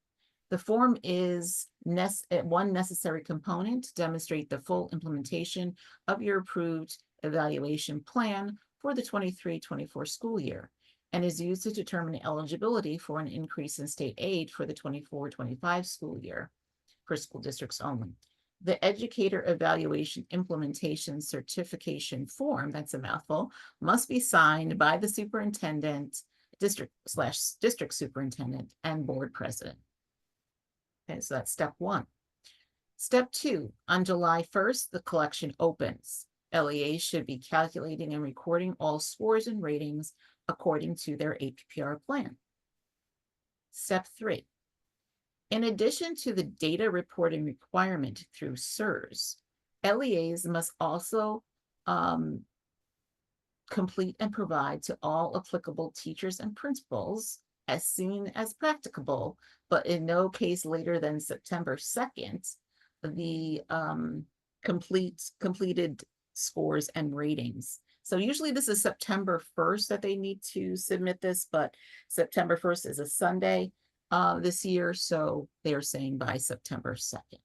The form is one necessary component to demonstrate the full implementation of your approved evaluation plan for the 23-24 school year, and is used to determine eligibility for an increase in state aid for the 24-25 school year for school districts only. The Educator Evaluation Implementation Certification Form, that's a mouthful, must be signed by the superintendent, district superintendent, and board president. Okay, so that's step 1. Step 2, on July 1st, the collection opens. LEAs should be calculating and recording all scores and ratings according to their APPR plan. Step 3, in addition to the data reporting requirement through SERS, LEAs must also complete and provide to all applicable teachers and principals as soon as practicable, but in no case later than September 2nd, the completed scores and ratings. So usually this is September 1st that they need to submit this, but September 1st is a Sunday this year, so they're saying by September 2nd.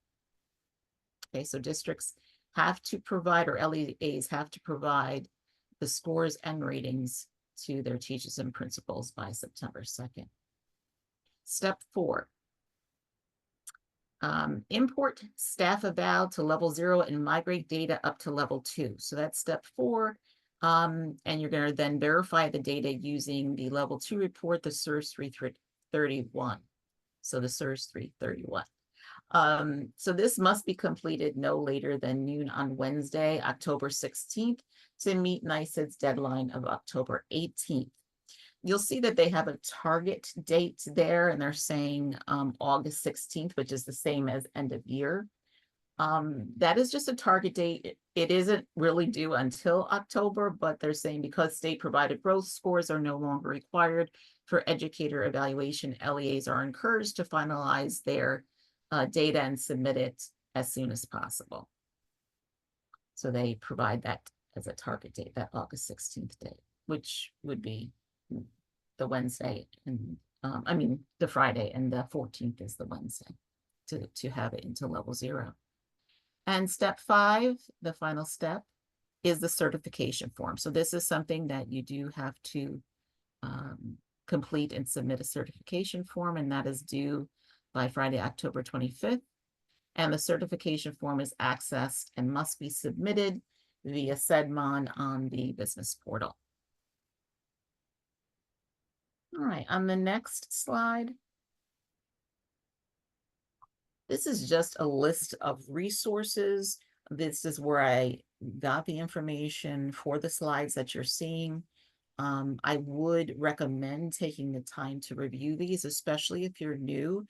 Okay, so districts have to provide, or LEAs have to provide the scores and ratings to their teachers and principals by September 2nd. Step 4, import staff eval to level 0 and migrate data up to level 2. So that's step 4. And you're going to then verify the data using the level 2 report, the SERS 331. So the SERS 331. So this must be completed no later than noon on Wednesday, October 16th, to meet NYSED's deadline of October 18th. You'll see that they have a target date there, and they're saying August 16th, which is the same as end of year. That is just a target date. It isn't really due until October, but they're saying because state provided growth scores are no longer required for educator evaluation, LEAs are encouraged to finalize their data and submit it as soon as possible. So they provide that as a target date, that August 16th date, which would be the Wednesday, and the Friday, and the 14th is the Wednesday to have it into level 0. And step 5, the final step, is the certification form. So this is something that you do have to complete and submit a certification form, and that is due by Friday, October 25th. And the certification form is accessed and must be submitted via SEDMON on the business portal. All right, on the next slide, this is just a list of resources. This is where I got the information for the slides that you're seeing. I would recommend taking the time to review these, especially if you're new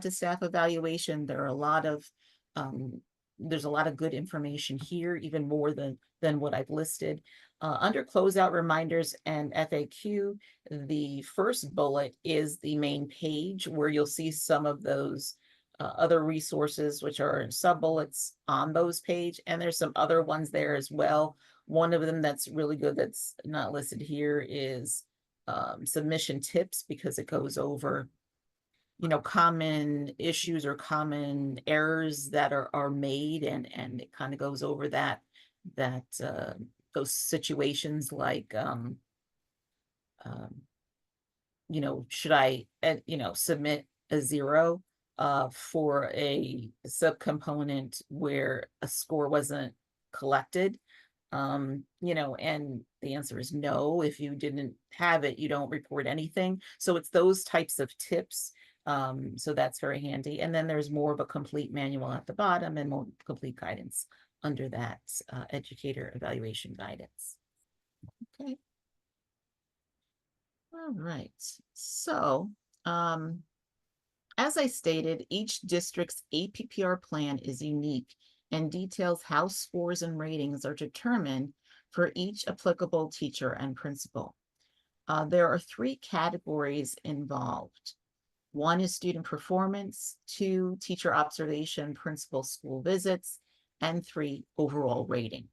to staff evaluation. There are a lot of there's a lot of good information here, even more than what I've listed. Under closeout reminders and FAQ, the first bullet is the main page where you'll see some of those other resources, which are sub bullets on those page. And there's some other ones there as well. One of them that's really good that's not listed here is submission tips, because it goes over, you know, common issues or common errors that are made, and it kind of goes over that those situations like you know, should I you know, submit a 0 for a subcomponent where a score wasn't collected? You know, and the answer is no. If you didn't have it, you don't report anything. So it's those types of tips. So that's very handy. And then there's more of a complete manual at the bottom and more complete guidance under that educator evaluation guidance. Okay. All right. So, as I stated, each district's APPR plan is unique and details how scores and ratings are determined for each applicable teacher and principal. There are 3 categories involved. 1 is student performance, 2, teacher observation, principal school visits, and 3, overall rating.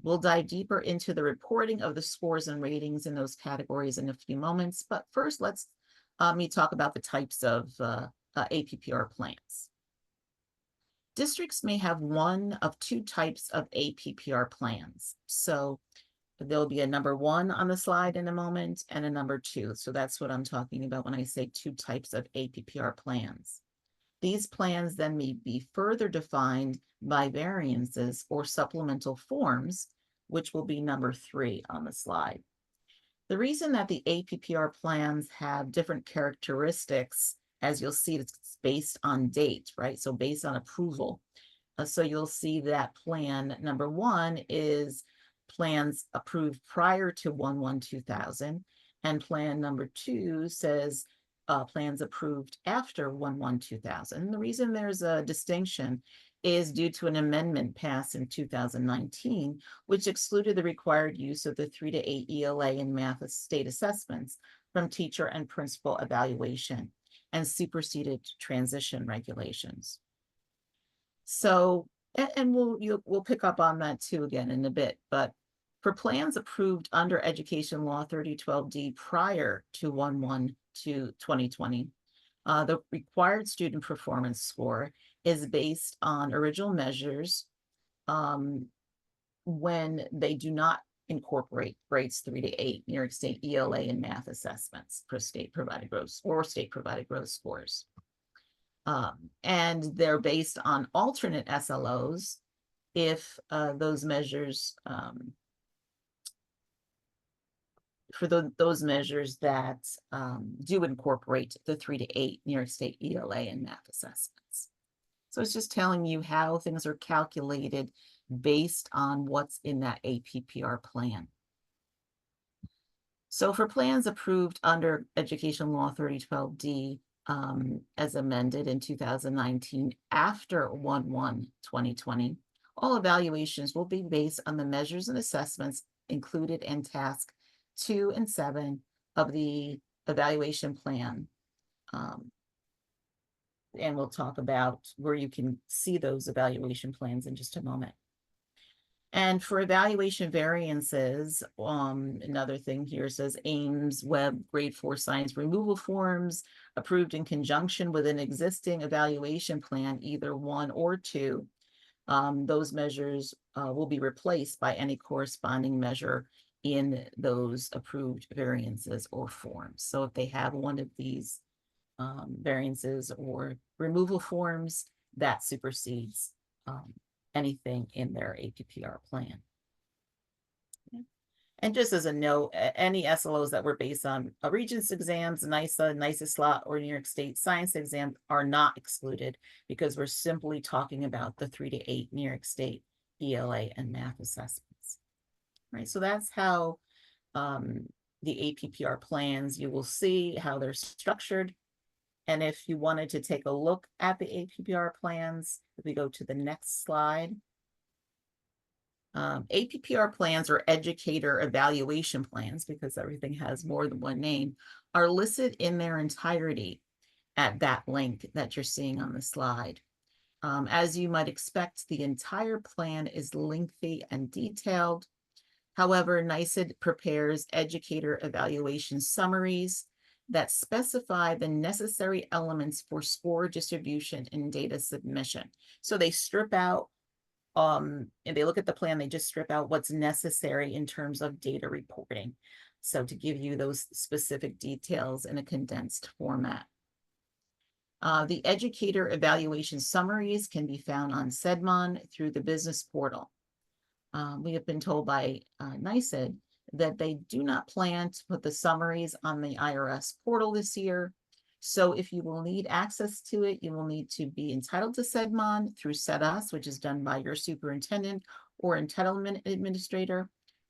We'll dive deeper into the reporting of the scores and ratings in those categories in a few moments, but first let's me talk about the types of APPR plans. Districts may have one of 2 types of APPR plans. So there'll be a number 1 on the slide in a moment and a number 2. So that's what I'm talking about when I say 2 types of APPR plans. These plans then may be further defined by variances or supplemental forms, which will be number 3 on the slide. The reason that the APPR plans have different characteristics, as you'll see, it's based on date, right? So based on approval. So you'll see that plan number 1 is plans approved prior to 1/1/2000, and plan number 2 says plans approved after 1/1/2000. And the reason there's a distinction is due to an amendment passed in 2019, which excluded the required use of the 3 to 8 ELA and math state assessments from teacher and principal evaluation and superseded transition regulations. So, and we'll pick up on that too again in a bit, but for plans approved under Education Law 3012D prior to 1/1/2020, the required student performance score is based on original measures when they do not incorporate grades 3 to 8 New York State ELA and math assessments for state provided gross scores. And they're based on alternate SLOs if those measures those measures that do incorporate the 3 to 8 New York State ELA and math assessments. So it's just telling you how things are calculated based on what's in that APPR plan. So for plans approved under Education Law 3012D as amended in 2019 after 1/1/2020, all evaluations will be based on the measures and assessments included in task 2 and 7 of the evaluation plan. And we'll talk about where you can see those evaluation plans in just a moment. And for evaluation variances, another thing here says Ames Web Grade 4 Science removal forms approved in conjunction with an existing evaluation plan, either 1 or 2. Those measures will be replaced by any corresponding measure in those approved variances or forms. So if they have one of these variances or removal forms, that supersedes anything in their APPR plan. Okay. And just as a note, any SLOs that were based on Regents exams, NYSA, NYSA slot, or New York State science exam are not excluded because we're simply talking about the 3 to 8 New York State ELA and math assessments. Right, so that's how the APPR plans, you will see how they're structured. And if you wanted to take a look at the APPR plans, if we go to the next slide. APPR plans, or educator evaluation plans, because everything has more than one name, are listed in their entirety at that link that you're seeing on the slide. As you might expect, the entire plan is lengthy and detailed. However, NYSED prepares educator evaluation summaries that specify the necessary elements for score distribution and data submission. So they strip out, and they look at the plan, they just strip out what's necessary in terms of data reporting. So to give you those specific details in a condensed format. The educator evaluation summaries can be found on SEDMON through the business portal. We have been told by NYSED that they do not plan to put the summaries on the IRS portal this year. So if you will need access to it, you will need to be entitled to SEDMON through SEDAS, which is done by your superintendent or entitlement administrator,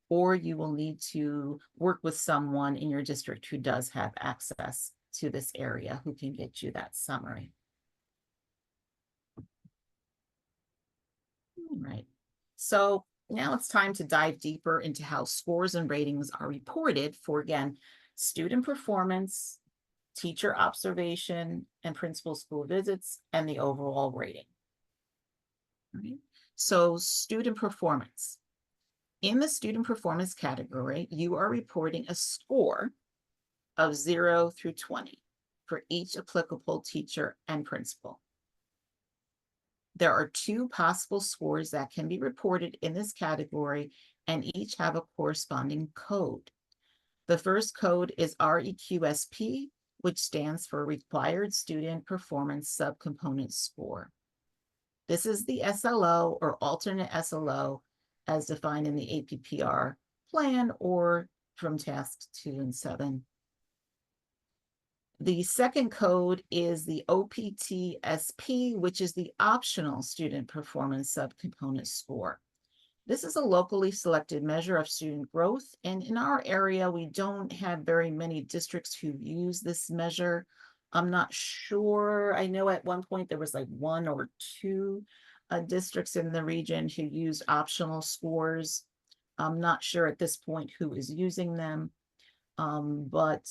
or you will need to work with someone in your district who does have access to this area who can get you that summary. All right, so now it's time to dive deeper into how scores and ratings are reported for, again, student performance, teacher observation, and principal school visits, and the overall rating. All right. So student performance. In the student performance category, you are reporting a score of 0 through 20 for each applicable teacher and principal. There are 2 possible scores that can be reported in this category, and each have a corresponding code. The first code is REQSP, which stands for Required Student Performance Subcomponent Score. This is the SLO, or alternate SLO, as defined in the APPR plan or from tasks 2 and 7. The second code is the OPTSP, which is the optional student performance subcomponent score. This is a locally selected measure of student growth, and in our area, we don't have very many districts who use this measure. I'm not sure. I know at one point there was like 1 or 2 districts in the region who used optional scores. I'm not sure at this point who is using them, but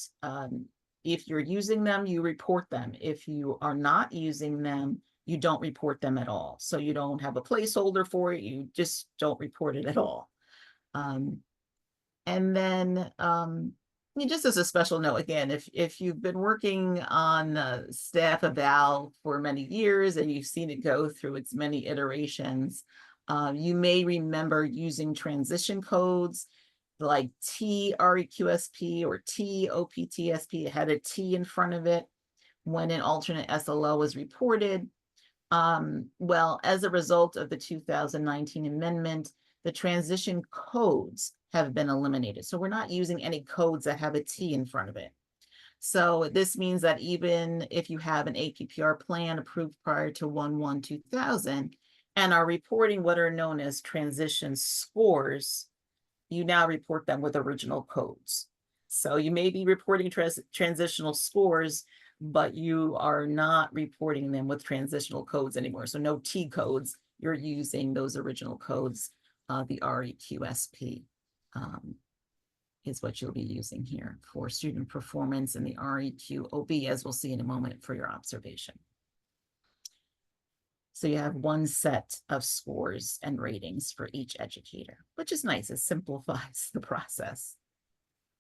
if you're using them, you report them. If you are not using them, you don't report them at all. So you don't have a placeholder for it. You just don't report it at all. And then just as a special note, again, if you've been working on staff eval for many years and you've seen it go through its many iterations, you may remember using transition codes like TREQSP or TOPTSP. It had a T in front of it when an alternate SLO was reported. Well, as a result of the 2019 amendment, the transition codes have been eliminated. So we're not using any codes that have a T in front of it. So this means that even if you have an APPR plan approved prior to 1/1/2000 and are reporting what are known as transition scores, you now report them with original codes. So you may be reporting transitional scores, but you are not reporting them with transitional codes anymore. So no T codes, you're using those original codes. The REQSP is what you'll be using here for student performance, and the REQOB, as we'll see in a moment, for your observation. So you have one set of scores and ratings for each educator, which is nice. It simplifies the process.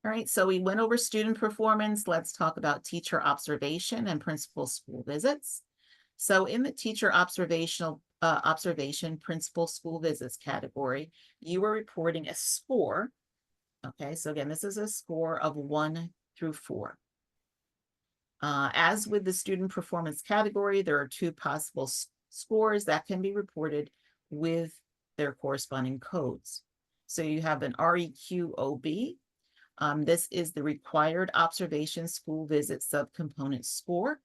All right, so we went over student performance. Let's talk about teacher observation and principal school visits. So in the teacher observation principal school visits category, you are reporting a score. Okay, so again, this is a score of 1 through 4. As with the student performance category, there are 2 possible scores that can be reported with their corresponding codes. So you have an REQOB. This is the required observation school visit subcomponent score.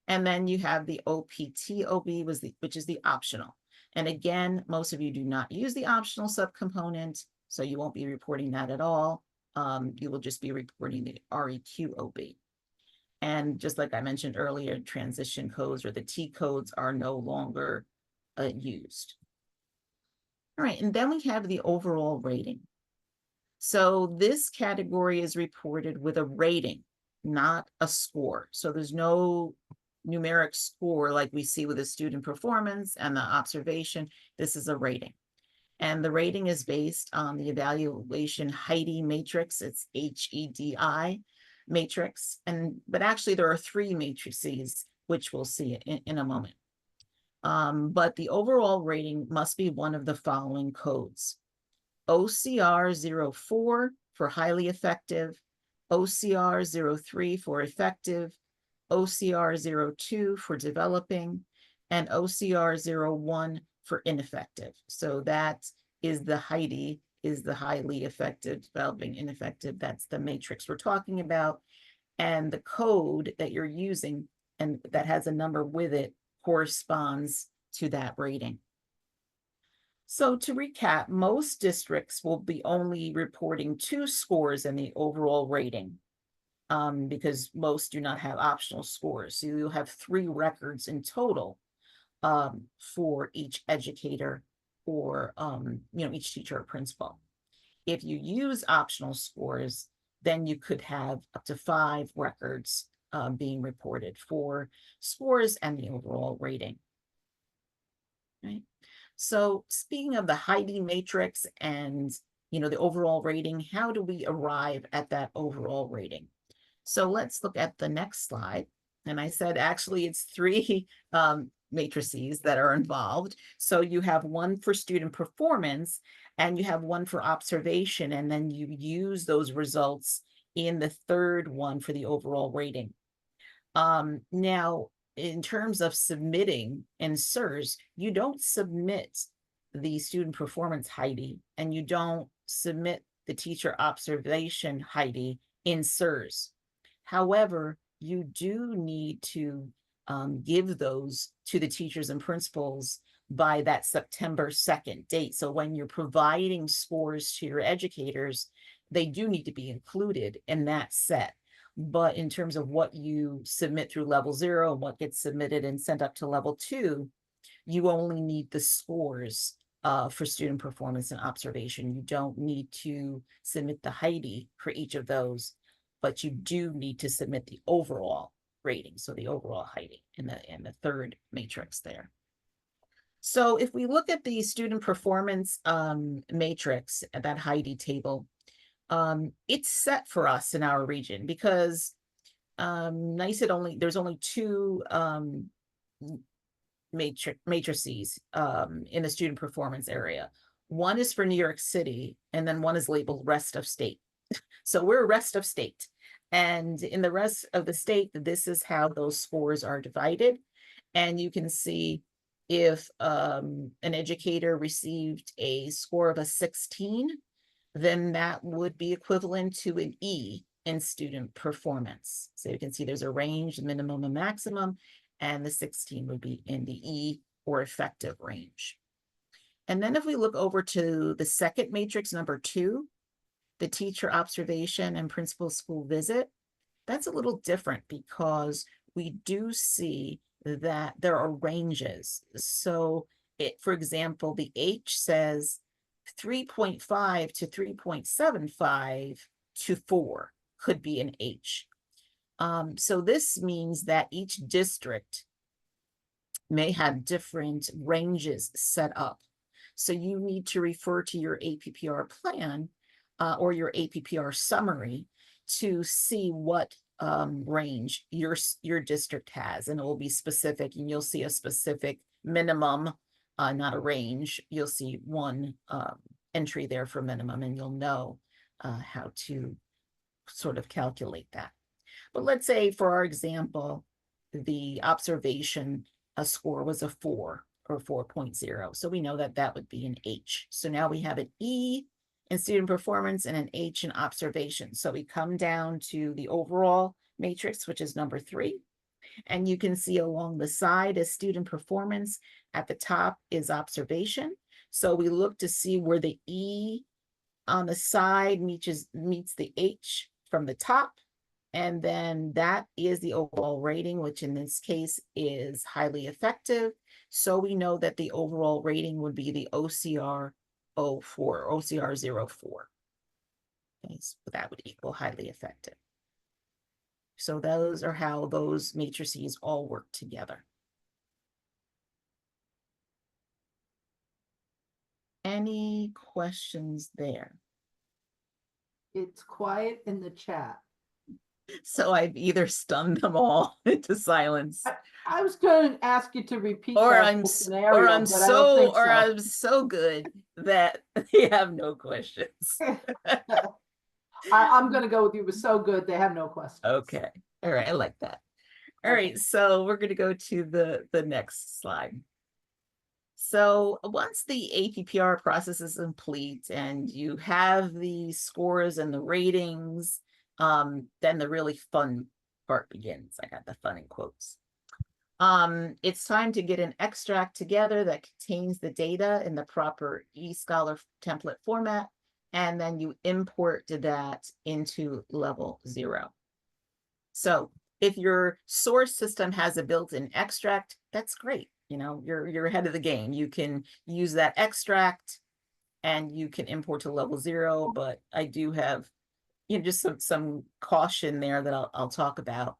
And then you have the OPTOB, which is the optional. And again, most of you do not use the optional subcomponent, so you won't be reporting that at all. you will just be reporting the REQOB. And just like I mentioned earlier, transition codes or the T codes are no longer used. All right, and then we have the overall rating. So this category is reported with a rating, not a score. So there's no numeric score like we see with the student performance and the observation. This is a rating. And the rating is based on the evaluation HEDI matrix. It's HEDI matrix. But actually there are 3 matrices, which we'll see in a moment. But the overall rating must be one of the following codes. OCR 04 for highly effective, OCR 03 for effective, OCR 02 for developing, and OCR 01 for ineffective. So that is the HEDI, is the highly effective, developing, ineffective. That's the matrix we're talking about. And the code that you're using and that has a number with it corresponds to that rating. So to recap, most districts will be only reporting 2 scores in the overall rating because most do not have optional scores. So you'll have 3 records in total for each educator or each teacher or principal. If you use optional scores, then you could have up to 5 records being reported for scores and the overall rating. Right. So speaking of the HEDI matrix and the overall rating, how do we arrive at that overall rating? So let's look at the next slide. And I said actually it's 3 matrices that are involved. So you have one for student performance and you have one for observation, and then you use those results in the 3rd one for the overall rating. Now, in terms of submitting in SIRS, you don't submit the student performance HEDI and you don't submit the teacher observation HEDI in SIRS. However, you do need to give those to the teachers and principals by that September 2nd date. So when you're providing scores to your educators, they do need to be included in that set. But in terms of what you submit through level 0 and what gets submitted and sent up to level 2, you only need the scores for student performance and observation. You don't need to submit the HEDI for each of those, but you do need to submit the overall rating. So the overall HEDI in the 3rd matrix there. So if we look at the student performance matrix at that HEDI table, it's set for us in our region because there's only 2 matrices in the student performance area. One is for New York City, and then one is labeled rest of state. So we're rest of state. And in the rest of the state, this is how those scores are divided. And you can see if an educator received a score of a 16, then that would be equivalent to an E in student performance. So you can see there's a range, minimum and maximum, and the 16 would be in the E or effective range. And then if we look over to the 2nd matrix, number 2, the teacher observation and principal school visit, that's a little different because we do see that there are ranges. So for example, the H says 3.5 to 3.75 to 4 could be an H. So this means that each district may have different ranges set up. So you need to refer to your APPR plan or your APPR summary to see what range your district has, and it will be specific, and you'll see a specific minimum, not a range. You'll see one entry there for minimum, and you'll know how to sort of calculate that. But let's say, for our example, the observation score was a 4 or 4.0. So we know that that would be an H. So now we have an E in student performance and an H in observation. So we come down to the overall matrix, which is number 3. And you can see along the side is student performance. At the top is observation. So we look to see where the E on the side meets the H from the top. And then that is the overall rating, which in this case is highly effective. So we know that the overall rating would be the OCR 04, OCR 04. Okay, so that would equal highly effective. So those are how those matrices all work together. Any questions there? It's quiet in the chat. So I've either stunned them all into silence, I was going to ask you to repeat or that I'm whole s- scenario, or I'm but I don't think so. I'm so good that they have no questions. I'm going to go with you. It was so good. They have no questions. Okay. All right. I like that. All Okay. right. So we're going to go to the next slide. So once the APPR process is complete and you have the scores and the ratings, then the really fun part begins. I got the fun in quotes. It's time to get an extract together that contains the data in the proper eScholar template format, and then you import that into level 0. So if your source system has a built-in extract, that's great. You know, you're ahead of the game. You can use that extract and you can import to level 0, but I do have, you know, just some caution there that I'll talk about.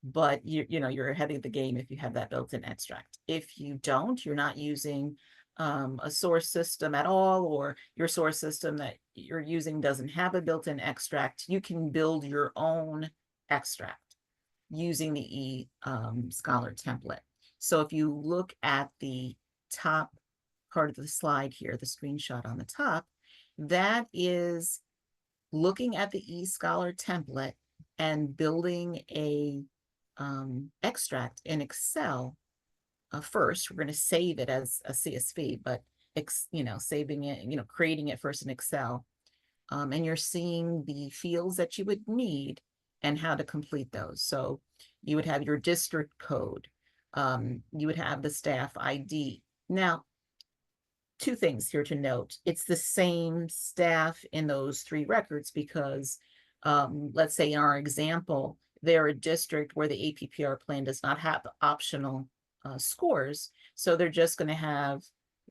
But you're ahead of the game if you have that built-in extract. If you don't, you're not using a source system at all, or your source system that you're using doesn't have a built-in extract, you can build your own extract using the eScholar template. So if you look at the top part of the slide here, the screenshot on the top, that is looking at the eScholar template and building a extract in Excel. First, we're going to save it as a CSV, but saving it, creating it first in Excel. And you're seeing the fields that you would need and how to complete those. So you would have your district code. You would have the staff ID. Now, 2 things here to note. It's the same staff in those 3 records because let's say in our example, they're a district where the APPR plan does not have optional scores. So they're just going to have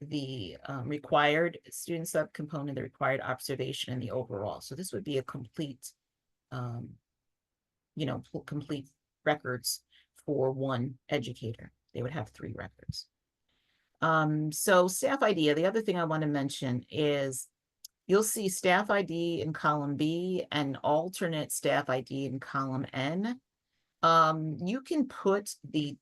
the required student subcomponent, the required observation, and the overall. So this would be a complete, complete records for one educator. They would have 3 records. So staff ID, the other thing I want to mention is you'll see staff ID in column B and alternate staff ID in column N. You can put the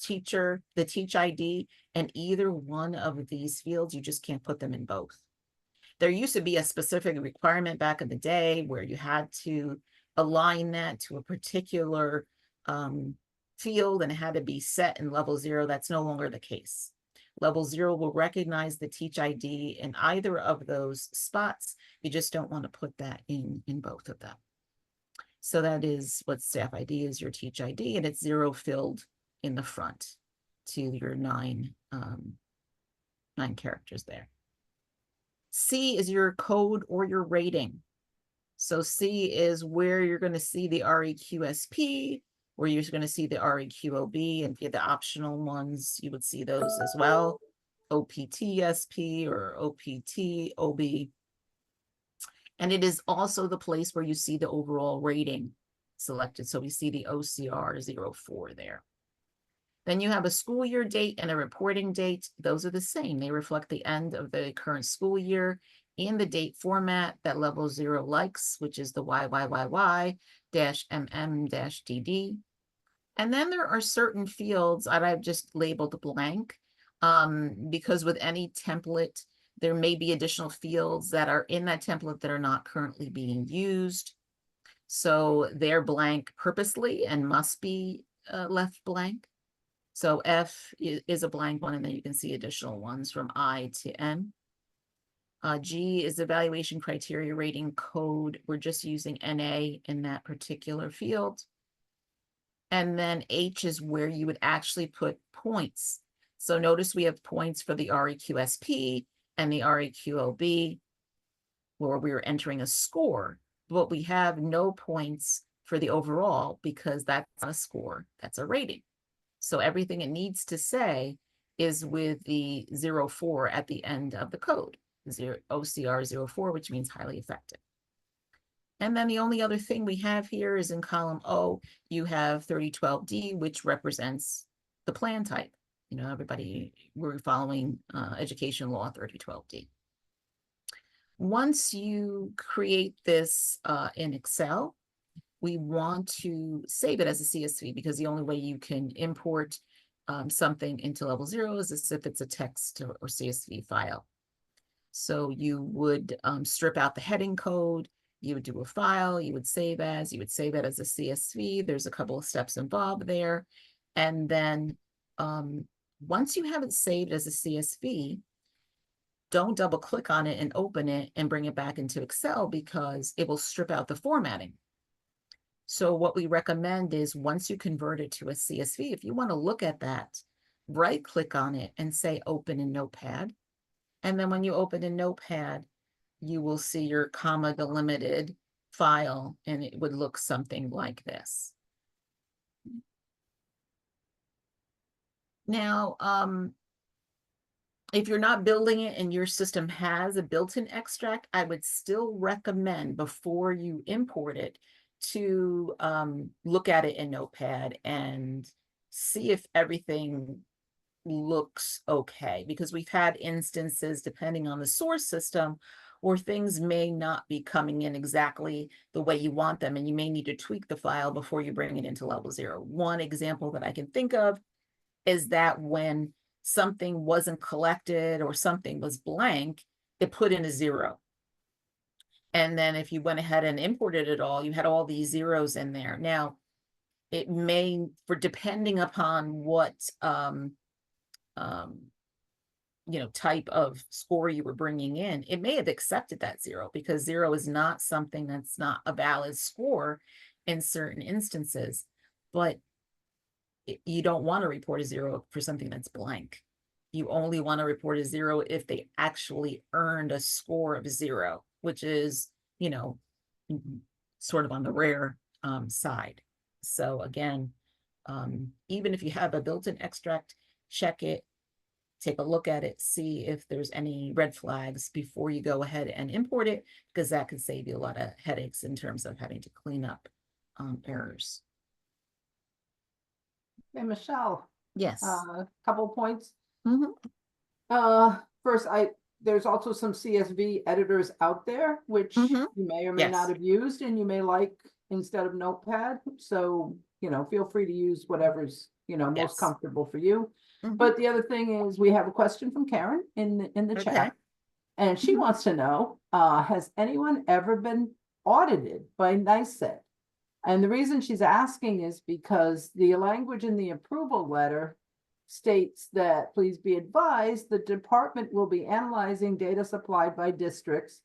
teach ID in either one of these fields. You just can't put them in both. There used to be a specific requirement back in the day where you had to align that to a particular field and it had to be set in level 0. That's no longer the case. Level 0 will recognize the teach ID in either of those spots. You just don't want to put that in both of them. So that is what staff ID is, your teach ID, and it's 0 filled in the front to your 9 characters there. C is your code or your rating. So C is where you're going to see the REQSP, where you're going to see the REQOB, and the optional ones, you would see those as well. OPTSP or OPTOB. And it is also the place where you see the overall rating selected. So we see the OCR 04 there. Then you have a school year date and a reporting date. Those are the same. They reflect the end of the current school year in the date format that level 0 likes, which is the YYYY-MM-DD. And then there are certain fields that I've just labeled blank because with any template, there may be additional fields that are in that template that are not currently being used. So they're blank purposely and must be left blank. So F is a blank one, and then you can see additional ones from I to M. G is evaluation criteria rating code. We're just using NA in that particular field. And then H is where you would actually put points. So notice we have points for the REQSP and the REQOB. where we were entering a score, but we have no points for the overall because that's not a score, that's a rating. So everything it needs to say is with the 04 at the end of the code, OCR 04, which means highly effective. And then the only other thing we have here is in column O, you have 3012D, which represents the plan type. You know, everybody, we're following education law 3012D. Once you create this in Excel, we want to save it as a CSV because the only way you can import something into level 0 is if it's a text or CSV file. So you would strip out the heading code, you would do a file, you would save as, you would save it as a CSV. There's a couple of steps involved there. And then once you have it saved as a CSV, don't double click on it and open it and bring it back into Excel because it will strip out the formatting. So what we recommend is once you convert it to a CSV, if you want to look at that, right click on it and say open in Notepad. And then when you open in Notepad, you will see your comma delimited file and it would look something like this. Now, if you're not building it and your system has a built-in extract, I would still recommend before you import it to look at it in Notepad and see if everything looks okay, because we've had instances, depending on the source system, where things may not be coming in exactly the way you want them, and you may need to tweak the file before you bring it into level 0. One example that I can think of is that when something wasn't collected or something was blank, it put in a 0. And then if you went ahead and imported it all, you had all these zeros in there. Now, it may, for depending upon what you know, type of score you were bringing in, it may have accepted that 0 because 0 is not something that's not a valid score in certain instances. But you don't want to report a 0 for something that's blank. You only want to report a 0 if they actually earned a score of 0, which is, you know, sort of on the rare side. So again, even if you have a built-in extract, check it, take a look at it, see if there's any red flags before you go ahead and import it, because that could save you a lot of headaches in terms of having to clean up errors. Hey, Michelle, Yes. a couple of points. Mhm. First, there's also some CSV editors out there, which Mhm. you may or may Yes. not have used and you may like instead of Notepad. So, you know, feel free to use whatever's, you know, most Yes. comfortable for you. Mhm. But the other thing is we have a question from Karen in the Okay. chat. And she Mhm. wants to know, has anyone ever been audited by NICEAD? And the reason she's asking is because the language in the approval letter states that, please be advised, the department will be analyzing data supplied by districts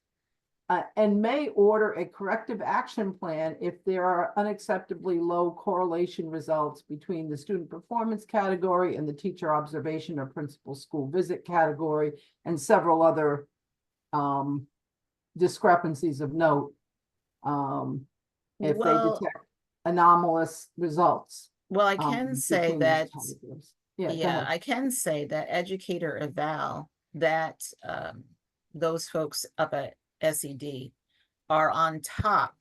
and may order a corrective action plan if there are unacceptably low correlation results between the student performance category and the teacher observation or principal school visit category, and several other discrepancies of note. If they Well, detect anomalous results. well, I can say between those that, categories. Yeah, go yeah, ahead. I can say that educator eval, that those folks up at SED are on top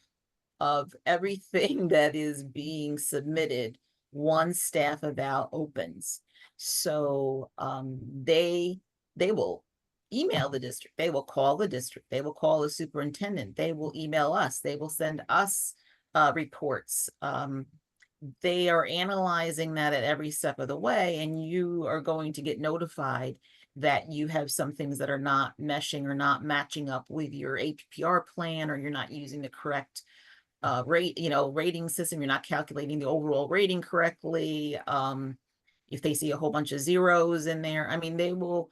of everything that is being submitted once staff eval opens. So they will email the district, they will call the district, they will call the superintendent, they will email us, they will send us reports. They are analyzing that at every step of the way, and you are going to get notified that you have some things that are not meshing or not matching up with your APPR plan, or you're not using the correct rating system, you're not calculating the overall rating correctly. If they see a whole bunch of zeros in there, I mean, they will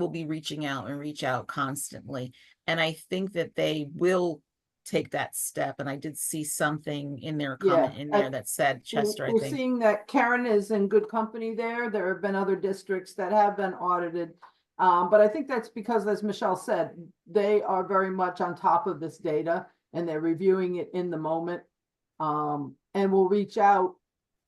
be reaching out and reach out constantly. And I think that they will take that step. And I did see something in their comment in there that said Chester, I We're think. seeing that Karen is in good company there. There have been other districts that have been audited. But I think that's because, as Michelle said, they are very much on top of this data and they're reviewing it in the moment. And will reach out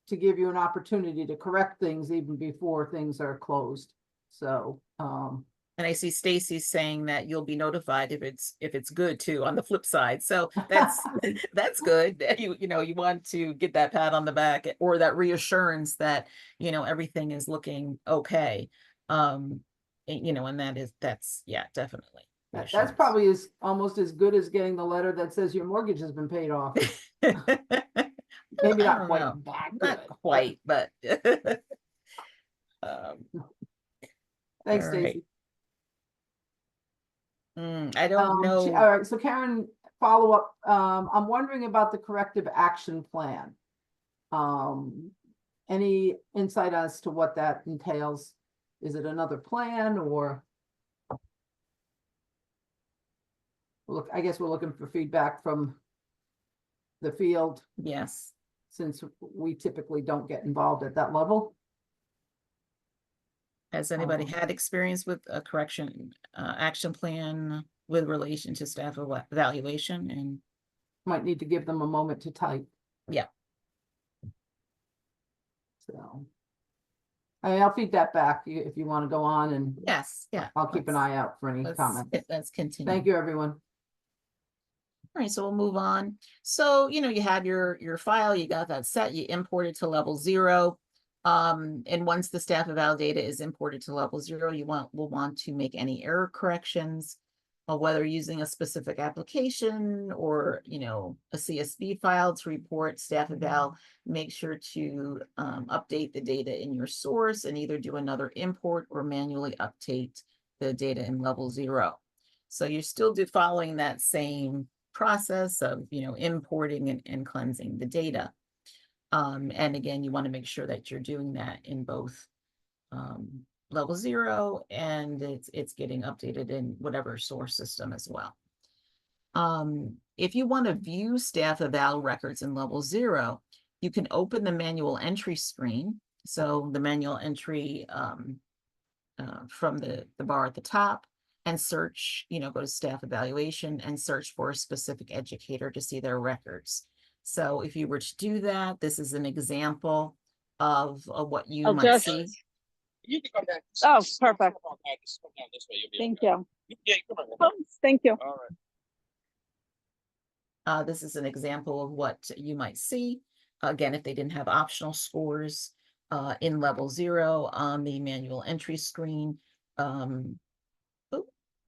to give you an opportunity to correct things even before things are closed. So, And I see Stacy saying that you'll be notified if it's good too, on the flip side. So that's that's good. You want to get that pat on the back or that reassurance that, everything is looking okay. And that's yeah, definitely. that's reassurance. probably almost as good as getting the letter that says your mortgage has been paid off. Maybe I not don't quite know. that Not good, quite, but thanks, all right. Stacy. I don't know. All right, so Karen, follow up. I'm wondering about the corrective action plan. Any insight as to what that entails? Is it another plan or? Look, I guess we're looking for feedback from the field Yes. since we typically don't get involved at that level. Has anybody had experience with a correction action plan with relation to staff evaluation? And Might need to give them a moment to type. yeah, So I'll feed that back if you want to go on, and yes, yeah. I'll keep an eye out for any Let's comments. let's continue. Thank you, everyone. All right, so we'll move on. So, you have your file, you got that set, you import it to level 0. And once the staff eval data is imported to level 0, will want to make any error corrections, whether using a specific application or, a CSV file to report staff eval. Make sure to update the data in your source and either do another import or manually update the data in level 0. So you're still following that same process of, importing and cleansing the data. And again, you want to make sure that you're doing that in both level 0 and it's getting updated in whatever source system as well. If you want to view staff eval records in level 0, you can open the manual entry screen. So the manual entry from the bar at the top, and search, go to staff evaluation and search for a specific educator to see their records. So if you were to do that, this is an example of what you might see. Oh, perfect. Thank you. Thank you. This is an example of what you might see. Again, if they didn't have optional scores in level 0 on the manual entry screen.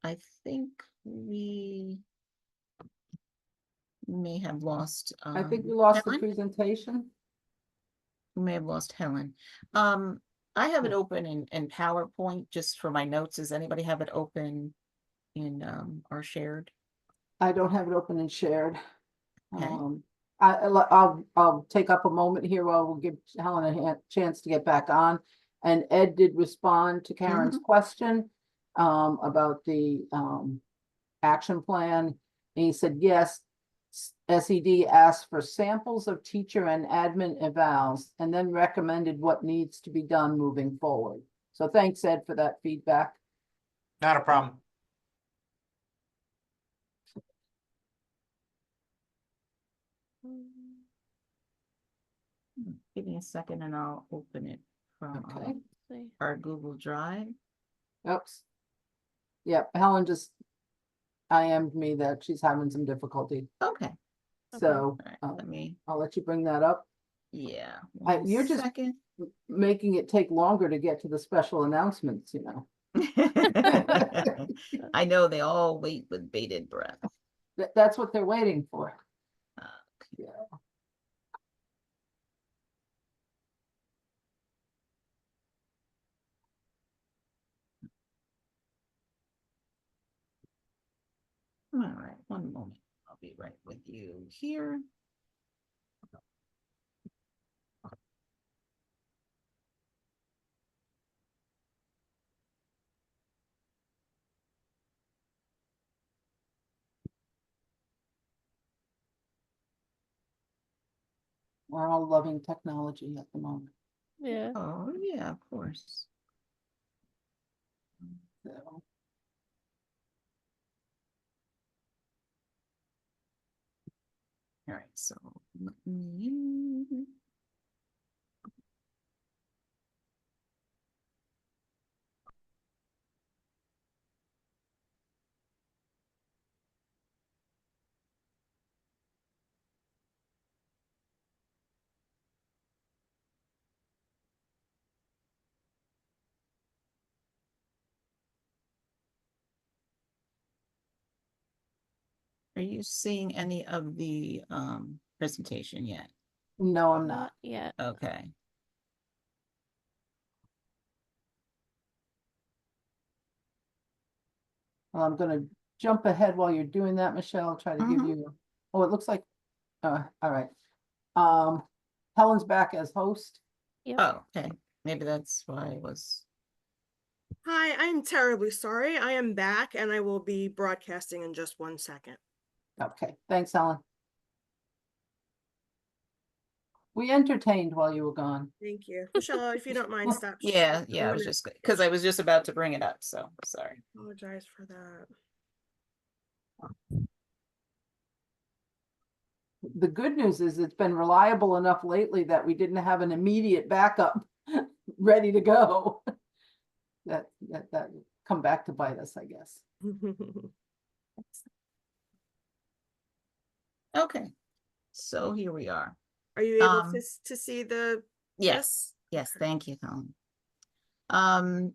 I think we may have lost. I think we lost Helen? the presentation. We may have lost Helen. I have it open in PowerPoint just for my notes. Does anybody have it open in our shared? I don't have it open and shared. Okay. I'll take up a moment here while we'll give Helen a chance to get back on. And Ed did respond to Karen's question about the action plan. And he said, yes, SED asked for samples of teacher and admin evals and then recommended what needs to be done moving forward. So thanks, Ed, for that feedback. Not a problem. Give me a second and I'll open it from Okay. our Google Drive. Oops. Yep, Helen just IM'd me that she's having some difficulty. Okay. So All right, I'll let you bring that up. Yeah. You're just making it take longer to get to the special announcements, I know they all wait with bated breath. That's what they're waiting for. Yeah. All right, one moment. I'll be right with you here. We're all loving technology at the moment. Yeah. Oh, yeah, of course. So, All right, so let me. Are you seeing any of the presentation yet? no, I'm not. Not yet. Okay. Well, I'm gonna jump ahead while you're doing that, Michelle, try to give Mhm. you, oh, it looks like, all right. Helen's back as host. Oh, okay. Maybe that's why I was. Hi, I'm terribly sorry. I am back and I will be broadcasting in just 1 second. Okay, thanks, Helen. We entertained while you were gone. Thank you. Michelle, if you don't mind, stop. Yeah, I'm I was gonna- just because I was just about to bring it up, so sorry. Apologize for that. The good news is it's been reliable enough lately that we didn't have an immediate backup ready to go. That come back to bite us, I guess. Okay, so here we are. Are you able to see the? Yes, yes, thank you, Helen.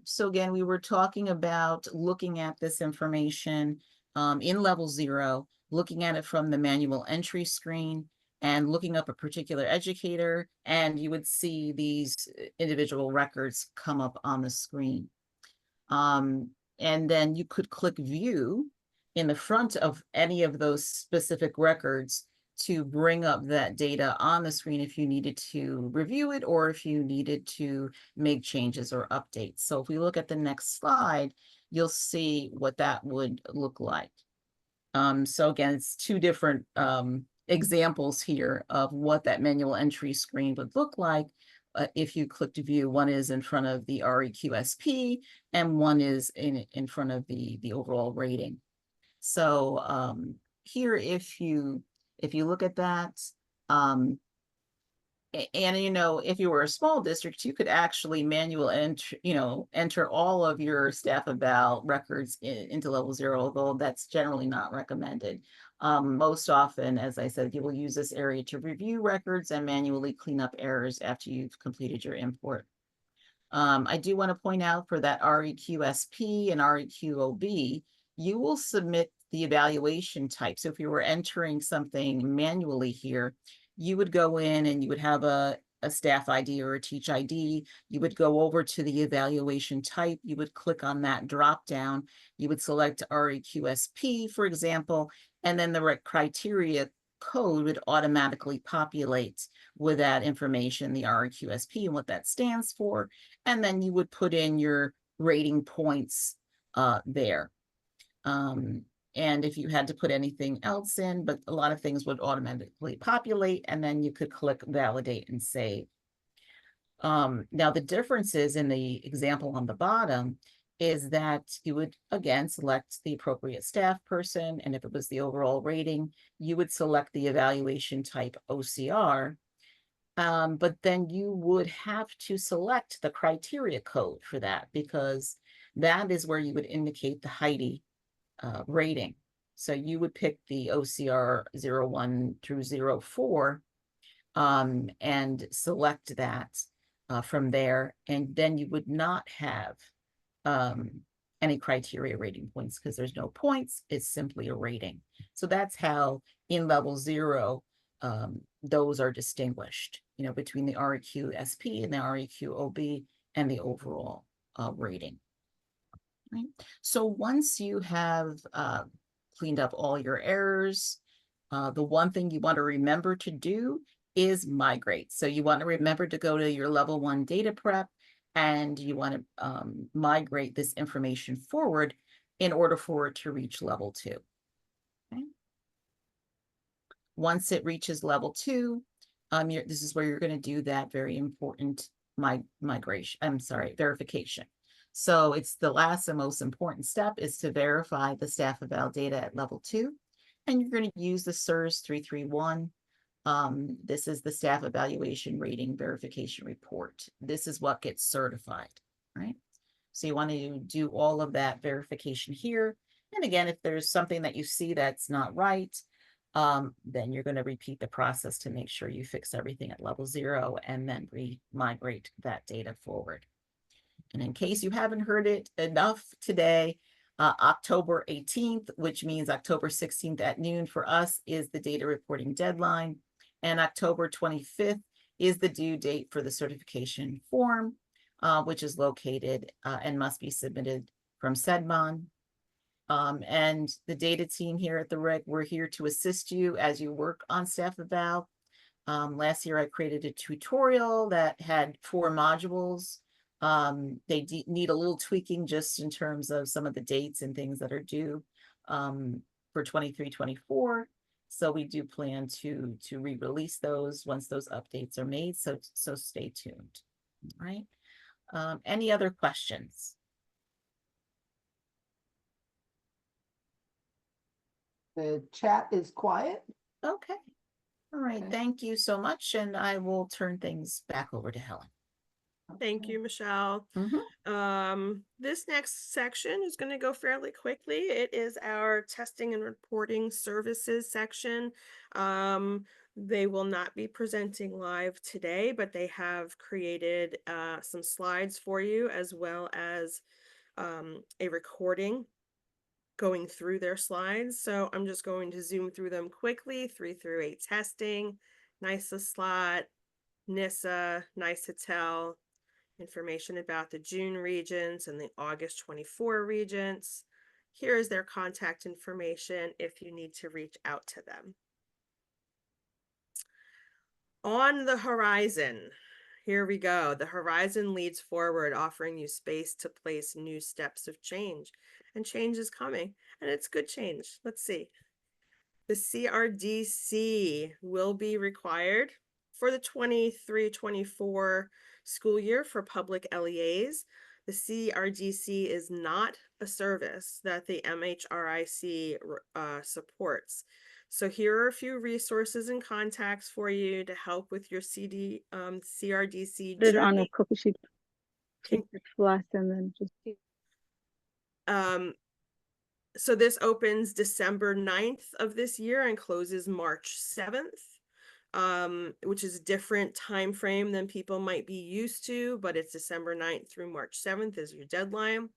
So again, we were talking about looking at this information in level 0, looking at it from the manual entry screen and looking up a particular educator, and you would see these individual records come up on the screen. And then you could click view in the front of any of those specific records to bring up that data on the screen if you needed to review it or if you needed to make changes or updates. So if we look at the next slide, you'll see what that would look like. So again, it's 2 different examples here of what that manual entry screen would look like. If you click to view, one is in front of the REQSP and one is in front of the overall rating. So here, if you look at that, and if you were a small district, you could actually manual enter all of your staff eval records into level 0, although that's generally not recommended. Most often, as I said, you will use this area to review records and manually clean up errors after you've completed your import. I do want to point out for that REQSP and REQOB, you will submit the evaluation type. So if you were entering something manually here, you would go in and you would have a staff ID or a teach ID. You would go over to the evaluation type. You would click on that drop down. You would select REQSP, for example, and then the criteria code would automatically populate with that information, the REQSP and what that stands for. And then you would put in your rating points there. And if you had to put anything else in, but a lot of things would automatically populate, and then you could click validate and save. Now the differences in the example on the bottom is that you would again select the appropriate staff person, and if it was the overall rating, you would select the evaluation type OCR. But then you would have to select the criteria code for that, because that is where you would indicate the HIDE rating. So you would pick the OCR 01 through 04 and select that from there. And then you would not have any criteria rating points because there's no points. It's simply a rating. So that's how in level 0, those are distinguished, between the REQ-SP and the REQ-OB and the overall rating. Right. So once you have cleaned up all your errors, the one thing you want to remember to do is migrate. So you want to remember to go to your level 1 data prep, and you want to migrate this information forward in order for it to reach level 2. Okay. Once it reaches level 2, this is where you're going to do that very important verification. So it's the last and most important step is to verify the staff eval data at level 2. And you're going to use the SIRS 331. This is the staff evaluation rating verification report. This is what gets certified, right? So you want to do all of that verification here. And again, if there's something that you see that's not right, then you're going to repeat the process to make sure you fix everything at level 0 and then migrate that data forward. And in case you haven't heard it enough today, October 18th, which means October 16th at noon for us, is the data reporting deadline. And October 25th is the due date for the certification form, which is located and must be submitted from SEDMON. And the data team here at the RIC, we're here to assist you as you work on staff eval. Last year I created a tutorial that had 4 modules. They need a little tweaking just in terms of some of the dates and things that are due for 23-24. So we do plan to re-release those once those updates are made. So stay tuned. All right. Any other questions? The chat is quiet. Okay. All right. Okay. Thank you so much. And I will turn things back over to Helen. Thank you, Michelle. This next section is going to go fairly quickly. It is our testing and reporting services section. They will not be presenting live today, but they have created some slides for you as well as a recording going through their slides. So I'm just going to zoom through them quickly. 3 through 8 testing, NISA slot, NISA, NISATEL, information about the June regents and the August 24 regents. Here is their contact information if you need to reach out to them. On the horizon, here we go. The horizon leads forward, offering you space to place new steps of change. And change is coming, and it's good change. Let's see. The CRDC will be required for the 23-24 school year for public LEAs. The CRDC is not a service that the MHRIC supports. So here are a few resources and contacts for you to help with your CRDC Put it on a journey. cookie sheet. Take it flat and then just. So this opens December 9th of this year and closes March 7th, which is a different time frame than people might be used to, but it's December 9th through March 7th is your deadline.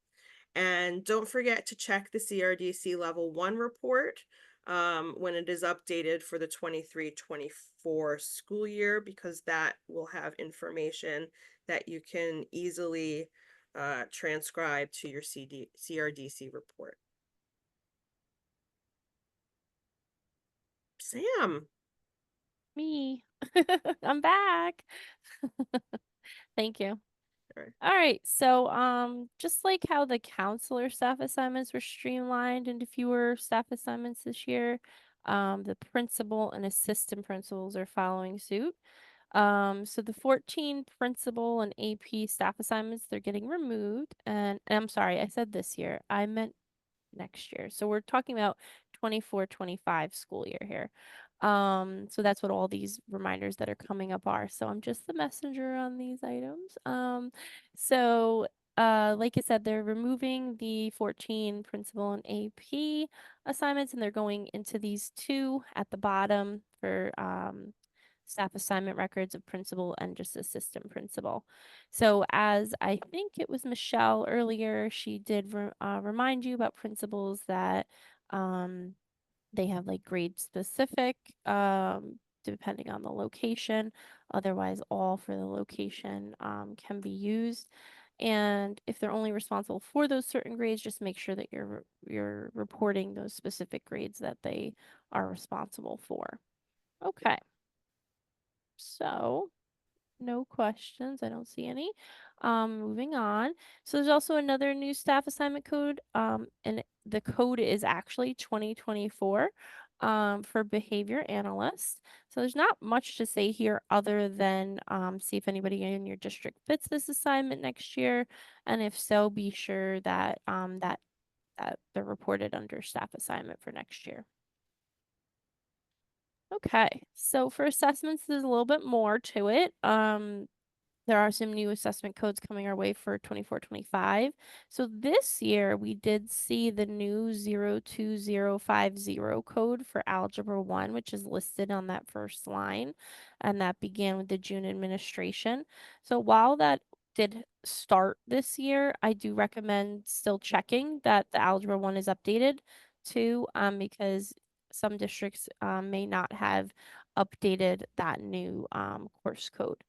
And don't forget to check the CRDC level 1 report when it is updated for the 23-24 school year, because that will have information that you can easily transcribe to your CRDC report. Sam. Me. I'm back. Thank you. Sure. All right. So just like how the counselor staff assignments were streamlined into fewer staff assignments this year, the principal and assistant principals are following suit. So the 14 principal and AP staff assignments, they're getting removed. And I'm sorry, I said this year. I meant next year. So we're talking about 24-25 school year here. So that's what all these reminders that are coming up are. So I'm just the messenger on these items. Like I said, they're removing the 14 principal and AP assignments, and they're going into these 2 at the bottom for staff assignment records of principal and just assistant principal. So as I think it was Michelle earlier, she did remind you about principals that they have like grade specific, depending on the location. Otherwise, all for the location can be used. And if they're only responsible for those certain grades, just make sure that you're reporting those specific grades that they are responsible for. Okay. So no questions. I don't see any. Moving on. So there's also another new staff assignment code. And the code is actually 2024. for behavior analyst. So there's not much to say here other than see if anybody in your district fits this assignment next year. And if so, be sure that that they're reported under staff assignment for next year. Okay, so for assessments, there's a little bit more to it. There are some new assessment codes coming our way for 24-25. So this year we did see the new 02050 code for Algebra 1, which is listed on that first line, and that began with the June administration. So while that did start this year, I do recommend still checking that the Algebra 1 is updated too, because some districts may not have updated that new course code.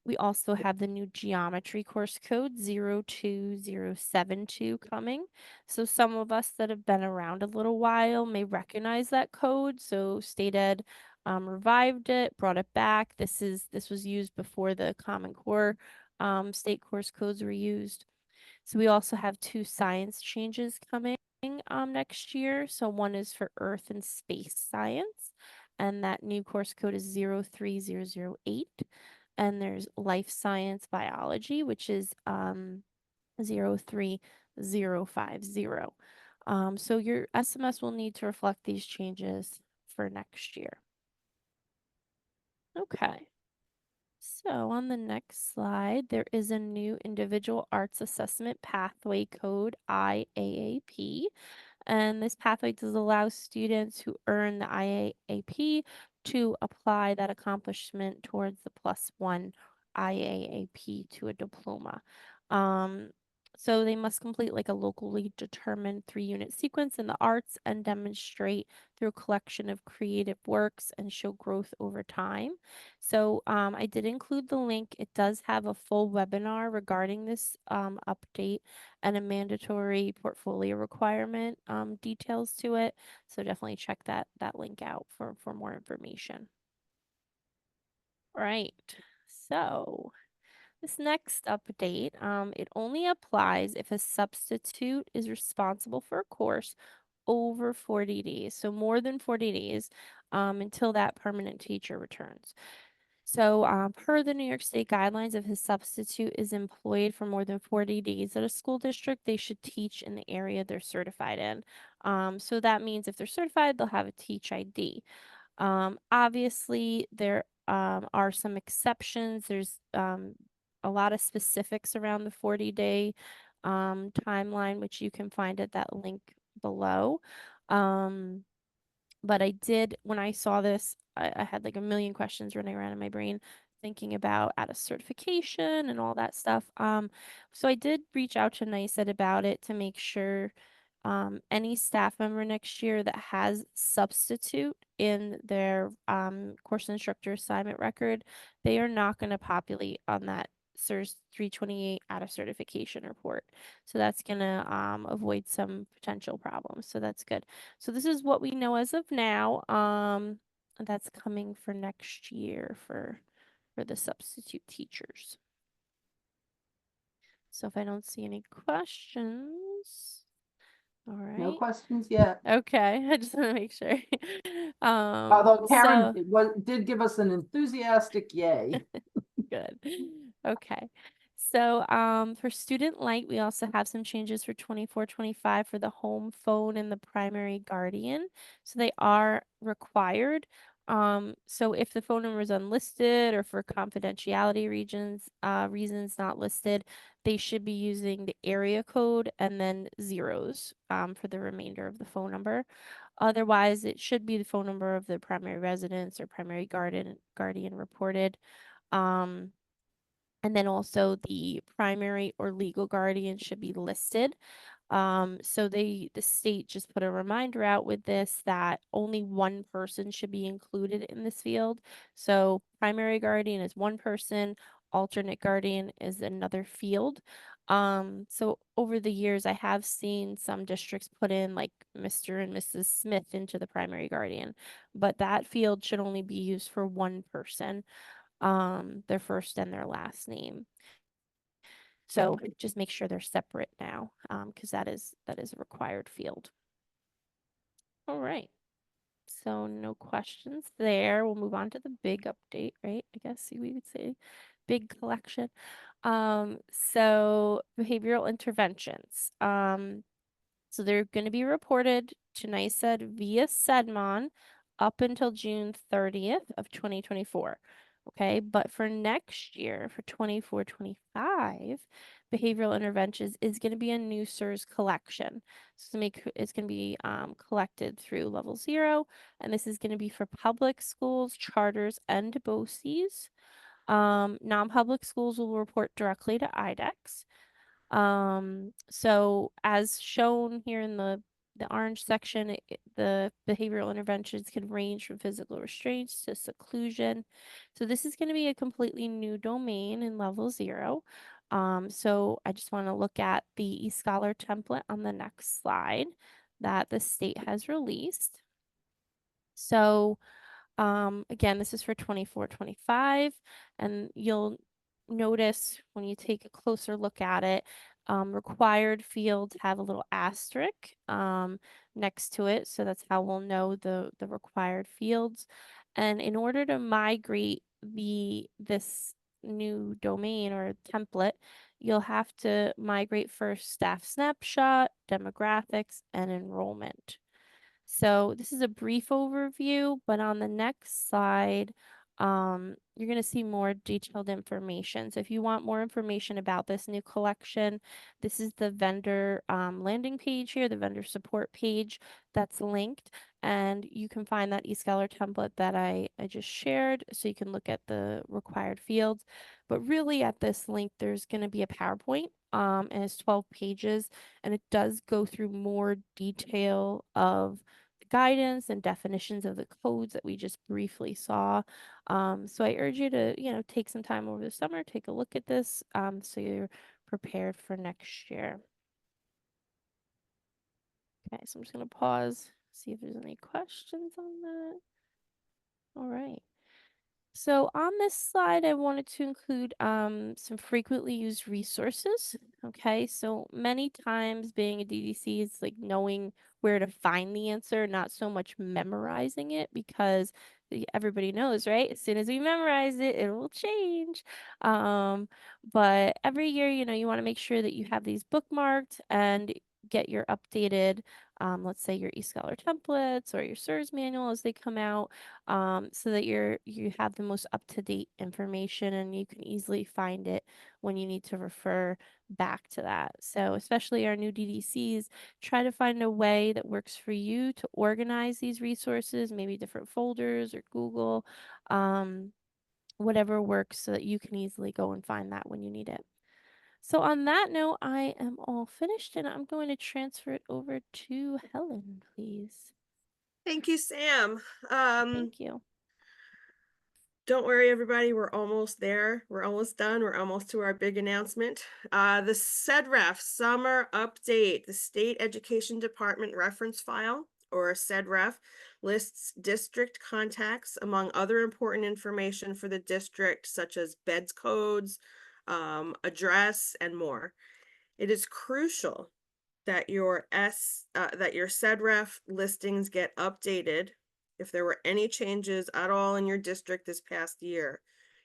We also have the new geometry course code 02072 coming. So some of us that have been around a little while may recognize that code. So State Ed revived it, brought it back. This was used before the Common Core state course codes were used. So we also have 2 science changes coming next year. So one is for Earth and Space Science, and that new course code is 03008. And there's Life Science Biology, which is 03050. So your SMS will need to reflect these changes for next year. Okay. So on the next slide, there is a new individual arts assessment pathway code, IAAP. And this pathway does allow students who earn the IAAP to apply that accomplishment towards the +1 IAAP to a diploma. So they must complete like a locally determined 3-unit sequence in the arts and demonstrate through a collection of creative works and show growth over time. So I did include the link. It does have a full webinar regarding this update and a mandatory portfolio requirement details to it. So definitely check that link out for more information. All right. So this next update, it only applies if a substitute is responsible for a course over 40 days. So more than 40 days until that permanent teacher returns. So per the New York State guidelines, if his substitute is employed for more than 40 days at a school district, they should teach in the area they're certified in. So that means if they're certified, they'll have a Teach ID. Obviously, there are some exceptions. There's a lot of specifics around the 40-day timeline, which you can find at that link below. But I did, when I saw this, I had like a million questions running around in my brain thinking about out of certification and all that stuff. So I did reach out to NYSED about it to make sure any staff member next year that has substitute in their course instructor assignment record, they are not going to populate on that CSRS 328 out of certification report. So that's going to avoid some potential problems. So that's good. So this is what we know as of now. That's coming for next year for the substitute teachers. So if I don't see any questions, all right. No questions yet. Okay, I just want to make sure. Although Karen So did give us an enthusiastic yay. good. Okay. So for Student Light, we also have some changes for 24-25 for the home phone and the primary guardian. So they are required. So if the phone number is unlisted or for confidentiality reasons not listed, they should be using the area code and then zeros for the remainder of the phone number. Otherwise, it should be the phone number of the primary residence or primary guardian reported. And then also the primary or legal guardian should be listed. So the state just put a reminder out with this that only one person should be included in this field. So primary guardian is one person, alternate guardian is another field. So over the years, I have seen some districts put in like Mr. and Mrs. Smith into the primary guardian, but that field should only be used for one person, their first and their last name. So just make sure they're separate now, because that is a required field. All right. So no questions there. We'll move on to the big update, right? I guess we would say big collection. So behavioral interventions. So they're going to be reported to NICEAD via SEDMON up until June 30th of 2024. Okay, but for next year, for 24-25, behavioral interventions is going to be a new SIRS collection. So it's going to be collected through level 0, and this is going to be for public schools, charters, and BOCES. Non-public schools will report directly to IDEX. So as shown here in the orange section, the behavioral interventions can range from physical restraints to seclusion. So this is going to be a completely new domain in level 0. So I just want to look at the eScholar template on the next slide that the state has released. So again, this is for 24-25, and you'll notice when you take a closer look at it, required fields have a little asterisk next to it. So that's how we'll know the required fields. And in order to migrate this new domain or template, you'll have to migrate first staff snapshot, demographics, and enrollment. So this is a brief overview, but on the next slide, you're going to see more detailed information. So if you want more information about this new collection, this is the vendor landing page here, the vendor support page that's linked, and you can find that eScholar template that I just shared, so you can look at the required fields. But really at this link, there's going to be a PowerPoint, and it's 12 pages, and it does go through more detail of the guidance and definitions of the codes that we just briefly saw. So I urge you to, take some time over the summer, take a look at this, so you're prepared for next year. Okay, so I'm just going to pause, see if there's any questions on that. All right. So on this slide, I wanted to include some frequently used resources. Okay, so many times being a DDC is like knowing where to find the answer, not so much memorizing it, because everybody knows, right? As soon as we memorize it, it will change. But every year, you want to make sure that you have these bookmarked and get your updated, let's say your eScholar templates or your SIRS manual as they come out, so that you have the most up-to-date information and you can easily find it when you need to refer back to that. So especially our new DDCs, try to find a way that works for you to organize these resources, maybe different folders or Google, whatever works, so that you can easily go and find that when you need it. So on that note, I am all finished, and I'm going to transfer it over to Helen, please. Thank you, Sam. Thank you. Don't worry, everybody. We're almost there. We're almost done. We're almost to our big announcement. The SEDREF Summer Update, the State Education Department reference file, or SEDREF, lists district contacts among other important information for the district, such as beds codes, address, and more. It is crucial that your SEDREF listings get updated if there were any changes at all in your district this past year.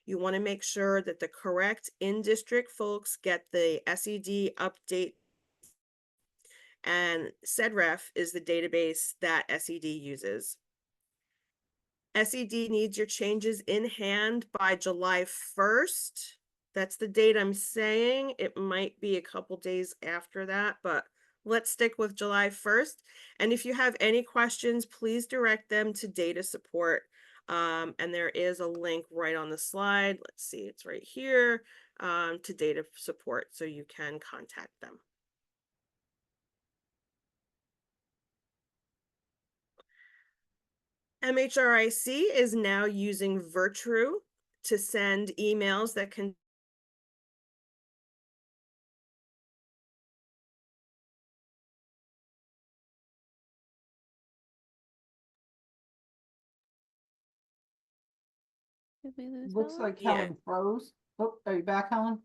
You want to make sure that the correct in-district folks get the SED update, and SEDREF is the database that SED uses. SED needs your changes in hand by July 1st. That's the date I'm saying. It might be a couple days after that, but let's stick with July 1st. And if you have any questions, please direct them to data support. And there is a link right on the slide. Let's see, it's right here, to data support, so you can contact them. MHRIC is now using Virtru to send emails that can Did we lose Looks Helen? like Helen froze. Oh, are you back, Helen?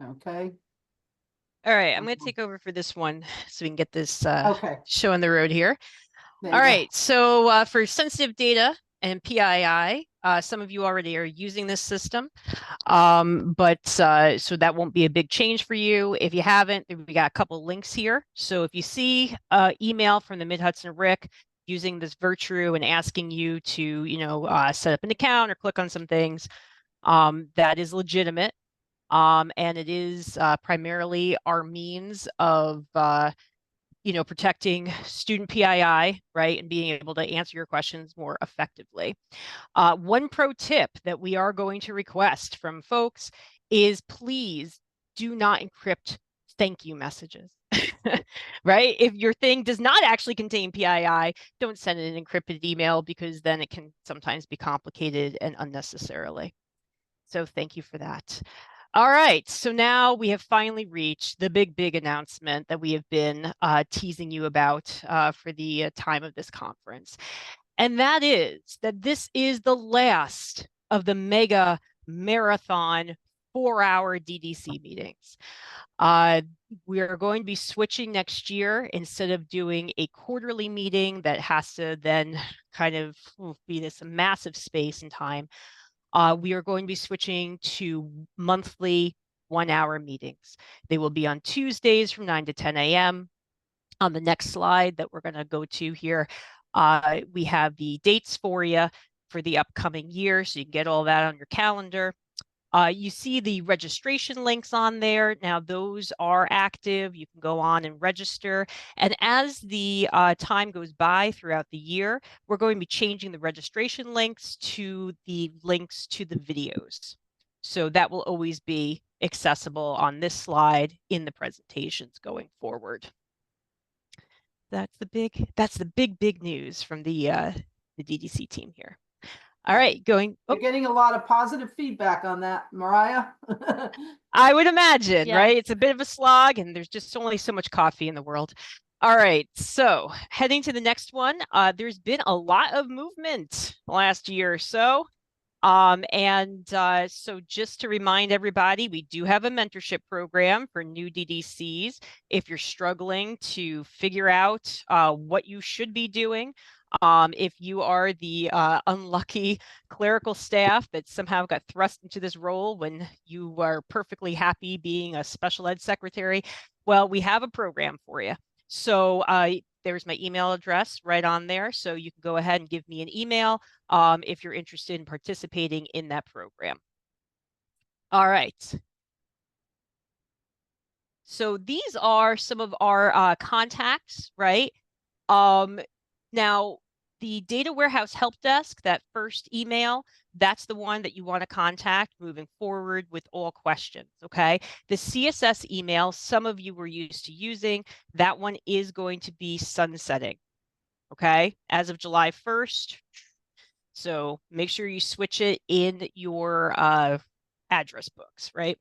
Okay. All right, I'm going to Mhm. take over for this one so we can get this Okay. show on the road here. There All you go. right, so for sensitive data and PII, some of you already are using this system, but so that won't be a big change for you. If you haven't, we got a couple links here. So if you see email from the MHRIC using this Virtue and asking you to, set up an account or click on some things, that is legitimate. And it is primarily our means of protecting student PII, right, and being able to answer your questions more effectively. One pro tip that we are going to request from folks is please do not encrypt thank you messages, right? If your thing does not actually contain PII, don't send an encrypted email because then it can sometimes be complicated and unnecessarily. So thank you for that. All right, so now we have finally reached the big announcement that we have been teasing you about for the time of this conference. And that is that this is the last of the mega marathon 4-hour DDC meetings. We are going to be switching next year. Instead of doing a quarterly meeting that has to then kind of be this massive space and time, we are going to be switching to monthly 1-hour meetings. They will be on Tuesdays from 9 to 10 a.m. On the next slide that we're going to go to here, we have the dates for you for the upcoming year, so you can get all that on your calendar. You see the registration links on there. Now those are active. You can go on and register. And as the time goes by throughout the year, we're going to be changing the registration links to the links to the videos. So that will always be accessible on this slide in the presentations going forward. That's the big news from the DDC team here. All right, going. You're getting a lot of positive feedback on that, Mariah. I would imagine, Yeah. right? It's a bit of a slog and there's just only so much coffee in the world. All right, so heading to the next one, there's been a lot of movement last year or so. So just to remind everybody, we do have a mentorship program for new DDCs. If you're struggling to figure out what you should be doing, if you are the unlucky clerical staff that somehow got thrust into this role when you are perfectly happy being a special ed secretary, well, we have a program for you. So there's my email address right on there. So you can go ahead and give me an email if you're interested in participating in that program. All right. So these are some of our contacts, right? Now, the data warehouse help desk, that first email, that's the one that you want to contact moving forward with all questions, okay? The CSS email, some of you were used to using, that one is going to be sunsetting, okay? As of July 1st. So make sure you switch it in your address books, right?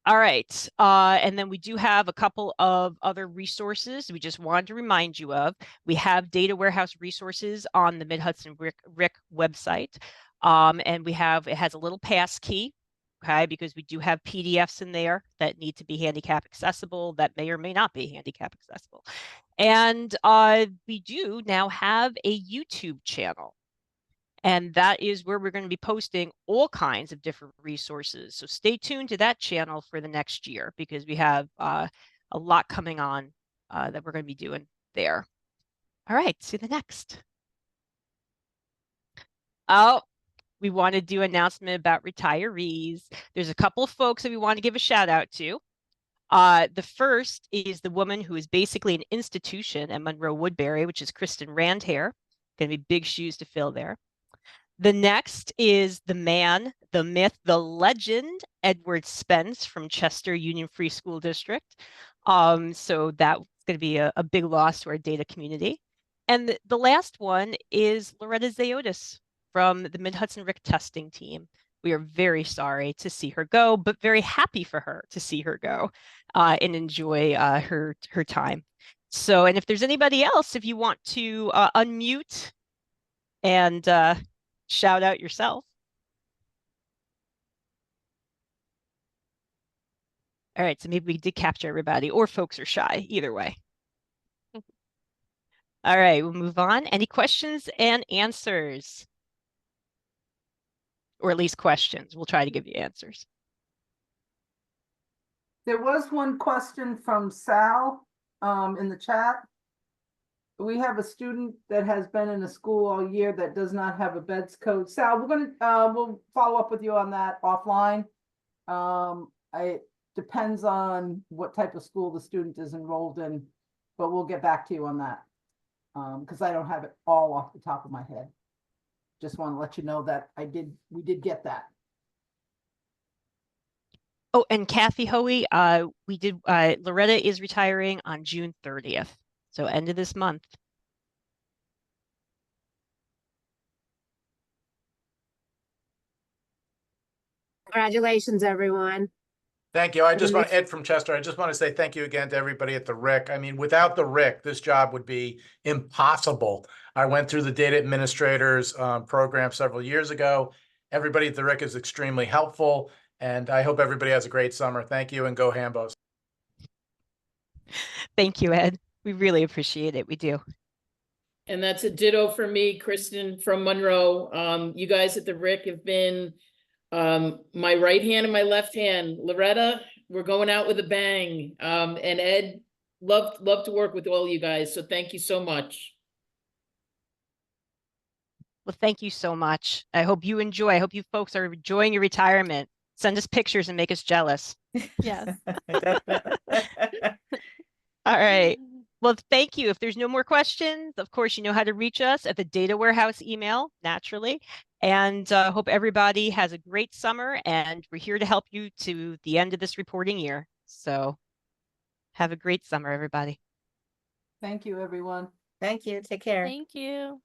All right, and then we do have a couple of other resources we just wanted to remind you of. We have data warehouse resources on the MHRIC website, and it has a little pass key, okay, because we do have PDFs in there that need to be handicap accessible, that may or may not be handicap accessible. And we do now have a YouTube channel. And that is where we're going to be posting all kinds of different resources. So stay tuned to that channel for the next year because we have a lot coming on that we're going to be doing there. All right, see the next. Oh, we want to do an announcement about retirees. There's a couple of folks that we want to give a shout out to. The first is the woman who is basically an institution at Monroe Woodbury, which is Kristen Randhair. Going to be big shoes to fill there. The next is the man, the myth, the legend, Edward Spence from Chester Union Free School District. So that's going to be a big loss to our data community. And the last one is Loretta Zayotis from the Mid-Hudson-RIC testing team. We are very sorry to see her go, but very happy for her to see her go and enjoy her time. So, and if there's anybody else, if you want to unmute and shout out yourself. All right, so maybe we did capture everybody, or folks are shy, either way. All right, we'll move on. Any questions and answers? Or at least questions. We'll try to give you answers. There was one question from Sal in the chat. We have a student that has been in a school all year that does not have a beds code. Sal, we'll follow up with you on that offline. It depends on what type of school the student is enrolled in, but we'll get back to you on that. Because I don't have it all off the top of my head. Just want to let you know that we did get that. Oh, and Kathy Hoey, Loretta is retiring on June 30th. So end of this month. Congratulations, everyone. Thank you. Ed from Chester. I just want to say thank you again to everybody at the RIC. I mean, without the RIC, this job would be impossible. I went through the data administrators program several years ago. Everybody at the RIC is extremely helpful, and I hope everybody has a great summer. Thank you, and go Hambos. Thank you, Ed. We really appreciate it. We do. And that's a ditto for me, Kristen from Monroe. You guys at the RIC have been my right hand and my left hand. Loretta, we're going out with a bang. And Ed, love to work with all you guys. So thank you so much. Well, thank you so much. I hope you enjoy. I hope you folks are enjoying your retirement. Send us pictures and make us jealous. Yes. All right. Well, thank you. If there's no more questions, of course, you know how to reach us at the data warehouse email, naturally. And hope everybody has a great summer, and we're here to help you to the end of this reporting year. So have a great summer, everybody. Thank you, everyone. Thank you. Take care. Thank you.